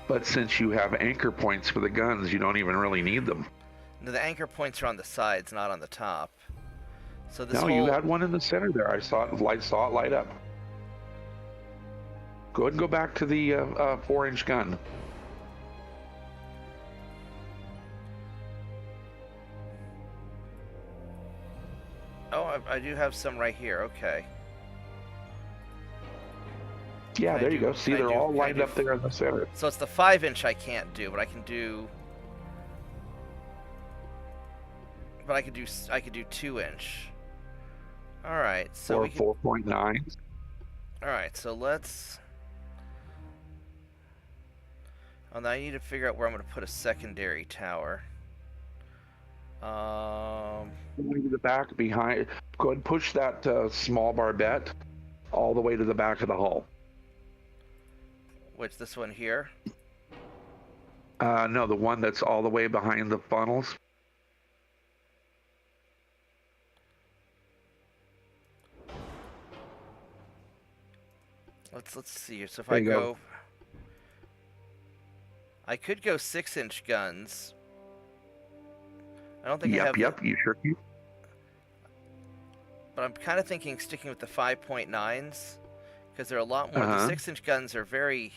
But since you have anchor points for the guns, you don't even really need them. No, the anchor points are on the sides, not on the top. So this No, you had one in the center there. I saw it light up. Go ahead and go back to the 4-inch gun. Oh, I do have some right here. Okay. Yeah, there you go. See, they're all lined up there in the center. So it's the 5-inch I can't do, but I can do. But I could do 2-inch. All right, so or 4.9. All right, so let's. Oh, now I need to figure out where I'm going to put a secondary tower. Going to the back behind. Go ahead and push that small barbette all the way to the back of the hull. Which, this one here? No, the one that's all the way behind the funnels. Let's see here. So if I go, I could go 6-inch guns. I don't think I have. Yep, you sure can. But I'm kind of thinking sticking with the 5.9s because they're a lot more. The 6-inch guns are very.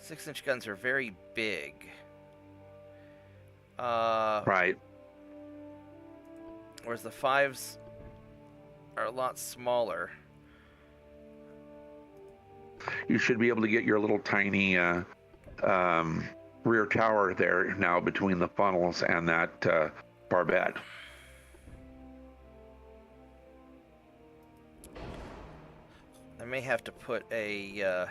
6-inch guns are very big. Right. Whereas the 5s are a lot smaller. You should be able to get your little tiny rear tower there now between the funnels and that barbette. I may have to put a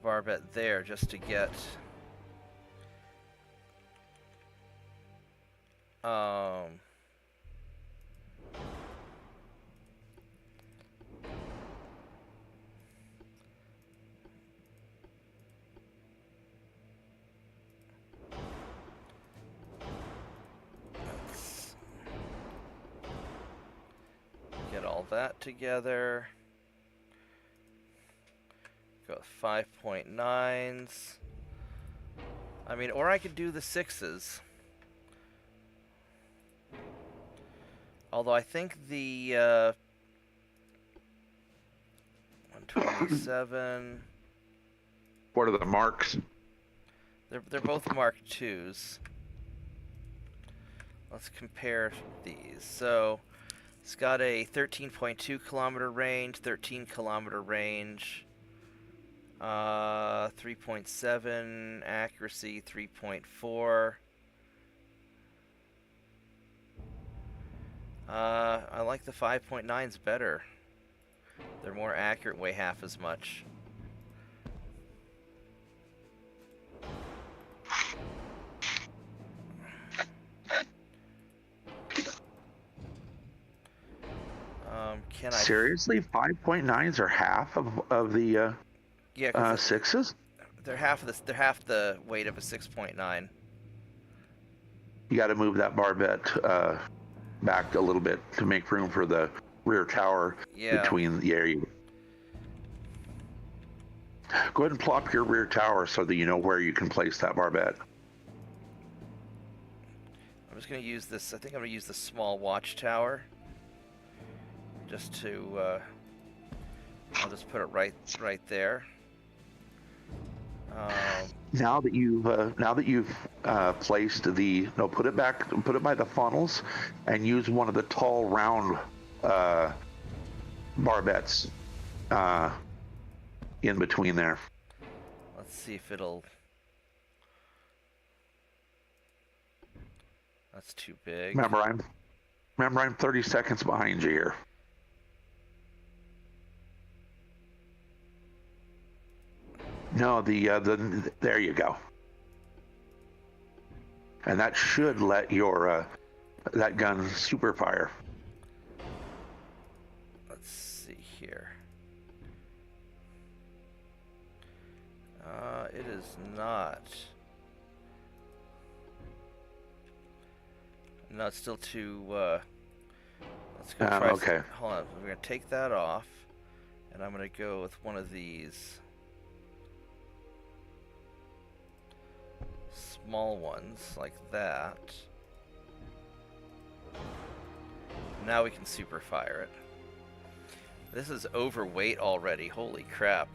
barbette there just to get get all that together. Go 5.9s. I mean, or I could do the 6s. Although I think the 127. What are the marks? They're both Mark IIs. Let's compare these. So it's got a 13.2 kilometer range, 13 kilometer range. 3.7 accuracy, 3.4. I like the 5.9s better. They're more accurate, weigh half as much. Can I? Seriously, 5.9s are half of the Yeah, because sixes. they're half of they're half the weight of a 6.9. You got to move that barbette back a little bit to make room for the rear tower between the area. Go ahead and plop your rear tower so that you know where you can place that barbette. I'm just going to use this. I think I'm going to use the small watchtower. Just to, I'll just put it right there. Now that you've placed the put it back, put it by the funnels, and use one of the tall round barbettes in between there. Let's see if it'll. That's too big. Remember I'm 30 seconds behind you here. No, there you go. And that should let your that gun super fire. Let's see here. It is not. No, it's still too. Let's go try. Okay. Hold on. We're gonna take that off, and I'm gonna go with one of these small ones like that. Now we can super fire it. This is overweight already. Holy crap.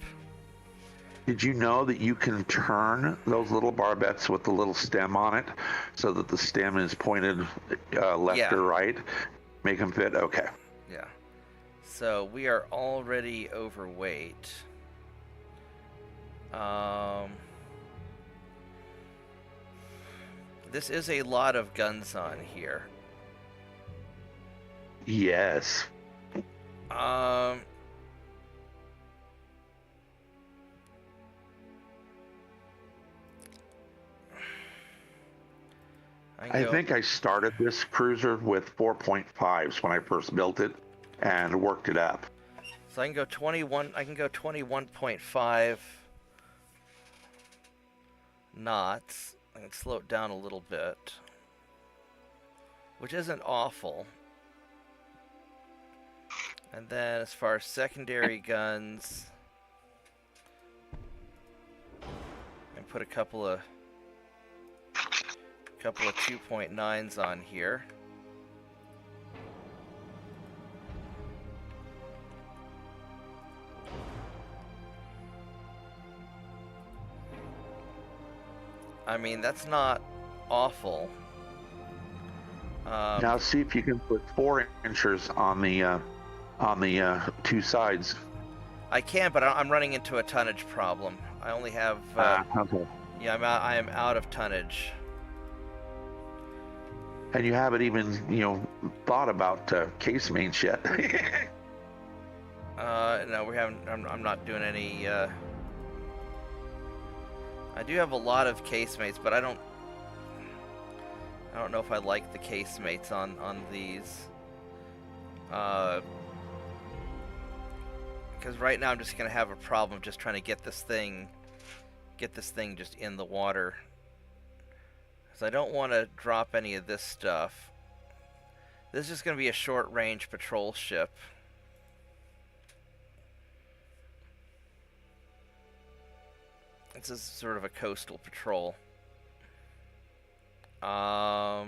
Did you know that you can turn those little barbettes with the little stem on it so that the stem is pointed left or right? Make them fit? Okay. Yeah. So we are already overweight. This is a lot of guns on here. Yes. I think I started this cruiser with 4.5s when I first built it and worked it up. So I can go 21. I can go 21.5 knots. I can slow it down a little bit, which isn't awful. And then as far as secondary guns, and put a couple of 2.9s on here. I mean, that's not awful. Now see if you can put 4 inchers on the two sides. I can, but I'm running into a tonnage problem. I only have. Okay. Yeah, I am out of tonnage. And you haven't even, thought about casemates yet. No, we haven't. I'm not doing any. I do have a lot of casemates, but I don't know if I like the casemates on these. Because right now I'm just gonna have a problem just trying to get this thing just in the water. Because I don't want to drop any of this stuff. This is just gonna be a short-range patrol ship. This is sort of a coastal patrol. Oh,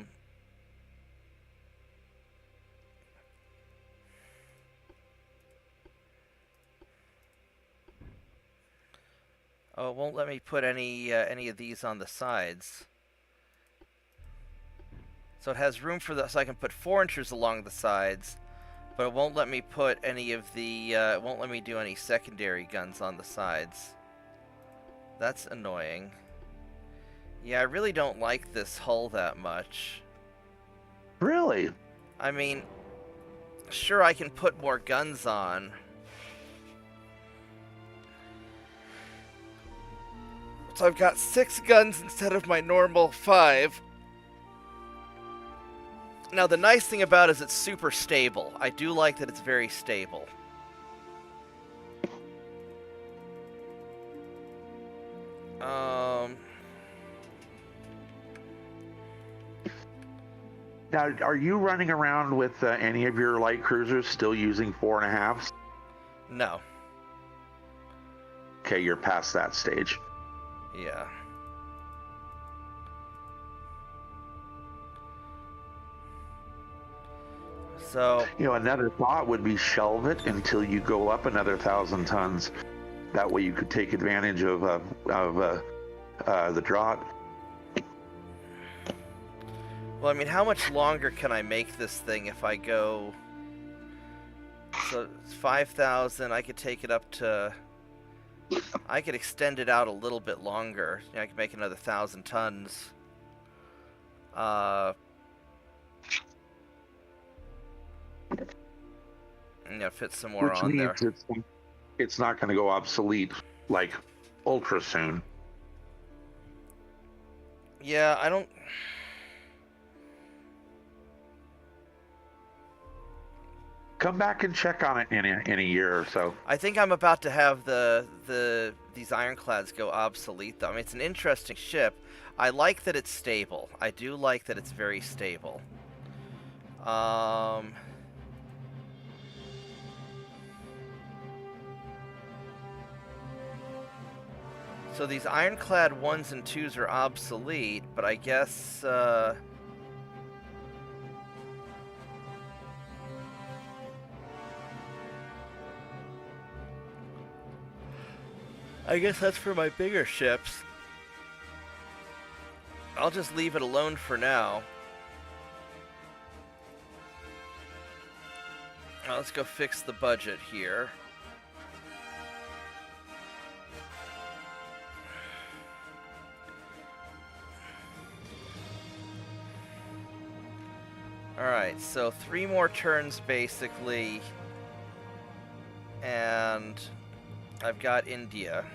it won't let me put any of these on the sides. So it has room for so I can put 4 inchers along the sides, but it won't let me put any of the. It won't let me do any secondary guns on the sides. That's annoying. Yeah, I really don't like this hull that much. Really? I mean, sure, I can put more guns on. So I've got 6 guns instead of my normal 5. Now, the nice thing about it is it's super stable. I do like that it's very stable. Now, are you running around with any of your light cruisers still using 4.5s? No. Okay, you're past that stage. Yeah. So, you know, another thought would be shelve it until you go up another 1,000 tons. That way you could take advantage of the drought. well, I mean, how much longer can I make this thing if I go... So, it's 5,000, I could take it up to... I could extend it out a little bit longer. You know, I could make another 1,000 tons. Fit some more Which on means there. It's not going to go obsolete like ultra soon. Yeah, I don't... Come back and check on it in a year or so. I think I'm about to have these ironclads go obsolete, though. I mean, it's an interesting ship. I like that it's stable. I do like that it's very stable. So these ironclad 1s and 2s are obsolete, but I guess... I guess that's for my bigger ships. I'll just leave it alone for now. Now let's go fix the budget here. Alright, so 3 more turns basically. And I've got India.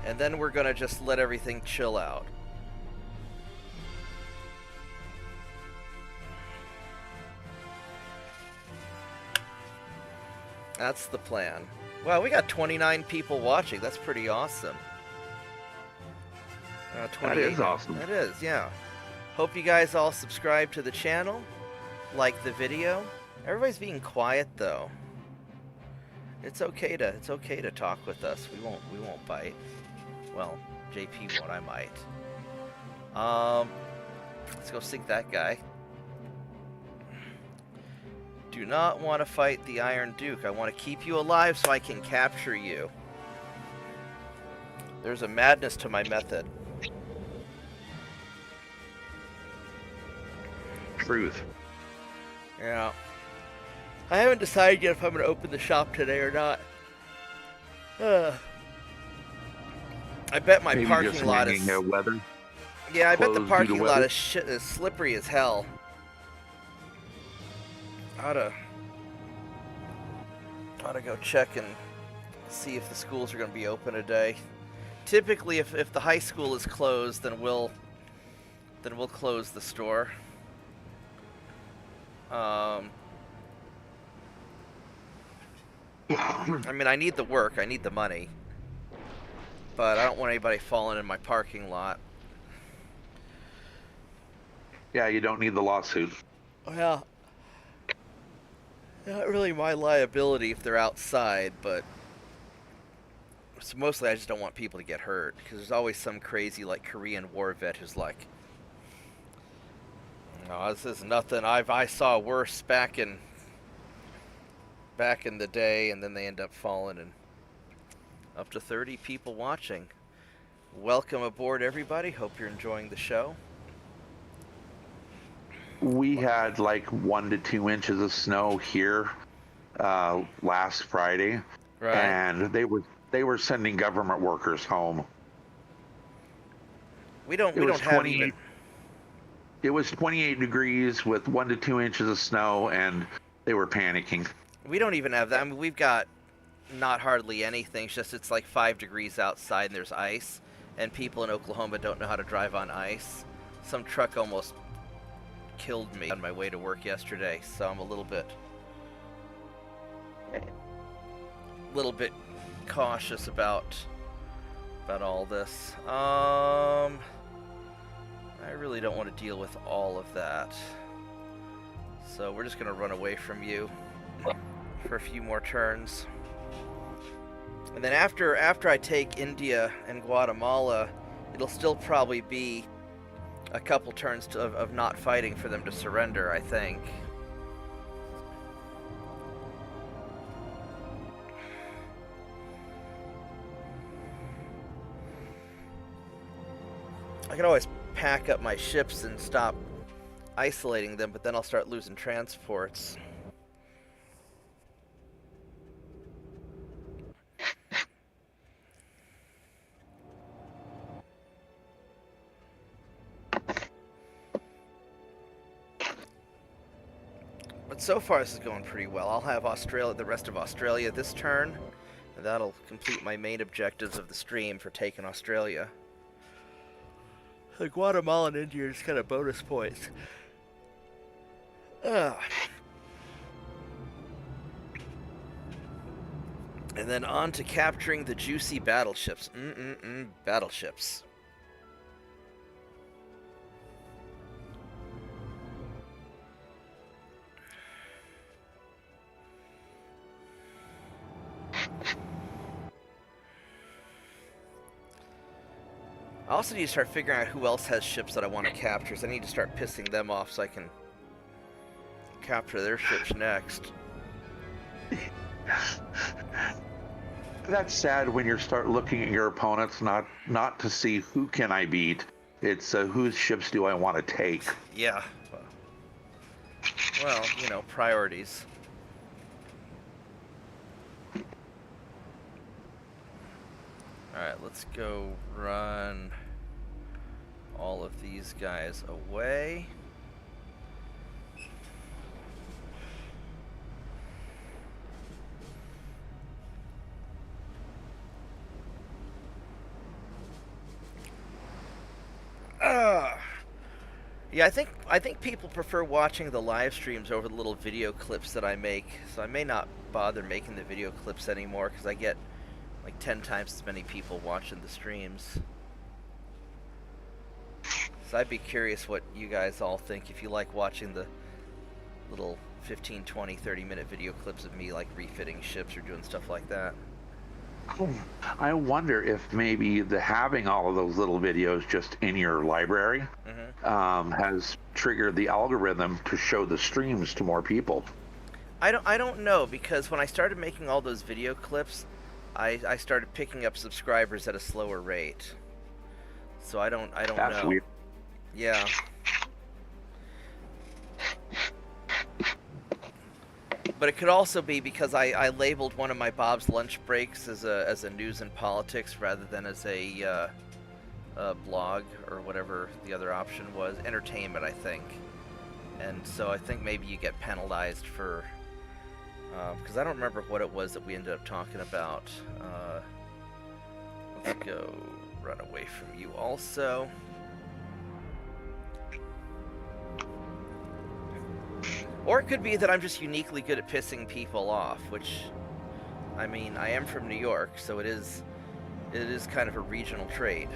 And then we're gonna just let everything chill out. That's the plan. Wow, we got 29 people watching. That's pretty awesome. That is awesome. That is, yeah. Hope you guys all subscribe to the channel, like the video. Everybody's being quiet though. It's okay to talk with us. We won't bite. Well, JP won't. I might. Let's go sink that guy. Do not want to fight the Iron Duke. I want to keep you alive so I can capture you. There's a madness to my method. Truth. Yeah. I haven't decided yet if I'm going to open the shop today or not. I bet my parking lot is... weather. Yeah, I bet the parking lot is slippery as hell. Oughta go check and see if the schools are going to be open today. Typically, if the high school is closed, then we'll close the store. I mean, I need the work, I need the money, but I don't want anybody falling in my parking lot. Yeah, you don't need the lawsuit. Well, not really my liability if they're outside, but so mostly I just don't want people to get hurt, because there's always some crazy, like, Korean War vet who's like, no, this is nothing. I saw worse back in the day, and then they end up falling, and up to 30 people watching. Welcome aboard, everybody. Hope you're enjoying the show. We had like 1 to 2 inches of snow here last Friday, Right. and they were sending government workers home. We don't have even... It was 28 degrees with 1 to 2 inches of snow, and they were panicking. We don't even have that. I mean, we've got not hardly anything. It's just it's like 5 degrees outside and there's ice. and people in Oklahoma don't know how to drive on ice. Some truck almost killed me on my way to work yesterday, so I'm a little bit cautious about all this. I really don't want to deal with all of that. So we're just going to run away from you for a few more turns. And then after I take India and Guatemala, it'll still probably be a couple turns of not fighting for them to surrender, I think. I can always pack up my ships and stop isolating them, but then I'll start losing transports. But so far this is going pretty well. I'll have the rest of Australia this turn, and that'll complete my main objectives of the stream for taking Australia. The Guatemala and India are just kind of bonus points. And then on to capturing the juicy battleships. Battleships. I also need to start figuring out who else has ships that I want to capture, so I need to start pissing them off so I can capture their ships next. That's sad when you start looking at your opponents, not to see who can I beat. It's whose ships do I want to take. Yeah. Well, you know, priorities. Alright, let's go run all of these guys away. Yeah, I think people prefer watching the live streams over the little video clips that I make, so I may not bother making the video clips anymore because I get like 10 times as many people watching the streams. So I'd be curious what you guys all think, if you like watching the little 15, 20, 30-minute video clips of me like refitting ships or doing stuff like that. I wonder if maybe having all of those little videos just in your library has triggered the algorithm to show the streams to more people. I don't know, because when I started making all those video clips, I started picking up subscribers at a slower rate. So I don't know. That's weird. Yeah. But it could also be because I labeled one of my Bob's lunch breaks as a news and politics rather than as a blog or whatever the other option was. Entertainment, I think. And so I think maybe you get penalized for... because I don't remember what it was that we ended up talking about. Let's go run away from you also. Or it could be that I'm just uniquely good at pissing people off, which, I mean, I am from New York, so it is kind of a regional trait.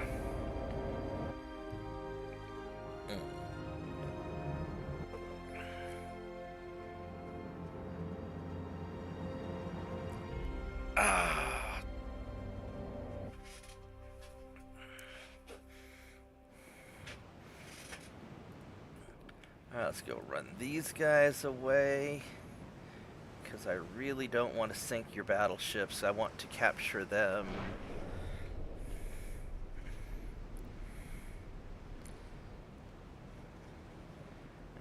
Let's go run these guys away, because I really don't want to sink your battleships. I want to capture them.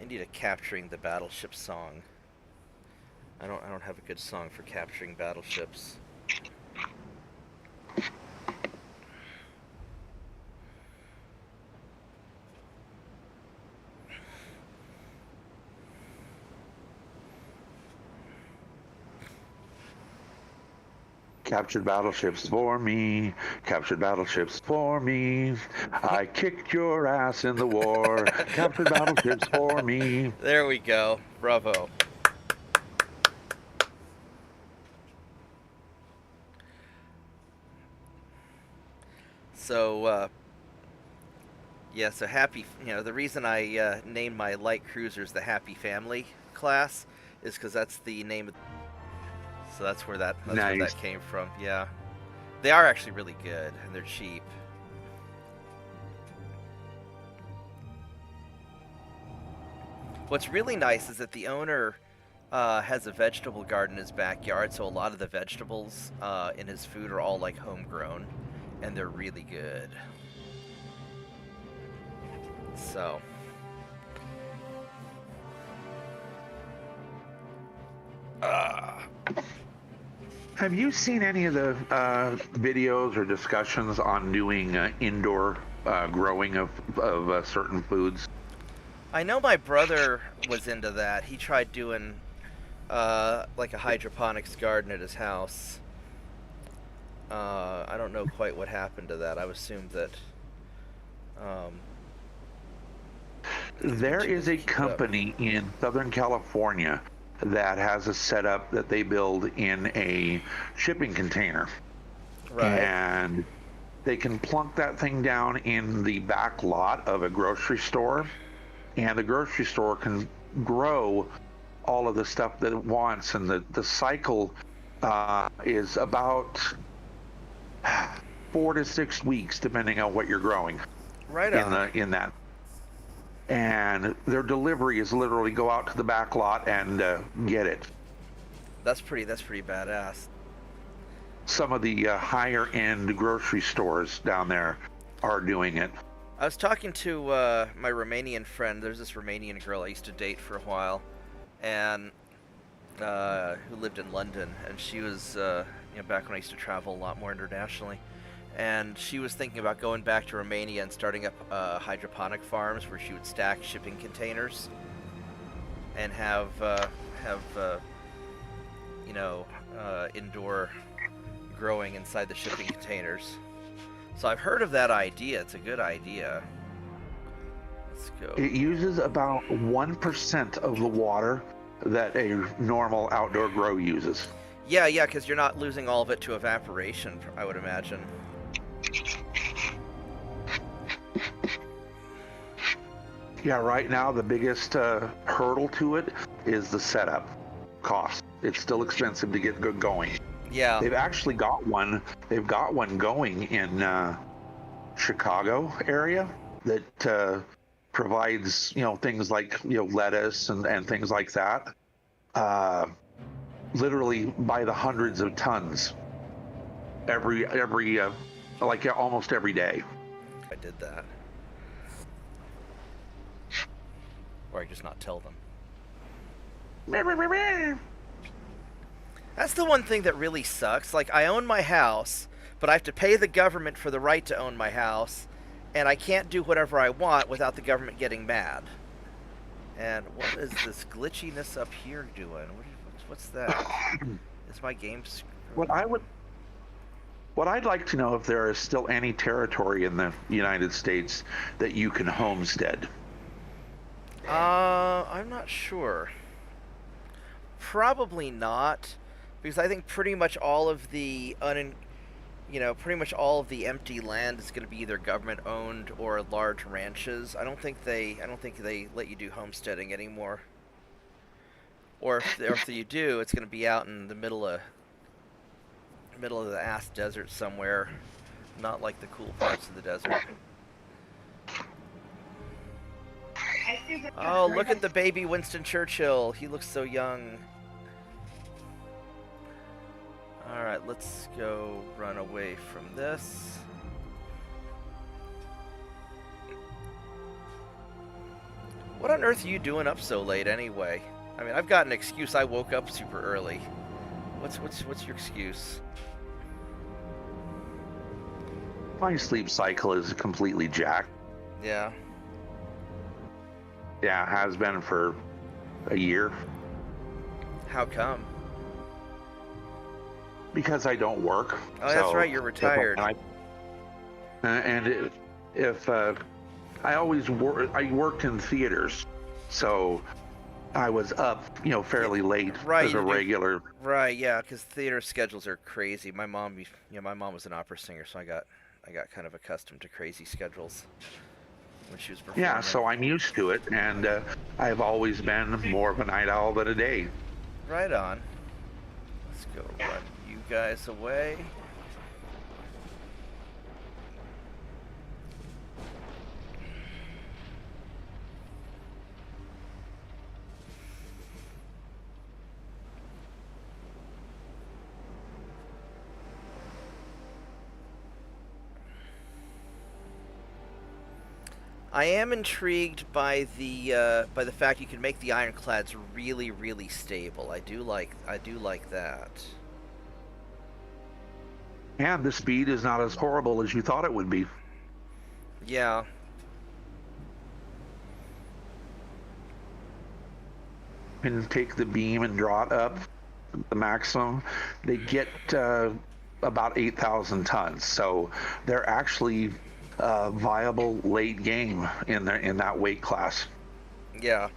I need a capturing the battleship song. I don't have a good song for capturing battleships. Captured battleships for me. Captured battleships for me. I kicked your ass in the war. Captured battleships for me. There we go. Bravo. So, yeah, so happy, the reason I named my light cruisers the Happy Family class is because that's the name of, so that's where that came from. Yeah, they are actually really good and they're cheap. What's really nice is that the owner has a vegetable garden in his backyard, so a lot of the vegetables in his food are all like homegrown, and they're really good. So. Have you seen any of the videos or discussions on doing indoor growing of certain foods? I know my brother was into that. He tried doing like a hydroponics garden at his house. I don't know quite what happened to that. I would assume that there is a company in Southern California that has a setup that they build in a shipping container. Right. And they can plunk that thing down in the back lot of a grocery store, and the grocery store can grow all of the stuff that it wants, and the cycle is about 4 to 6 weeks depending on what you're growing. Right on. In that. And their delivery is literally go out to the back lot and get it. That's pretty badass. Some of the higher end grocery stores down there are doing it. I was talking to my Romanian friend. There's this Romanian girl I used to date for a while, and who lived in London, and she was back when I used to travel a lot more internationally. And she was thinking about going back to Romania and starting up hydroponic farms where she would stack shipping containers and have indoor growing inside the shipping containers. So I've heard of that idea. It's a good idea. Let's go. It uses about 1% of the water that a normal outdoor grow uses. Yeah, because you're not losing all of it to evaporation, I would imagine. Yeah, right now the biggest hurdle to it is the setup cost. It's still expensive to get going. Yeah. They've actually got one. They've got one going in Chicago area that provides things like lettuce and things like that. Literally by the hundreds of tons. Every almost every day. I did that. Or I just not tell them. That's the one thing that really sucks. Like, I own my house, but I have to pay the government for the right to own my house, and I can't do whatever I want without the government getting mad. And what is this glitchiness up here doing? What's that? Is my game screwed? What I'd like to know if there is still any territory in the United States that you can homestead. I'm not sure. Probably not, because I think pretty much all of the empty land is going to be either government owned or large ranches. I don't think they let you do homesteading anymore. Or if you do, it's going to be out in the middle of the ass desert somewhere, not like the cool parts of the desert. Oh, look at the baby Winston Churchill. He looks so young. Alright, let's go run away from this. What on earth are you doing up so late anyway? I mean, I've got an excuse. I woke up super early. What's your excuse? My sleep cycle is completely jacked. Yeah. Yeah, has been for a year. How come? because I don't work. Oh, that's right. You're retired. If I always I worked in theaters, so I was up, fairly late as a regular. Right, yeah, because theater schedules are crazy. My mom was an opera singer, so I got kind of accustomed to crazy schedules when she was performing. Yeah, so I'm used to it, and I've always been more of a night owl than a day. Right on. Let's go run you guys away. I am intrigued by the fact you can make the ironclads really, really stable. I do like that. And the speed is not as horrible as you thought it would be. Yeah. You can take the beam and draw it up the maximum. They get about 8,000 tons, so they're actually viable late game in that weight class. Yeah.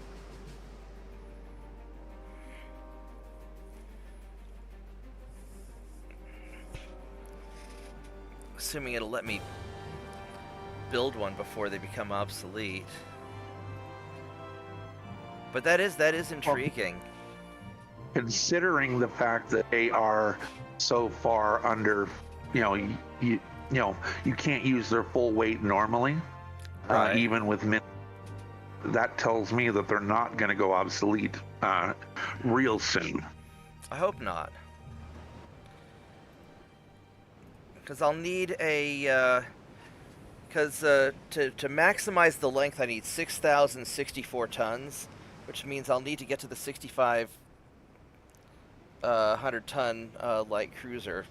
Assuming it'll let me build one before they become obsolete. But that is intriguing. Well, considering the fact that they are so far under, you can't use their full weight normally, right. even with that tells me that they're not going to go obsolete real soon. I hope not. Because I'll need a... Because to maximize the length, I need 6,064 tons, which means I'll need to get to the 6,500-ton light cruiser.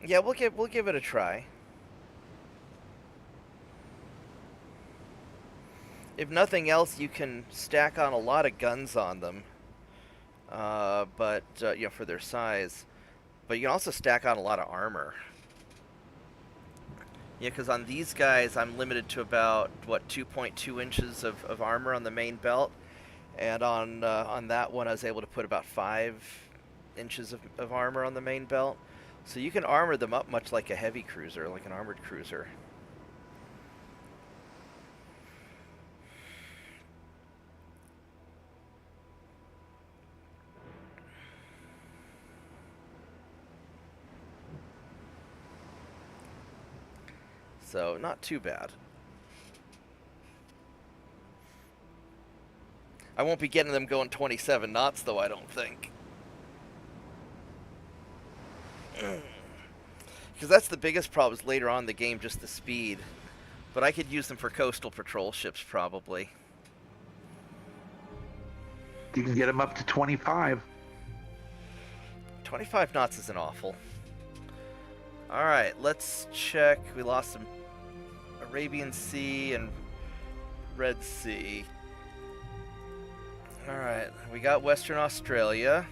Yeah, we'll give it a try. If nothing else, you can stack on a lot of guns on them, but for their size. But you can also stack on a lot of armor. Yeah, because on these guys, I'm limited to about 2.2 inches of armor on the main belt, and on that one, I was able to put about 5 inches of armor on the main belt. So you can armor them up much like a heavy cruiser, like an armored cruiser. So, not too bad. I won't be getting them going 27 knots, though, I don't think. Because that's the biggest problem is later on in the game, just the speed. But I could use them for coastal patrol ships, probably. You can get them up to 25. 25 knots isn't awful. Alright, let's check. We lost some Arabian Sea and Red Sea. Alright, we got Western Australia.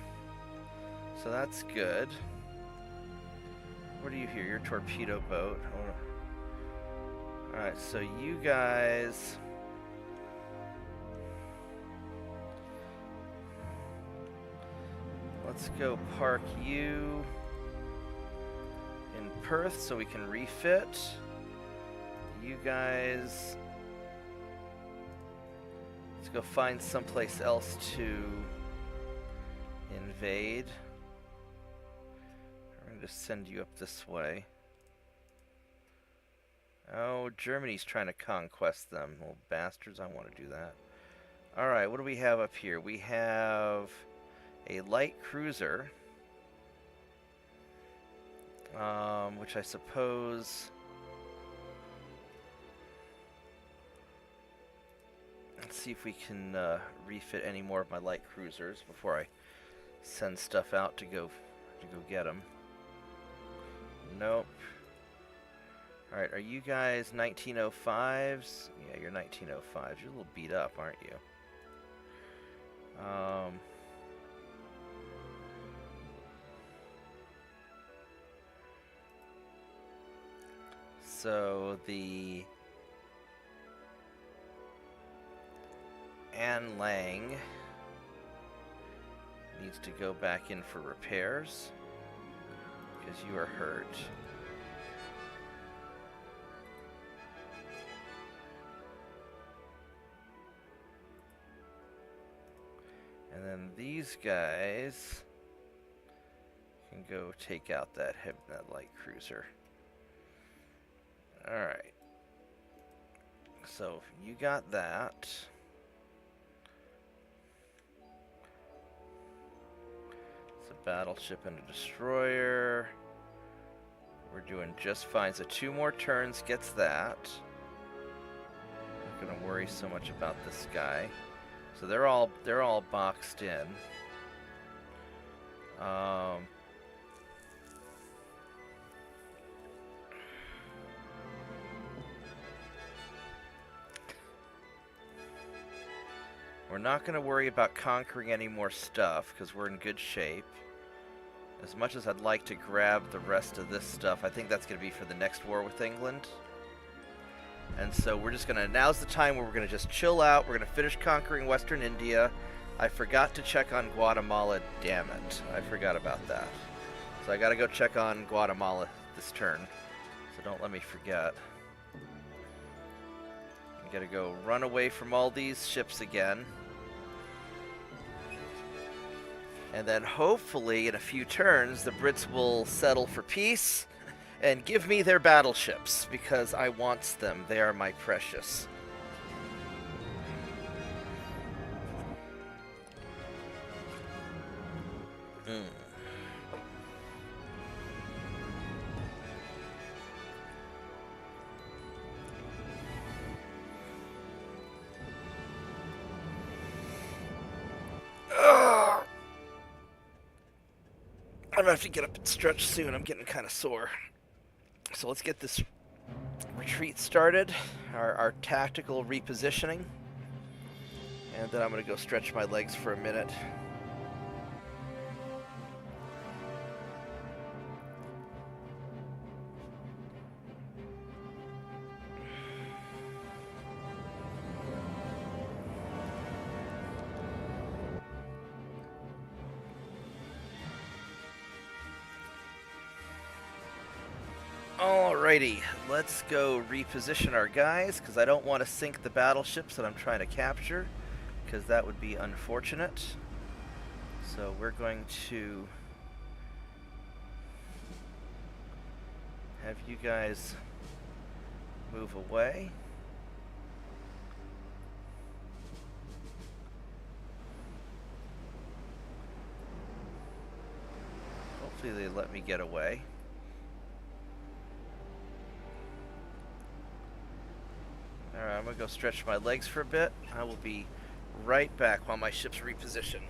So that's good. What do you hear? Your torpedo boat. Alright, so you guys... Let's go park you in Perth so we can refit. You guys... Let's go find someplace else to invade. I'm going to send you up this way. Oh, Germany's trying to conquest them. Little bastards, I want to do that. Alright, what do we have up here? We have a light cruiser. Which I suppose... Let's see if we can refit any more of my light cruisers before I send stuff out to go get them. Nope. Alright, are you guys 1905s? Yeah, you're 1905s. You're a little beat up, aren't you? So the An Lang needs to go back in for repairs because you are hurt. And then these guys can go take out that light cruiser. Alright. So, you got that. It's a battleship and a destroyer. We're doing just fine. So 2 more turns gets that. Not gonna worry so much about this guy. So they're all boxed in. We're not going to worry about conquering any more stuff because we're in good shape. As much as I'd like to grab the rest of this stuff, I think that's going to be for the next war with England. And so we're just going to, now's the time where we're going to just chill out. We're going to finish conquering Western India. I forgot to check on Guatemala, damn it. I forgot about that. So I got to go check on Guatemala this turn. So don't let me forget. I got to go run away from all these ships again. And then hopefully in a few turns the Brits will settle for peace and give me their battleships because I want them. They are my precious. I'm gonna have to get up and stretch soon. I'm getting kind of sore. So let's get this retreat started, our tactical repositioning. And then I'm gonna go stretch my legs for a minute. Alrighty, let's go reposition our guys, because I don't want to sink the battleships that I'm trying to capture, because that would be unfortunate. So we're going to have you guys move away. Hopefully they let me get away. Alright, I'm going to go stretch my legs for a bit. I will be right back while my ships reposition.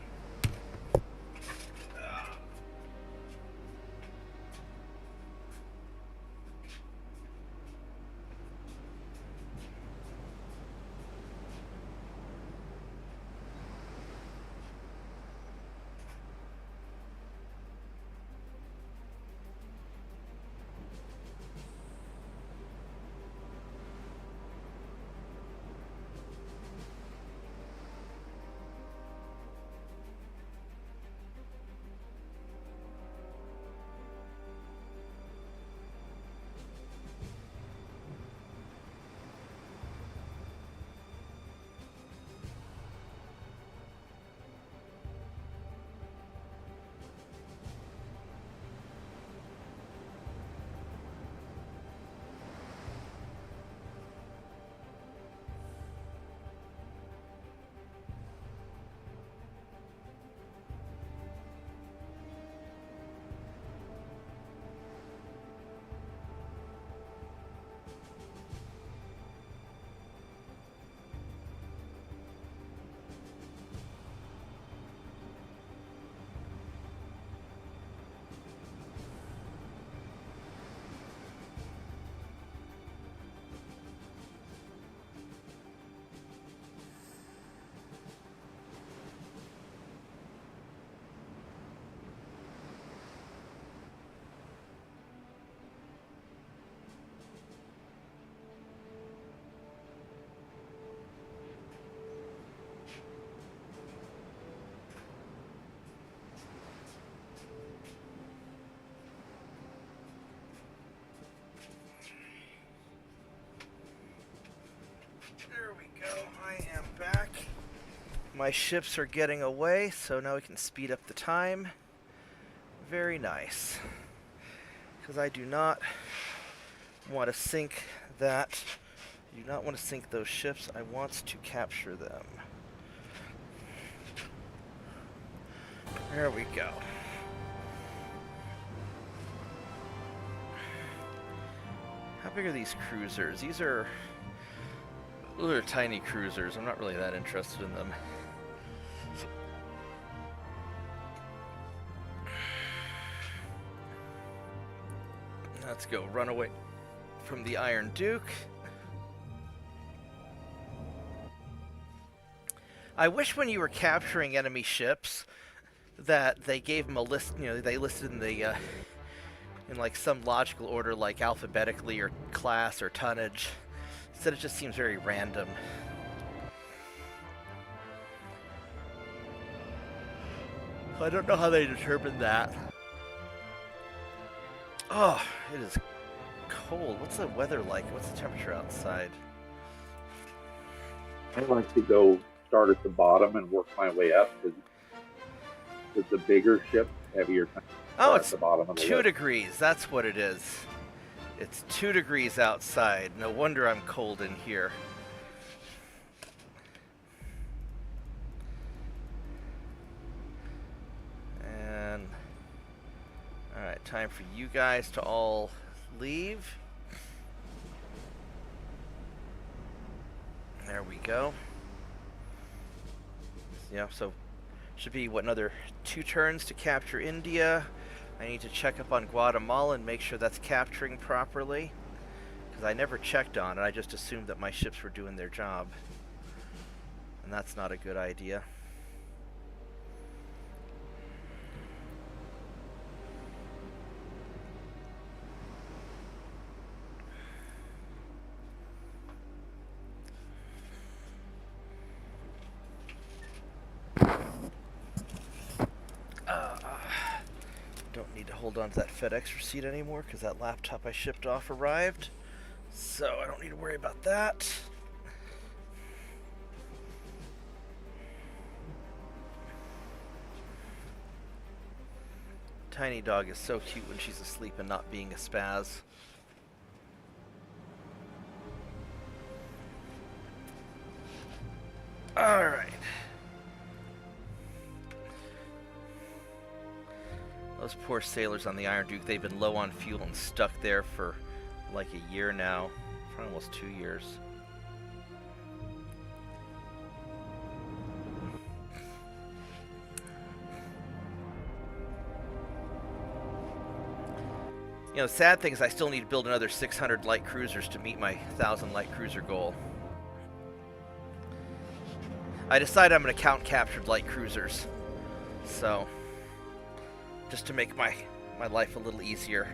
go. I am back. My ships are getting away, so now we can speed up the time. Very nice. Because I do not want to sink that. I do not want to sink those ships. I want to capture them. There we go. How big are these cruisers? These are tiny cruisers. I'm not really that interested in them. Let's go run away from the Iron Duke. I wish when you were capturing enemy ships that they gave them a list, you know, they listed in the in like some logical order, like alphabetically or class or tonnage. Instead it just seems very random. I don't know how they determined that. Oh, it is cold. What's the weather like? What's the temperature outside? I like to go start at the bottom and work my way up because the bigger ship, heavier. Oh, it's at the bottom of the 2 list. degrees. That's what it is. It's 2 degrees outside. No wonder I'm cold in here. And alright, time for you guys to all leave. There we go. Yeah, so should be, what, another 2 turns to capture India. I need to check up on Guatemala and make sure that's capturing properly. Because I never checked on it, I just assumed that my ships were doing their job. And that's not a good idea. Don't need to hold on to that FedEx receipt anymore because that laptop I shipped off arrived. So I don't need to worry about that. Tiny dog is so cute when she's asleep and not being a spaz. Alright. Those poor sailors on the Iron Duke, they've been low on fuel and stuck there for like a year now. For almost 2 years. You know, the sad thing is I still need to build another 600 light cruisers to meet my 1,000 light cruiser goal. I decided I'm going to count captured light cruisers. So, just to make my life a little easier.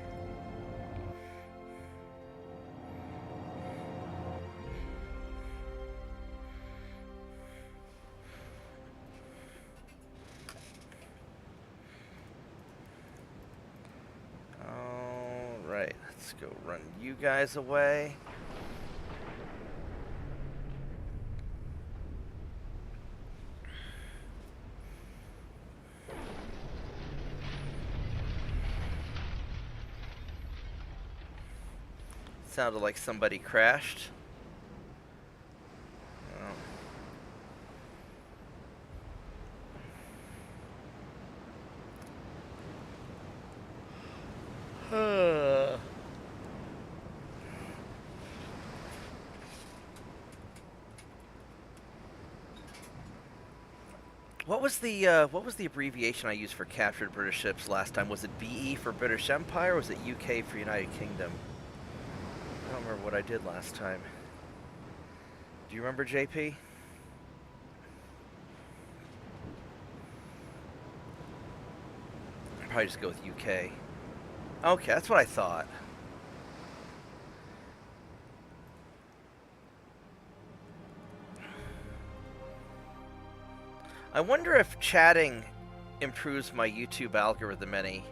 Alright, let's go run you guys away. Sounded like somebody crashed. What was the abbreviation I used for captured British ships last time? Was it BE for British Empire, or was it UK for United Kingdom? I don't remember what I did last time. Do you remember, JP? I'd probably just go with UK. Okay, that's what I thought. I wonder if chatting improves my YouTube algorithm any.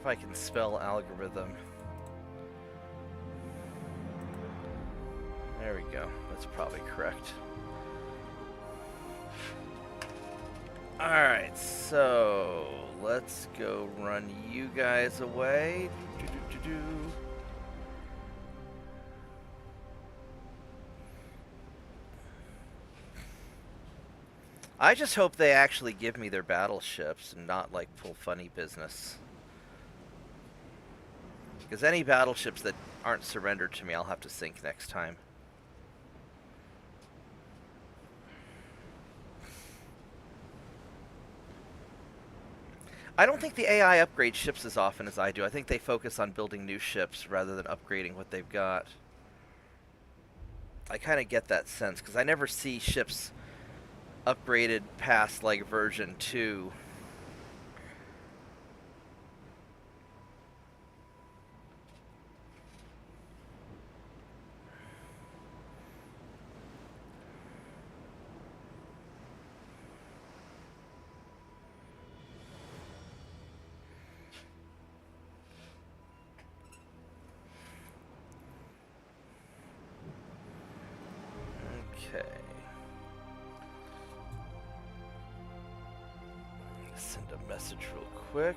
if I can spell algorithm. There we go. That's probably correct. Alright, so let's go run you guys away. I just hope they actually give me their battleships and not like pull funny business. Because any battleships that aren't surrendered to me, I'll have to sink next time. I don't think the AI upgrades ships as often as I do. I think they focus on building new ships rather than upgrading what they've got. I kind of get that sense, because I never see ships upgraded past, like, version 2. Okay. Send a message real quick.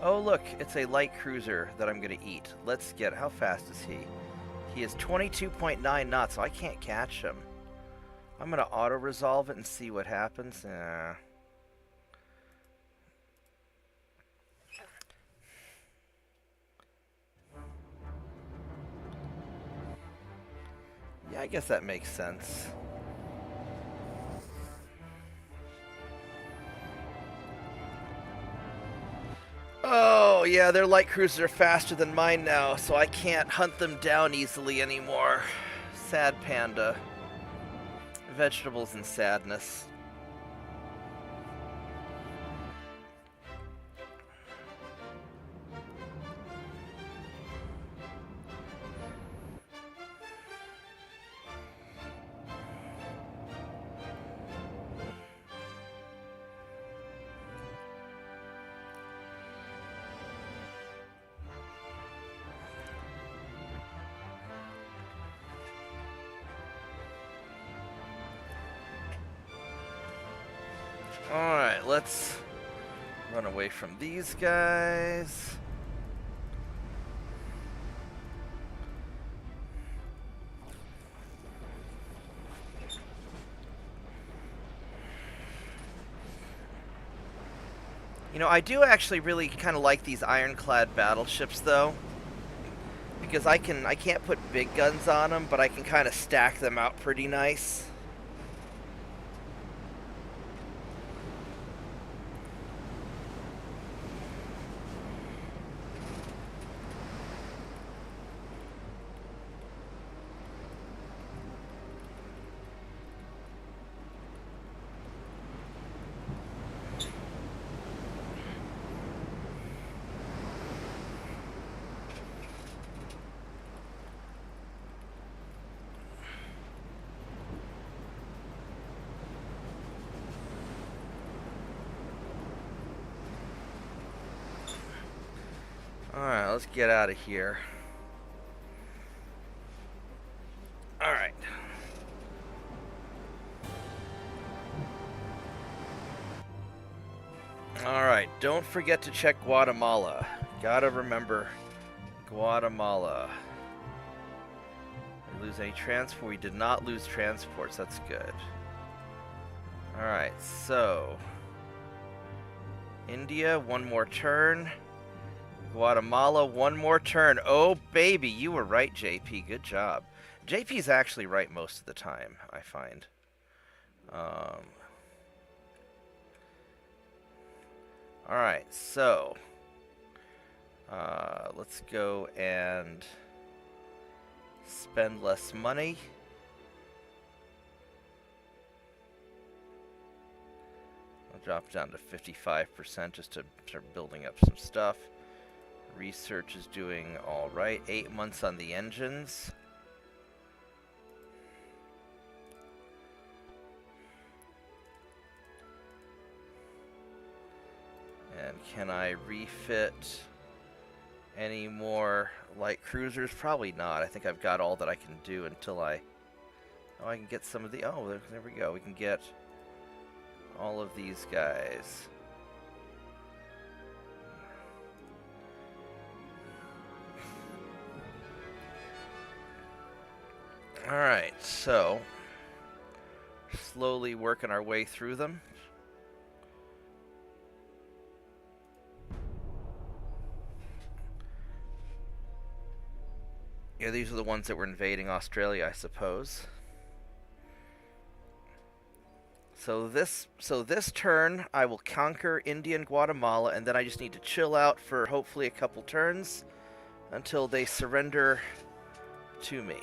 Oh look, it's a light cruiser that I'm gonna eat. Let's get, how fast is he? He is 22.9 knots, so I can't catch him. I'm gonna auto-resolve it and see what happens. Yeah, I guess that makes sense. Oh, yeah, their light cruisers are faster than mine now, so I can't hunt them down easily anymore. Sad panda. Vegetables and sadness. Alright, let's run away from these guys. You know, I do actually really kind of like these ironclad battleships, though. Because I can't put big guns on them, but I can kind of stack them out pretty nice. Alright, let's get out of here. Alright. Alright, don't forget to check Guatemala. Gotta remember Guatemala. Did we lose any transport? We did not lose transports, that's good. Alright, so India, one more turn. Guatemala, one more turn. Oh, baby, you were right, JP. Good job. JP's actually right most of the time, I find. Alright, so let's go and spend less money. I'll drop down to 55% just to start building up some stuff. Research is doing alright. 8 months on the engines. And can I refit any more light cruisers? Probably not. I think I've got all that I can do until I... Oh, I can get some of the... Oh, there we go. We can get all of these guys. Alright, so... slowly working our way through them. Yeah, these are the ones that were invading Australia, I suppose. So this turn, I will conquer India and Guatemala, and then I just need to chill out for hopefully a couple turns until they surrender to me.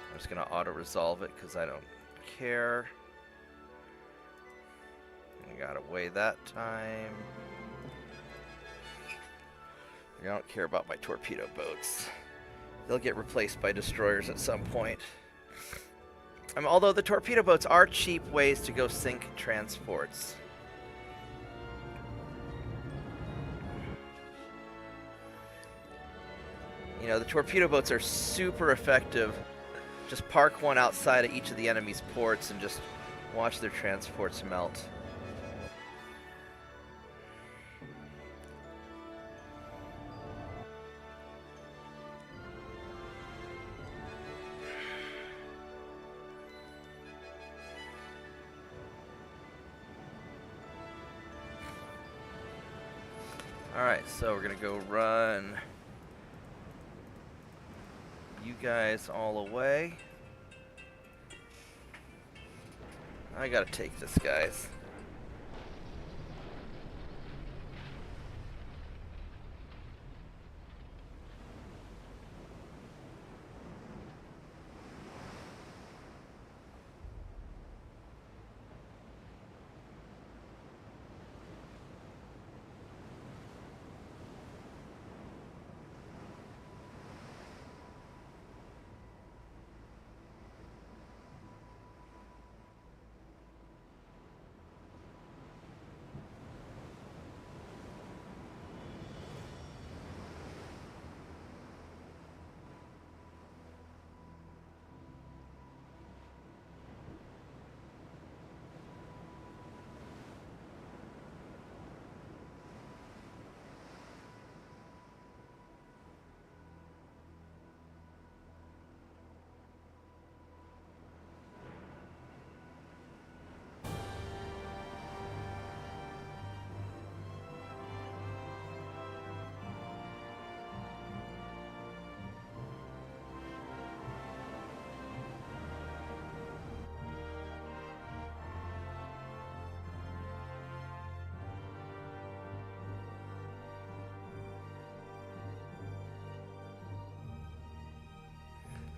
I'm just going to auto-resolve it because I don't care. I got away that time. I don't care about my torpedo boats. They'll get replaced by destroyers at some point. Although the torpedo boats are cheap ways to go sink transports. You know, the torpedo boats are super effective. Just park one outside of each of the enemy's ports and just watch their transports melt. Alright, so we're gonna go run you guys all away. I gotta take this, guys.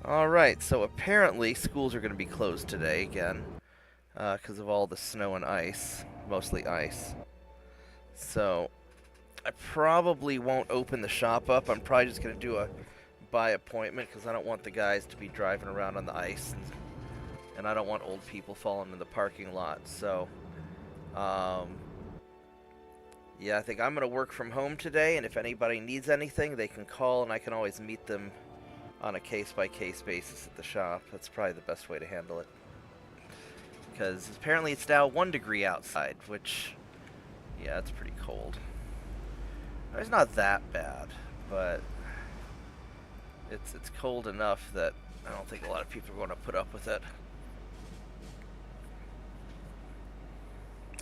Alright, so apparently schools are going to be closed today again because of all the snow and ice, mostly ice. So I probably won't open the shop up. I'm probably just going to do a by appointment because I don't want the guys to be driving around on the ice, and I don't want old people falling in the parking lot. So yeah, I think I'm going to work from home today, and if anybody needs anything, they can call, and I can always meet them on a case-by-case basis at the shop. That's probably the best way to handle it. Because apparently it's now 1 degree outside, which, yeah, it's pretty cold. It's not that bad, but it's cold enough that I don't think a lot of people are going to put up with it.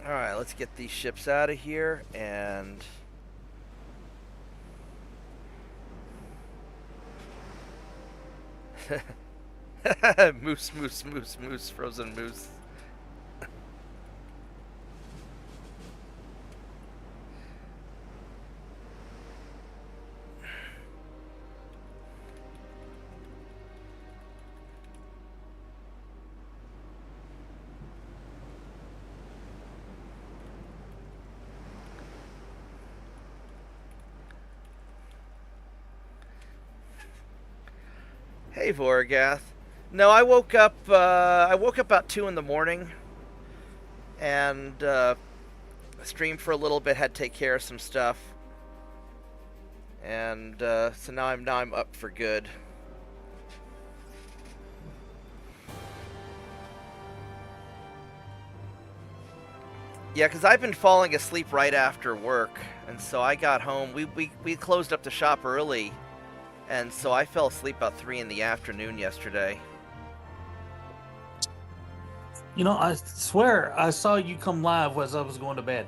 Alright, let's get these ships out of here, and Moose, moose, moose, moose, frozen moose. Hey, Voragath. No, I woke up. I woke up about 2 in the morning, and streamed for a little bit. Had to take care of some stuff, and so now I'm up for good. Yeah, because I've been falling asleep right after work, and so I got home. We closed up the shop early, and so I fell asleep about 3 in the afternoon yesterday. You know, I swear I saw you come live as I was going to bed.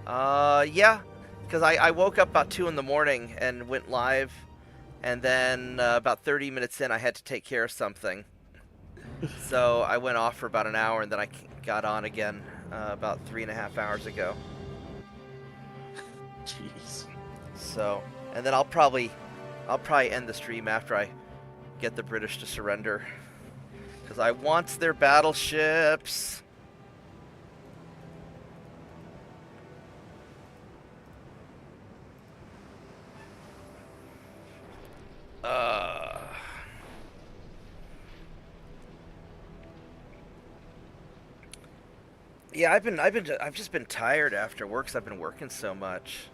Yeah, because I woke up about 2 in the morning and went live, and then about 30 minutes in I had to take care of something. So I went off for about an hour, and then I got on again about 3.5 hours ago. Jeez. So, and then I'll probably end the stream after I get the British to surrender, because I want their battleships. Yeah, I've just been tired after work 'cause I've been working so much.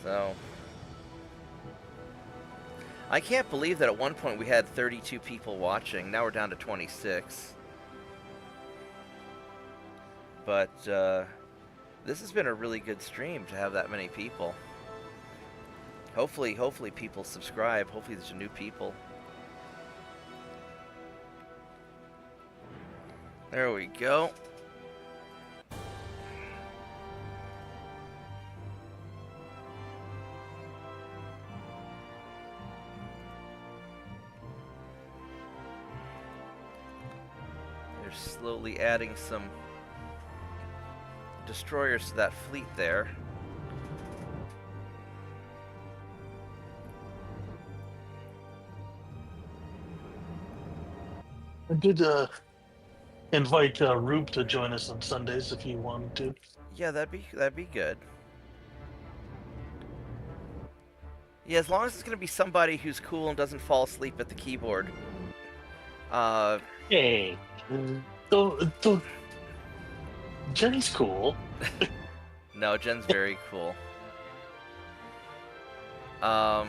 So, I can't believe that at one point we had 32 people watching. Now we're down to 26. But this has been a really good stream to have that many people. Hopefully people subscribe. Hopefully there's new people. There we go. They're slowly adding some destroyers to that fleet there. I did invite Rube to join us on Sundays if you wanted to. Yeah, that'd be good. Yeah, as long as it's gonna be somebody who's cool and doesn't fall asleep at the keyboard. Hey, don't. Jenny's cool. No, Jen's very cool. I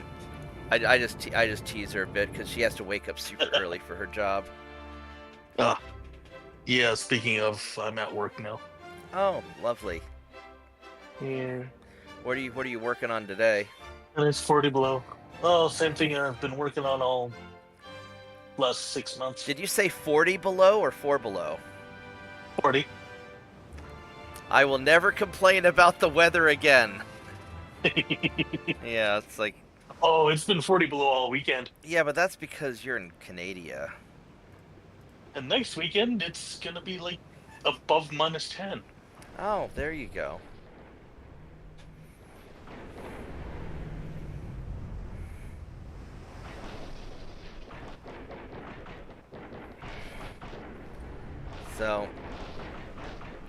just tease her a bit because she has to wake up super early for her job. Yeah, speaking of, I'm at work now. Oh, lovely. Yeah. What are you working on today? And it's 40 below. Oh, same thing I've been working on all last 6 months. Did you say 40 below or 4 below? 40. I will never complain about the weather again. Yeah, it's like... Oh, it's been 40 below all weekend. Yeah, but that's because you're in Canada. And next weekend, it's going to be like above -10. Oh, there you go. So,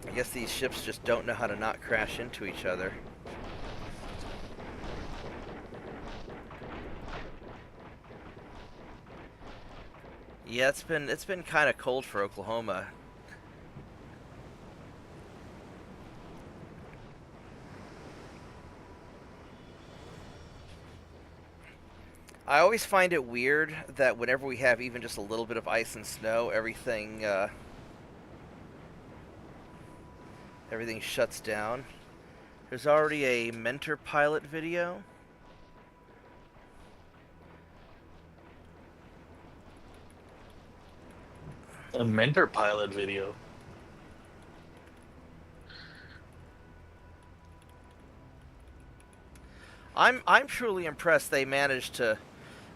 I guess these ships just don't know how to not crash into each other. Yeah, it's been kind of cold for Oklahoma. I always find it weird that whenever we have even just a little bit of ice and snow, everything shuts down. There's already a mentor pilot video. A mentor pilot video. I'm truly impressed they managed to.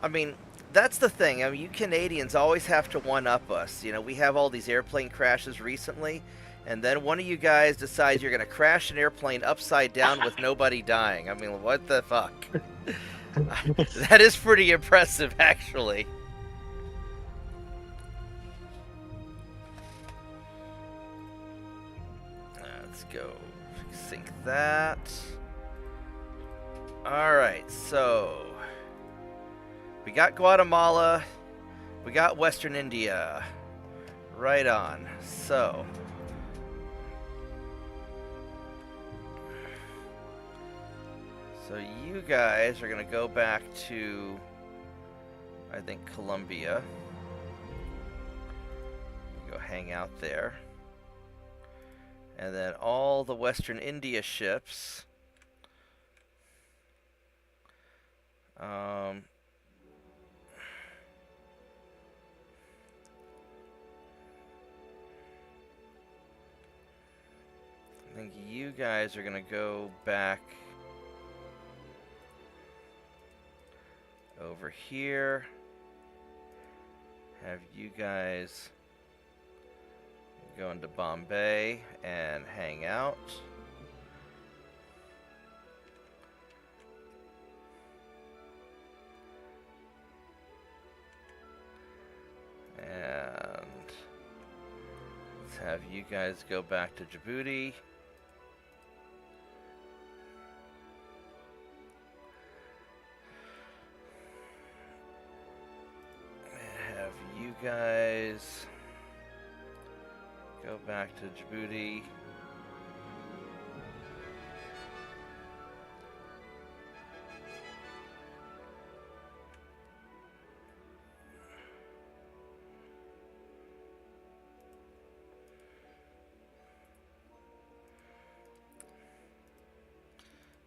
I mean, that's the thing. I mean, you Canadians always have to one-up us. You know, we have all these airplane crashes recently, and then one of you guys decides you're going to crash an airplane upside down with nobody dying. I mean, what the fuck? That is pretty impressive, actually. Let's go sync that. Alright, so we got Guatemala, we got Western India. Right on. So you guys are gonna go back to, I think, Colombia. Go hang out there. And then all the Western India ships, I think you guys are gonna go back over here. Have you guys go into Bombay and hang out. And let's have you guys go back to Djibouti. Have you guys go back to Djibouti.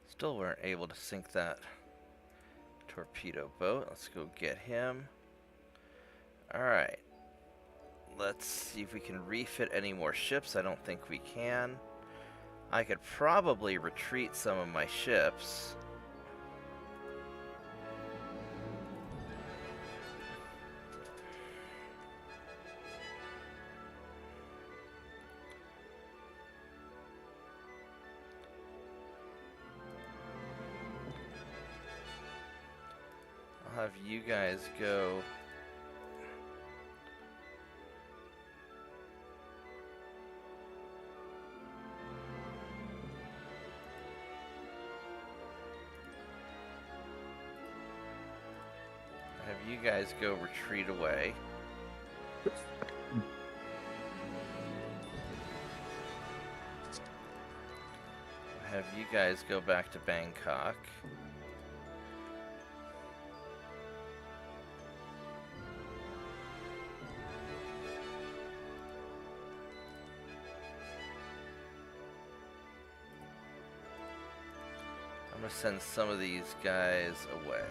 Still weren't able to sink that torpedo boat. Let's go get him. Alright. Let's see if we can refit any more ships. I don't think we can. I could probably retreat some of my ships. I'll have you guys go. You guys go retreat away. Have you guys go back to Bangkok. I'm gonna send some of these guys away.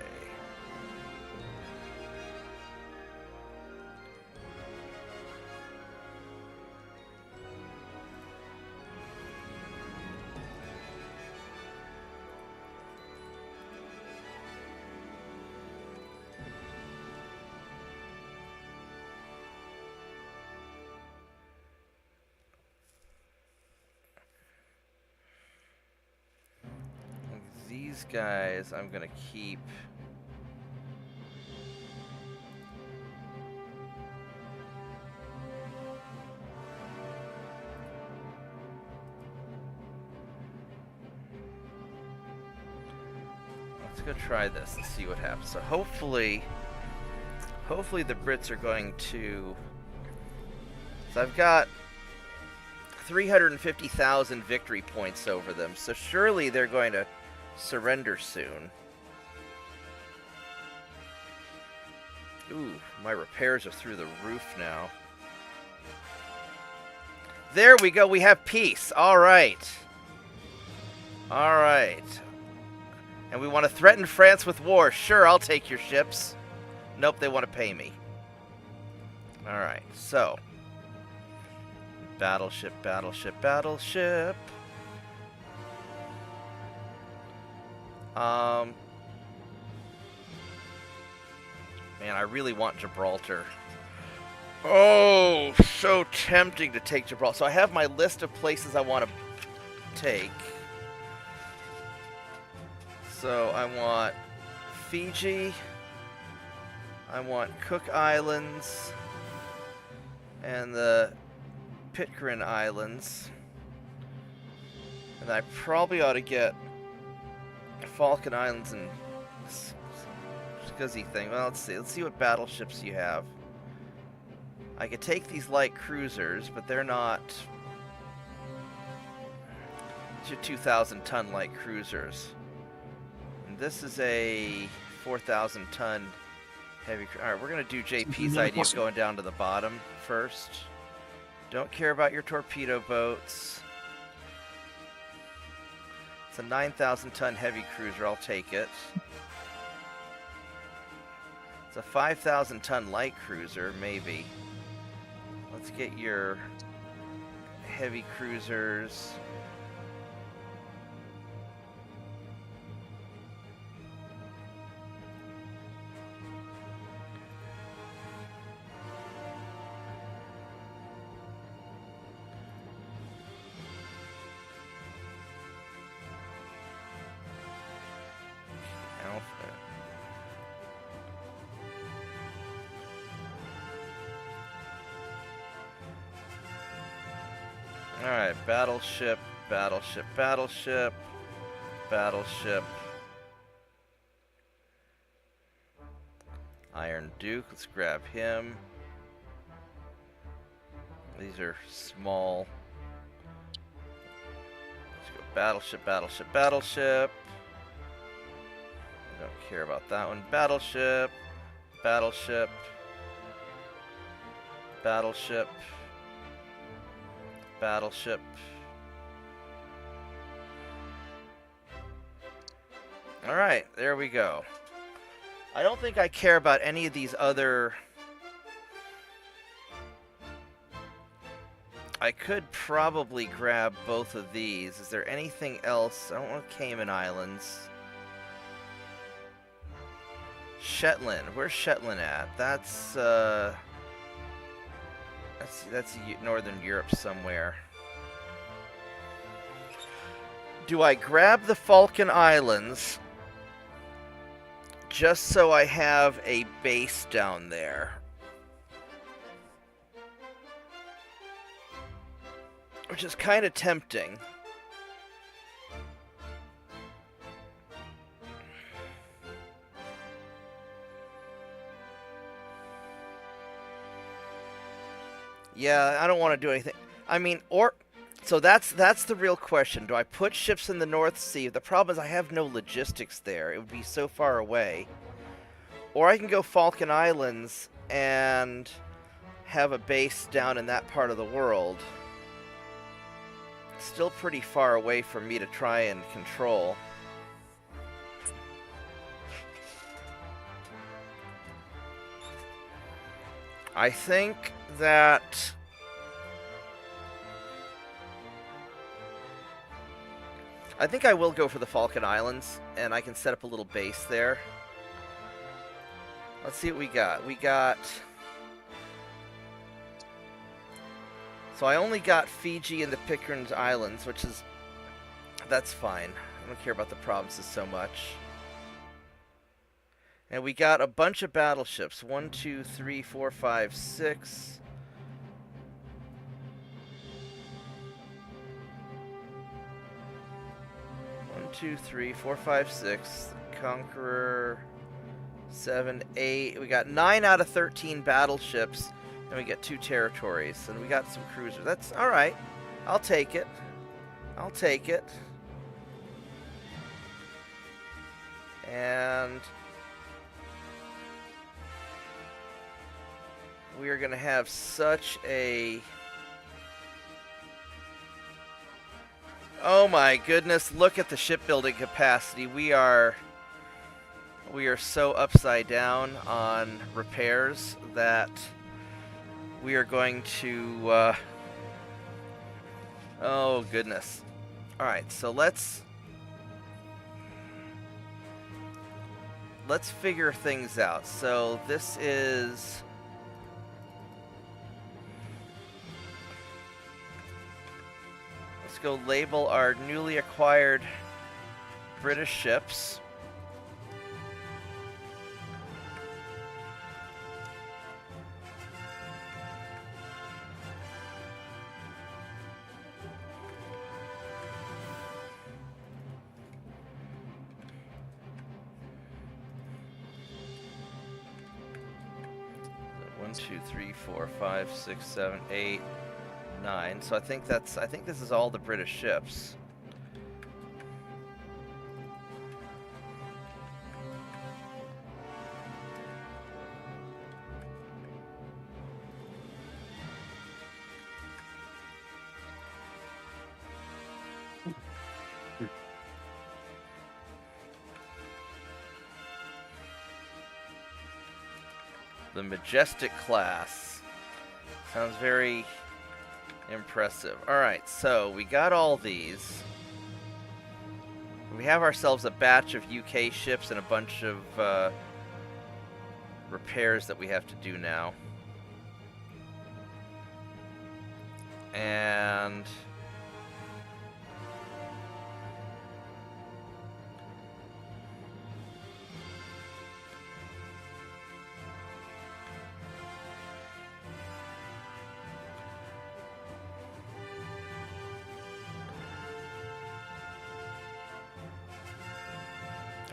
These guys I'm gonna keep. Let's go try this and see what happens. So hopefully the Brits are going to. So I've got 350,000 victory points over them. So surely they're going to surrender soon. Ooh, my repairs are through the roof now. There we go, we have peace. All right. Alright. And we want to threaten France with war. Sure, I'll take your ships. Nope, they want to pay me. Alright, so. Battleship, battleship, battleship. Man, I really want Gibraltar. Oh, so tempting to take Gibraltar. So I have my list of places I want to take. So I want Fiji. I want Cook Islands. And the Pitcairn Islands. And I probably ought to get Falkland Islands and Scuzzy thing. Well, let's see. Let's see what battleships you have. I could take these light cruisers, but they're not. These are 2,000-ton light cruisers. And this is a 4,000-ton heavy. All right, we're gonna do JP's idea of going down to the bottom first. Don't care about your torpedo boats. It's a 9,000-ton heavy cruiser. I'll take it. It's a 5,000-ton light cruiser, maybe. Let's get your heavy cruisers. Alright, battleship, battleship, battleship, battleship. Iron Duke, let's grab him. These are small. Let's go battleship, battleship, battleship. I don't care about that one. Battleship, battleship, battleship. Battleship. Alright, there we go. I don't think I care about any of these other... I could probably grab both of these. Is there anything else? I don't want Cayman Islands. Shetland. Where's Shetland at? That's Northern Europe somewhere. Do I grab the Falkland Islands just so I have a base down there? Which is kind of tempting. Yeah, I don't want to do anything. I mean, so that's the real question. Do I put ships in the North Sea? The problem is I have no logistics there. It would be so far away. Or I can go Falkland Islands and have a base down in that part of the world. Still pretty far away for me to try and control. I think that I will go for the Falkland Islands, and I can set up a little base there. Let's see what we got. So I only got Fiji and the Pitcairn Islands, which is... that's fine. I don't care about the provinces so much. And we got a bunch of battleships. 1, 2, 3, 4, 5, 6. One, 2, 3, 4, 5, 6. Conqueror. 7, 8. We got 9 out of 13 battleships. And we get 2 territories. And we got some cruisers. That's alright. I'll take it. I'll take it. And... we are going to have such a Oh my goodness, look at the shipbuilding capacity. We are so upside down on repairs that we are going to oh goodness. Alright, so let's figure things out. So this is... Let's go label our newly acquired British ships. One, two, three, four, 5, 6, 7, 8, 9. So I think this is all the British ships. The Majestic class. Sounds very impressive. Alright, so we got all these. We have ourselves a batch of UK ships and a bunch of repairs that we have to do now. And...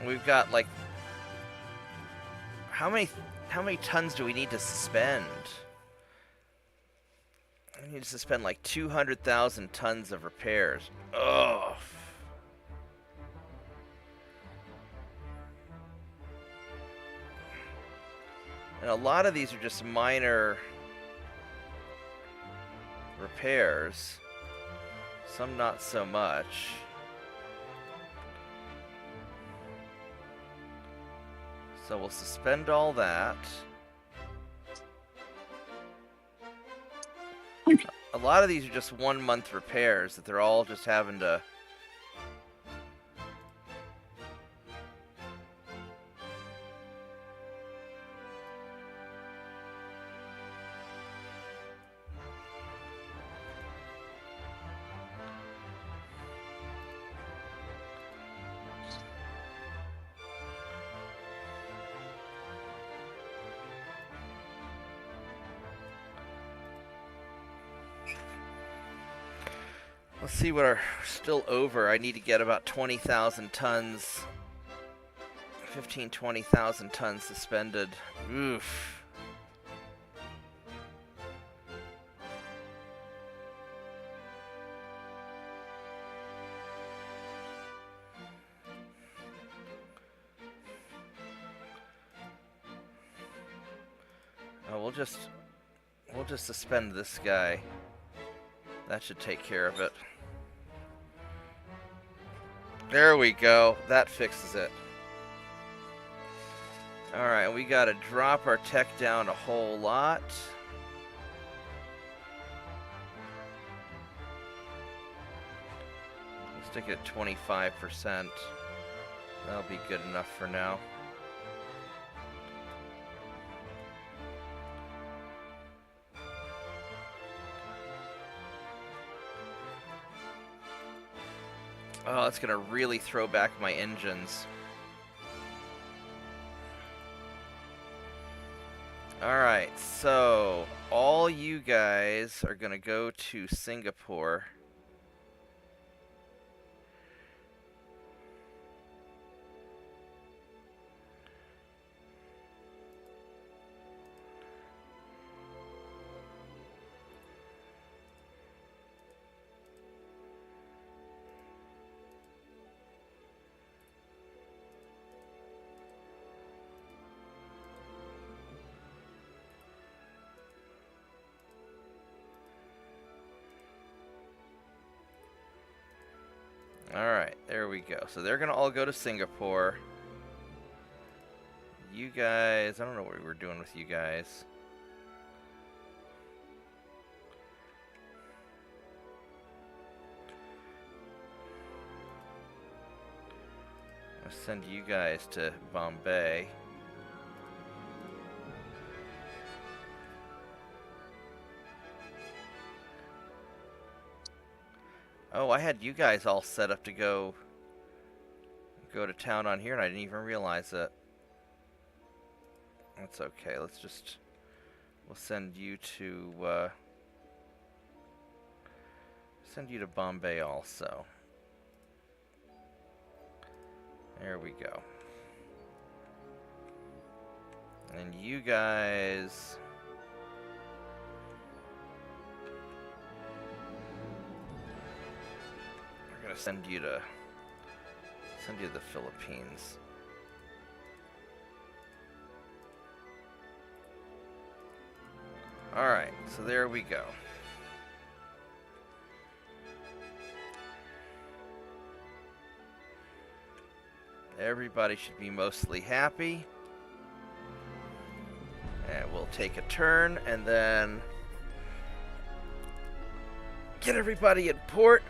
we've got like how many tons do we need to suspend? We need to suspend like 200,000 tons of repairs. Ugh. And a lot of these are just minor repairs. Some not so much. So we'll suspend all that. A lot of these are just 1 month repairs that they're all just having to... Let's see what are still over. I need to get about 20,000 tons, 20,000 tons suspended. Oof. Oh, we'll just suspend this guy. That should take care of it. There we go. That fixes it. Alright, we gotta drop our tech down a whole lot. Let's stick it at 25%. That'll be good enough for now. Oh, that's gonna really throw back my engines. Alright, so all you guys are gonna go to Singapore. Alright, there we go. So they're going to all go to Singapore. You guys, I don't know what we're doing with you guys. I'll send you guys to Bombay. Oh, I had you guys all set up to go to town on here, and I didn't even realize it. That's okay. We'll send you to Bombay also. There we go. And you guys. We're gonna send you to the Philippines. Alright, so there we go. Everybody should be mostly happy. And we'll take a turn and then get everybody in port.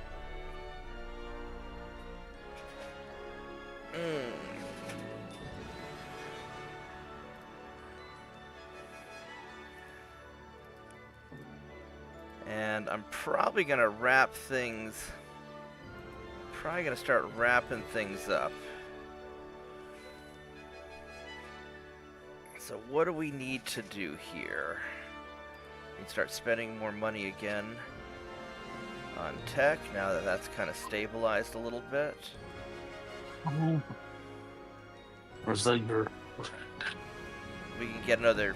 And I'm probably going to wrap things... Probably going to start wrapping things up. So what do we need to do here? We can start spending more money again on tech, now that that's kind of stabilized a little bit. Where's that your... We can get another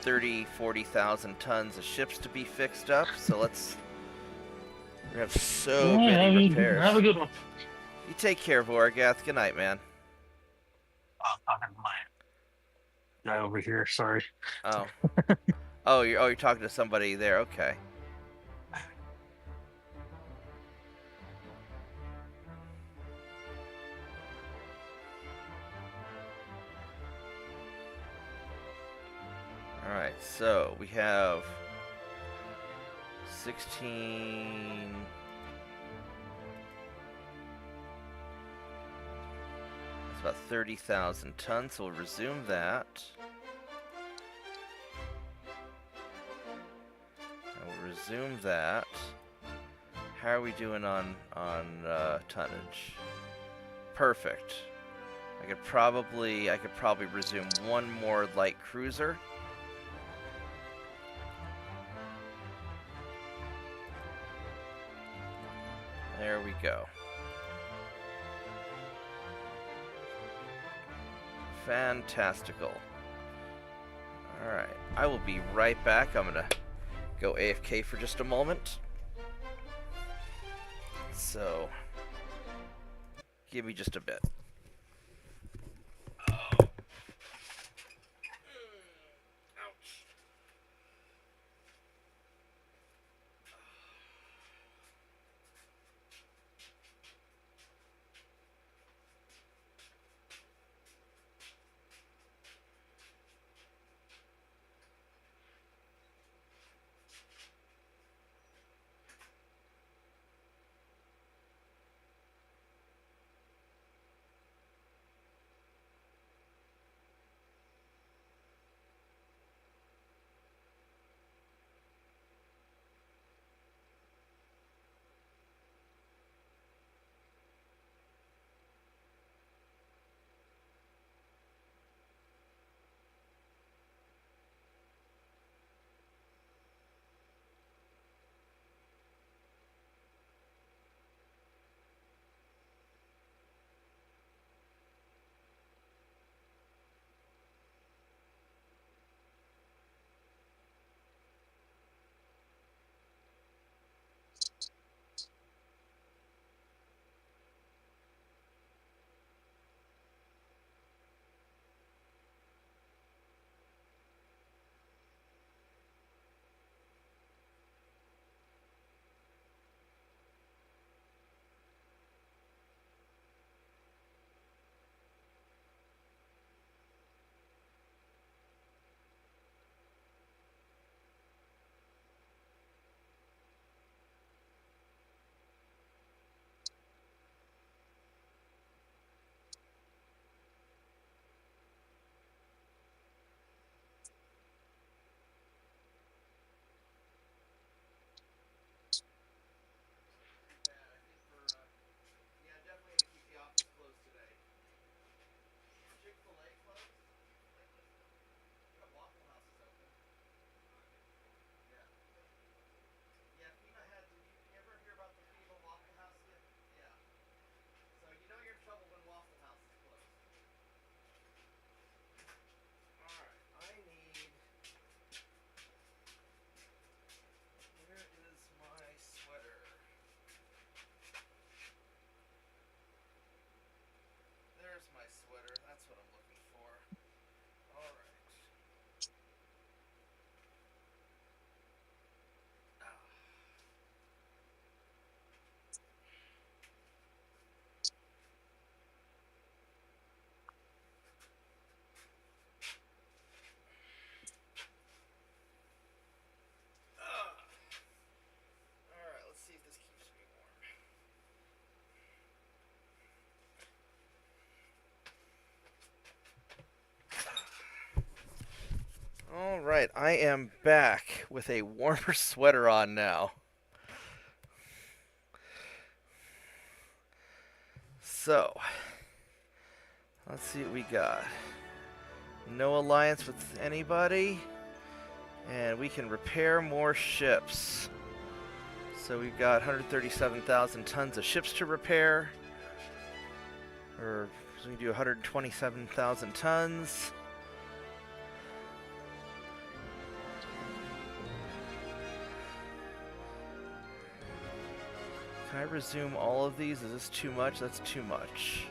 40,000 tons of ships to be fixed up, so we have so many repairs. Have a good one. You take care, Voragath. Good night, man. Oh, talking to my guy over here, sorry. Oh. You're talking to somebody there, okay. Alright, so we have 16... It's about 30,000 tons, so we'll resume that. And we'll resume that. How are we doing on tonnage? Perfect. I could probably resume one more light cruiser. There we go. Fantastical. Alright, I will be right back. I'm gonna go AFK for just a moment. So, give me just a bit. Alright, I am back with a warmer sweater on now. So, let's see what we got. No alliance with anybody. And we can repair more ships. So we've got 137,000 tons of ships to repair. So we can do 127,000 tons. Can I resume all of these? Is this too much? That's too much.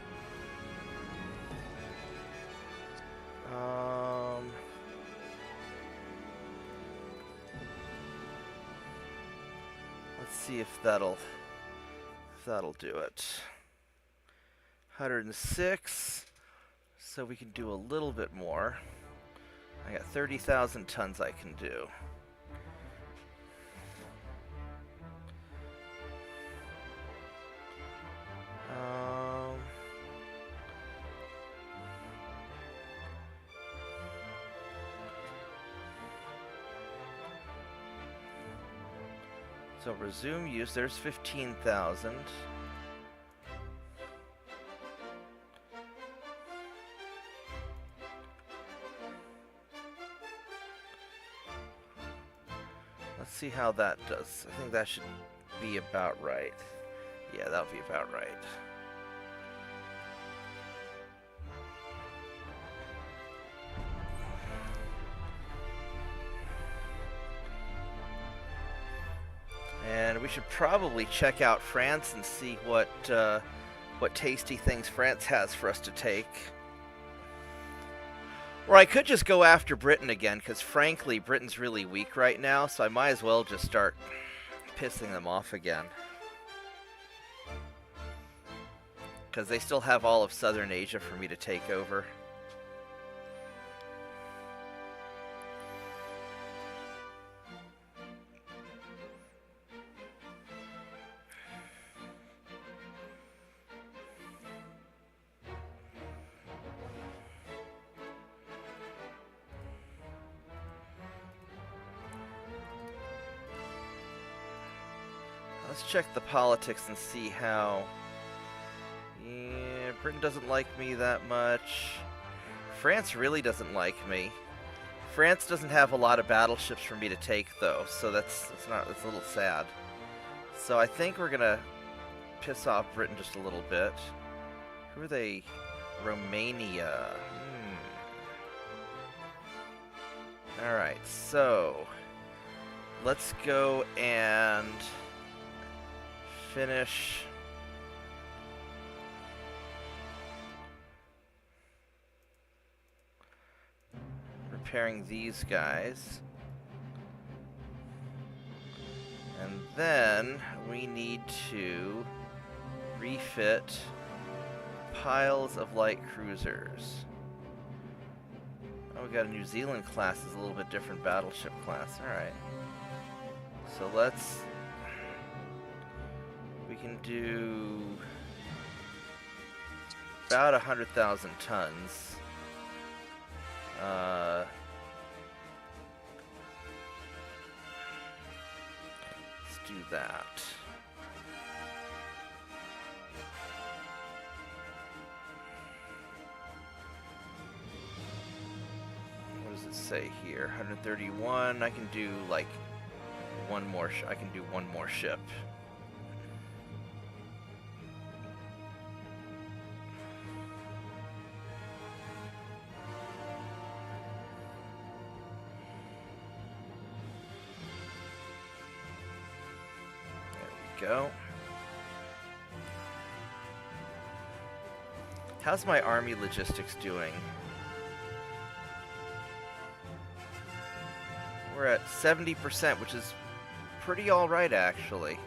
Let's see if that'll do it. 106. So we can do a little bit more. I got 30,000 tons I can do. So resume use, there's 15,000. Let's see how that does. I think that should be about right. Yeah, that'll be about right. And we should probably check out France and see what tasty things France has for us to take. Or I could just go after Britain again, because frankly, Britain's really weak right now, so I might as well just start pissing them off again. Because they still have all of Southern Asia for me to take over. Let's check the politics and see how... Yeah, Britain doesn't like me that much. France really doesn't like me. France doesn't have a lot of battleships for me to take, though, so that's a little sad. So I think we're gonna piss off Britain just a little bit. Who are they? Romania. Alright, so... let's go and... finish repairing these guys, and then we need to refit piles of light cruisers. Oh, we got a New Zealand class, is a little bit different battleship class. Alright, so we can do about 100,000 tons. Let's do that. What does it say here? 131. I can do like one more. I can do one more ship. Go. How's my army logistics doing? We're at 70%, which is pretty alright, actually.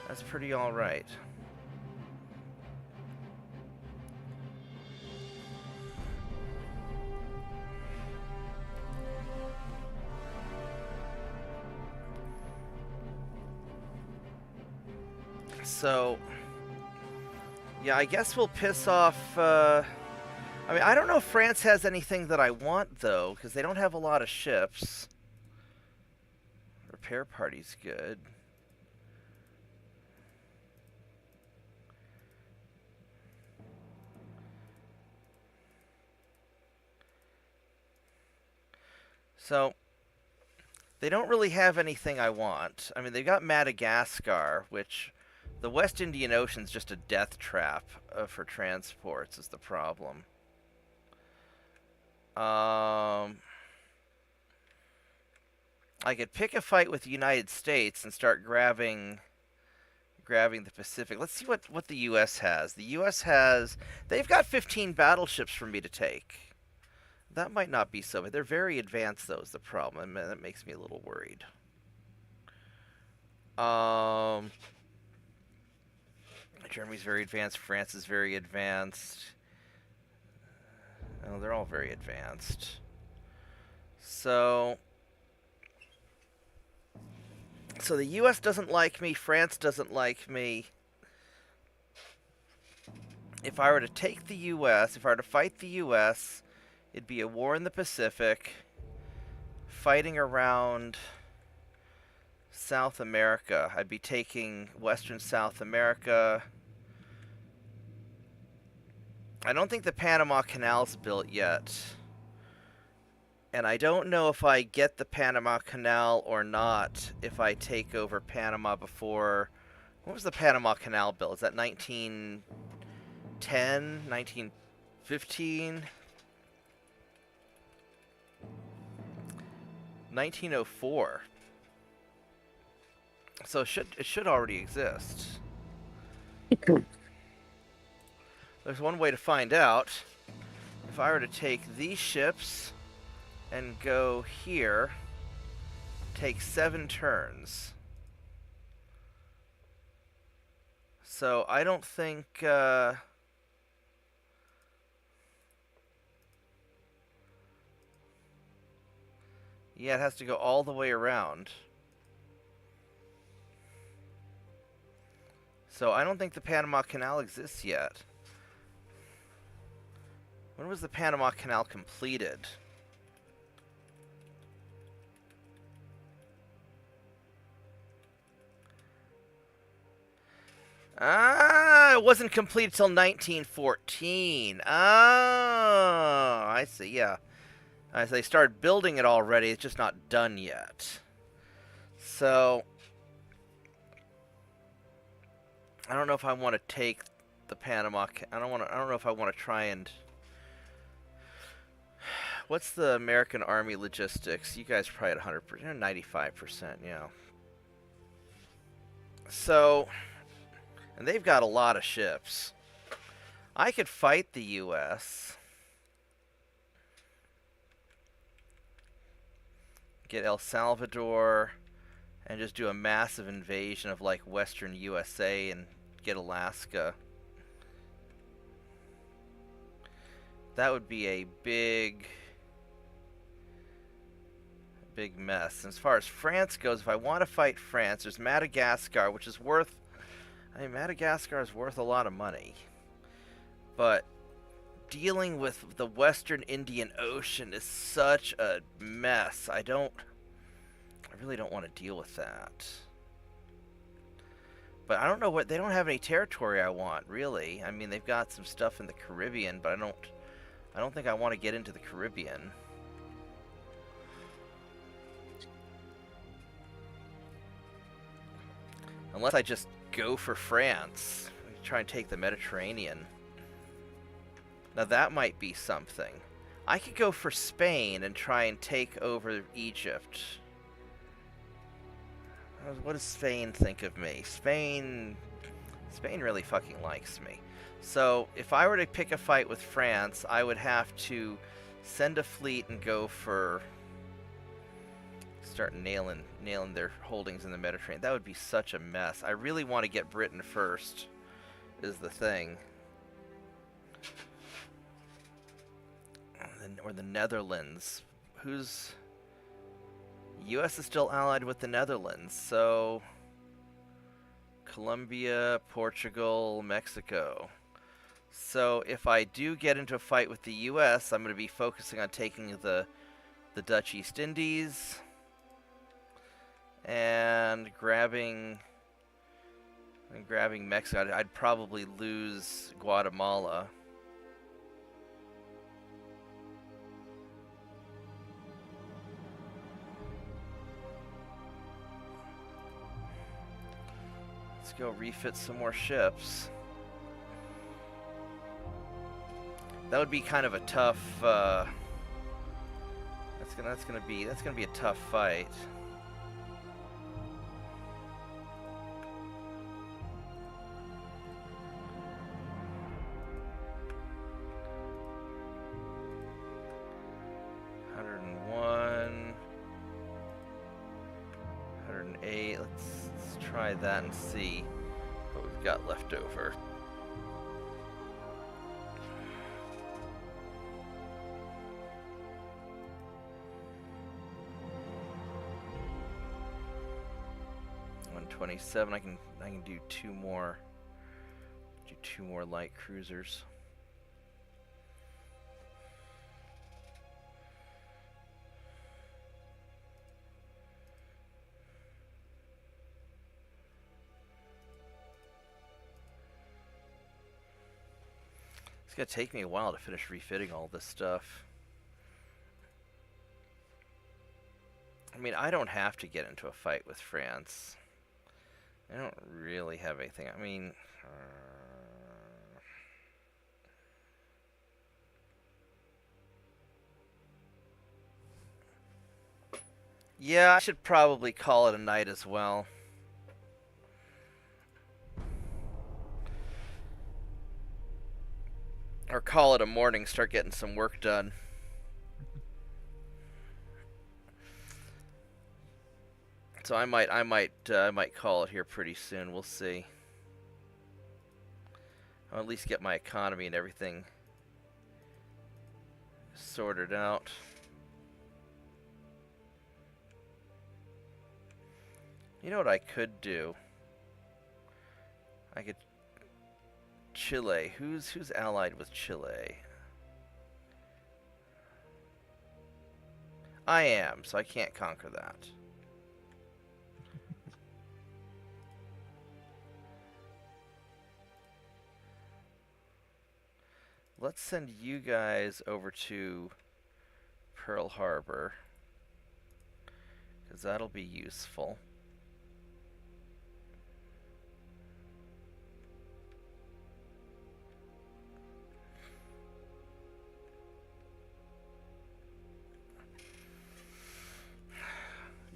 That's pretty alright. So, yeah, I guess we'll piss off, I I mean, I don't know if France has anything that I want, though, because they don't have a lot of ships. Repair party's good. So, they don't really have anything I want. I mean, they've got Madagascar, which the West Indian Ocean's just a death trap for transports is the problem. I could pick a fight with the United States and start grabbing the Pacific. Let's see what the U.S. has. The U.S. has... They've got 15 battleships for me to take. That might not be so bad. They're very advanced, though, is the problem. And that makes me a little worried. Germany's very advanced. France is very advanced. Oh, they're all very advanced. So the U.S. doesn't like me. France doesn't like me. If I were to take the U.S., if I were to fight the U.S., it'd be a war in the Pacific, fighting around South America. I'd be taking Western South America. I don't think the Panama Canal's built yet. And I don't know if I get the Panama Canal or not if I take over Panama before... What was the Panama Canal built? Is that 1910? 1915? 1904. So it should already exist. There's one way to find out. If I were to take these ships and go here, take 7 turns. So I don't think... yeah, it has to go all the way around. So I don't think the Panama Canal exists yet. When was the Panama Canal completed? It wasn't complete till 1914. Oh, I see, yeah. As they started building it already, it's just not done yet. So, I don't know if I want to take the Panama. I don't know if I want to try and. What's the American Army logistics? You guys are probably at 100%, 95%, yeah. So, and they've got a lot of ships. I could fight the U.S. Get El Salvador and just do a massive invasion of like Western USA and get Alaska. That would be a big mess. And as far as France goes, if I want to fight France, there's Madagascar, which is worth... I mean, Madagascar is worth a lot of money. But dealing with the Western Indian Ocean is such a mess. I really don't want to deal with that. But I don't know what... They don't have any territory I want, really. I mean, they've got some stuff in the Caribbean, but I don't think I want to get into the Caribbean. Unless I just go for France. Try and take the Mediterranean. Now that might be something. I could go for Spain and try and take over Egypt. What does Spain think of me? Spain really fucking likes me. So, if I were to pick a fight with France, I would have to send a fleet and go for... Start nailing their holdings in the Mediterranean. That would be such a mess. I really want to get Britain first, is the thing. Or the Netherlands. U.S. is still allied with the Netherlands, so... Colombia, Portugal, Mexico. So if I do get into a fight with the U.S., I'm going to be focusing on taking the Dutch East Indies and grabbing Mexico. I'd probably lose Guatemala. Let's go refit some more ships. That would be kind of a tough. That's gonna be a tough fight. Let's try that and see what we've got left over. $127. I can do two more light cruisers. It's gonna take me a while to finish refitting all this stuff. I mean, I don't have to get into a fight with France. I don't really have anything. I mean, yeah, I should probably call it a night as well. Or call it a morning, start getting some work done. So I might call it here pretty soon. We'll see. I'll at least get my economy and everything sorted out. You know what I could do? I could Chile. Who's allied with Chile? I am, so I can't conquer that. Let's send you guys over to Pearl Harbor, because that'll be useful.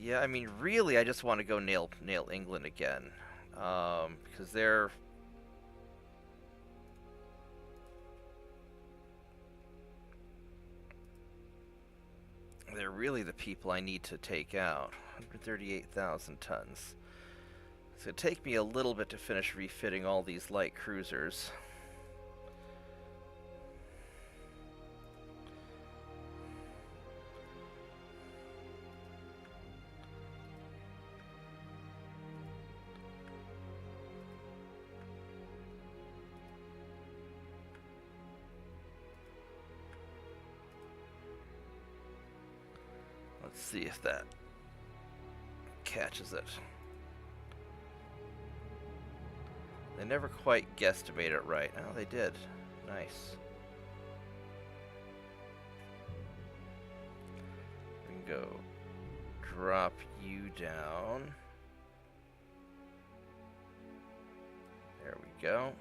Yeah, I mean, really, I just want to go nail England again, because they're really the people I need to take out. 138,000 tons. It's going to take me a little bit to finish refitting all these light cruisers. Let's see if that catches it. They never quite guesstimate it right. Oh, they did. Nice. We can go drop you down. There we go.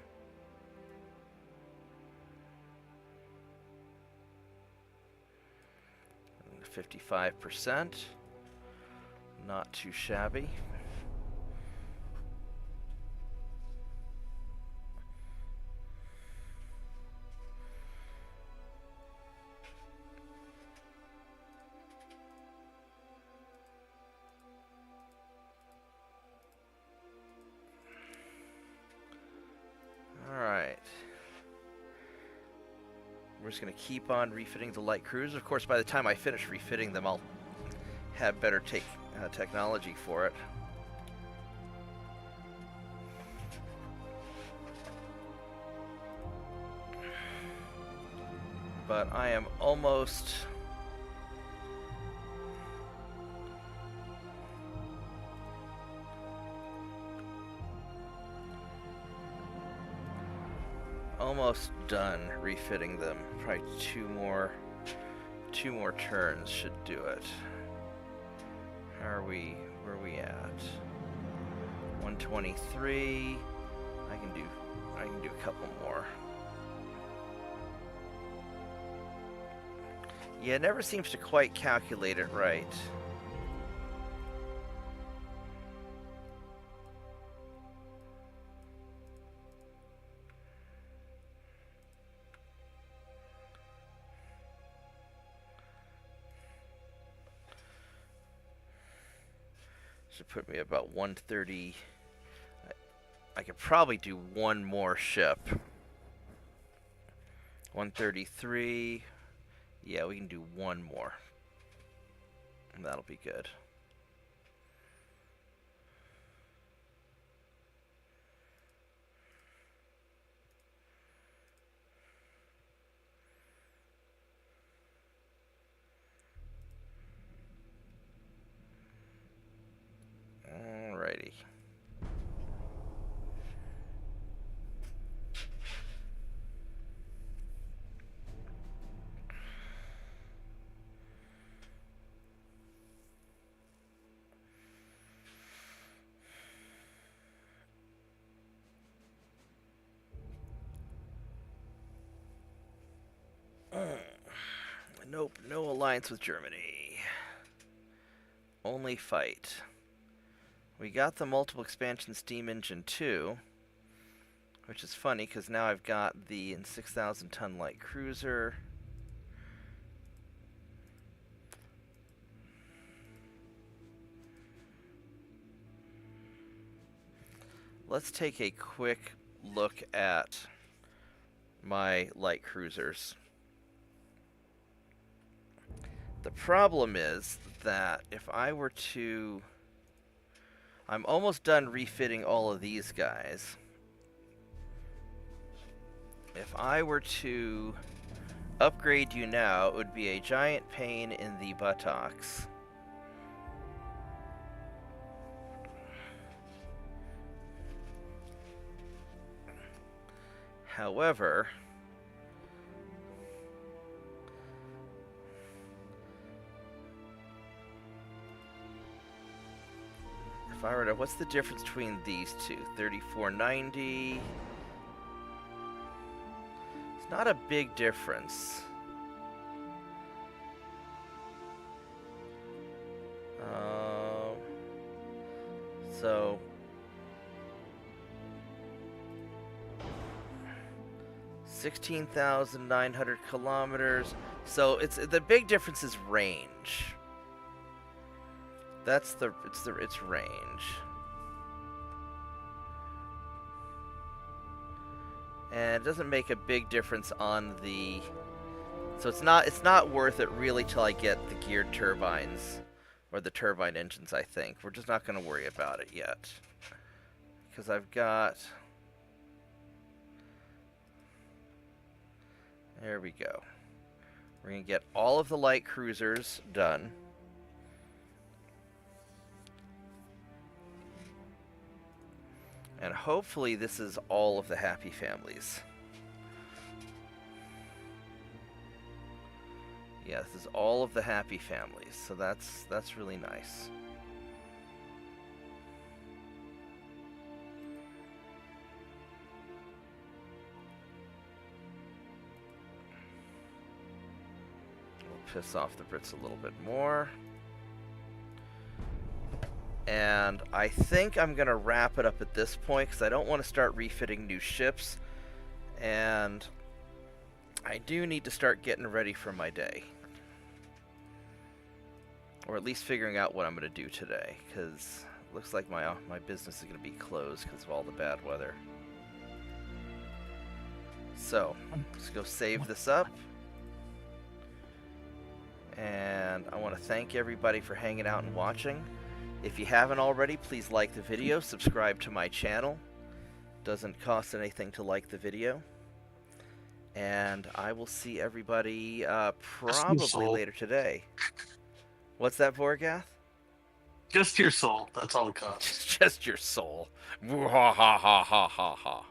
55%. Not too shabby. We're just going to keep on refitting the light cruisers. Of course, by the time I finish refitting them, I'll have better technology for it. But I am almost... almost done refitting them. Probably two more turns should do it. How are we? Where are we at? 123. I can do a couple more. Yeah, it never seems to quite calculate it right. Should put me about 130. I could probably do one more ship. 133. Yeah, we can do one more. And that'll be good. Alrighty. Nope, no alliance with Germany. Only fight. We got the multiple expansion steam engine too, which is funny because now I've got the 6,000 ton light cruiser. Let's take a quick look at my light cruisers. The problem is that if I were to... I'm almost done refitting all of these guys. If I were to upgrade you now, it would be a giant pain in the buttocks. However... if I were to, what's the difference between these two? 3490. It's not a big difference. So 16,900 kilometers. So it's the big difference is range. That's its range. And it doesn't make a big difference on the... So it's not worth it really till I get the geared turbines or the turbine engines, I think. We're just not going to worry about it yet. Because I've got... There we go. We're going to get all of the light cruisers done. And hopefully this is all of the happy families. Yeah, this is all of the happy families, so that's really nice. We'll piss off the Brits a little bit more. And I think I'm going to wrap it up at this point because I don't want to start refitting new ships. And I do need to start getting ready for my day. Or at least figuring out what I'm going to do today. Because it looks like my business is going to be closed because of all the bad weather. So, let's go save this up. And I want to thank everybody for hanging out and watching. If you haven't already, please like the video, subscribe to my channel. Doesn't cost anything to like the video. And I will see everybody Just your probably soul. later today. What's that, Vorgath? Just your soul. That's all it costs. Just your soul. Ha ha ha ha ha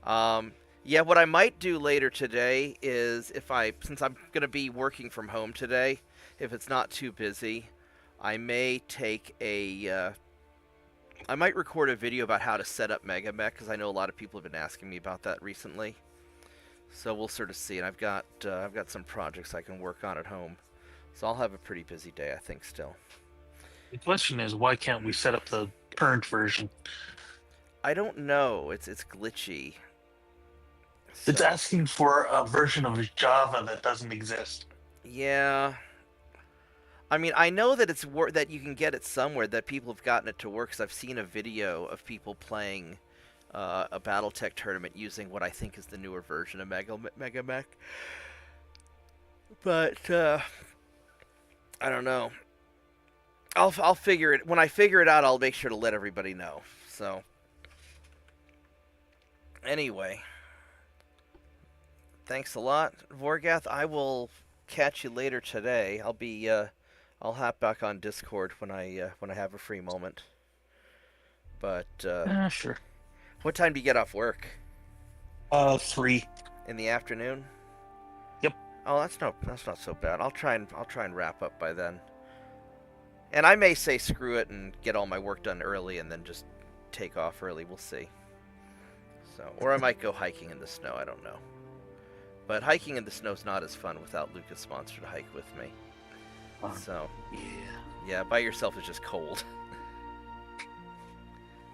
ha. Yeah, what I might do later today is since I'm gonna be working from home today, if it's not too busy, I may take I might record a video about how to set up MegaMech, because I know a lot of people have been asking me about that recently. So we'll sort of see, and I've got some projects I can work on at home, so I'll have a pretty busy day, I think, still. The question is, why can't we set up the current version? I don't know. It's glitchy. It's So, asking for a version of Java that doesn't exist. yeah. I mean, I know that that you can get it somewhere, that people have gotten it to work, because I've seen a video of people playing a BattleTech tournament using what I think is the newer version of MegaMech. But I don't know. I'll figure it when I figure it out. I'll make sure to let everybody know. So anyway, thanks a lot, Vorgath. I will catch you later today. I'll hop back on Discord when I have a free moment. But Sure. what time do you get off work? 3. In the afternoon? Yep. Oh, that's not so bad. I'll try and wrap up by then. And I may say screw it and get all my work done early and then just take off early. We'll see. So, or I might go hiking in the snow. I don't know. But hiking in the snow is not as fun without Lucas Sponsor to hike with me. So, yeah, by yourself is just cold.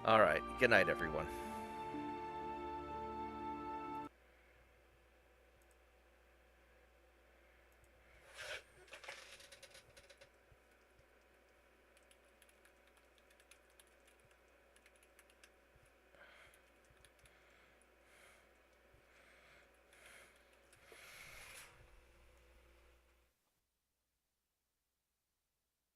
All right. Good night, everyone.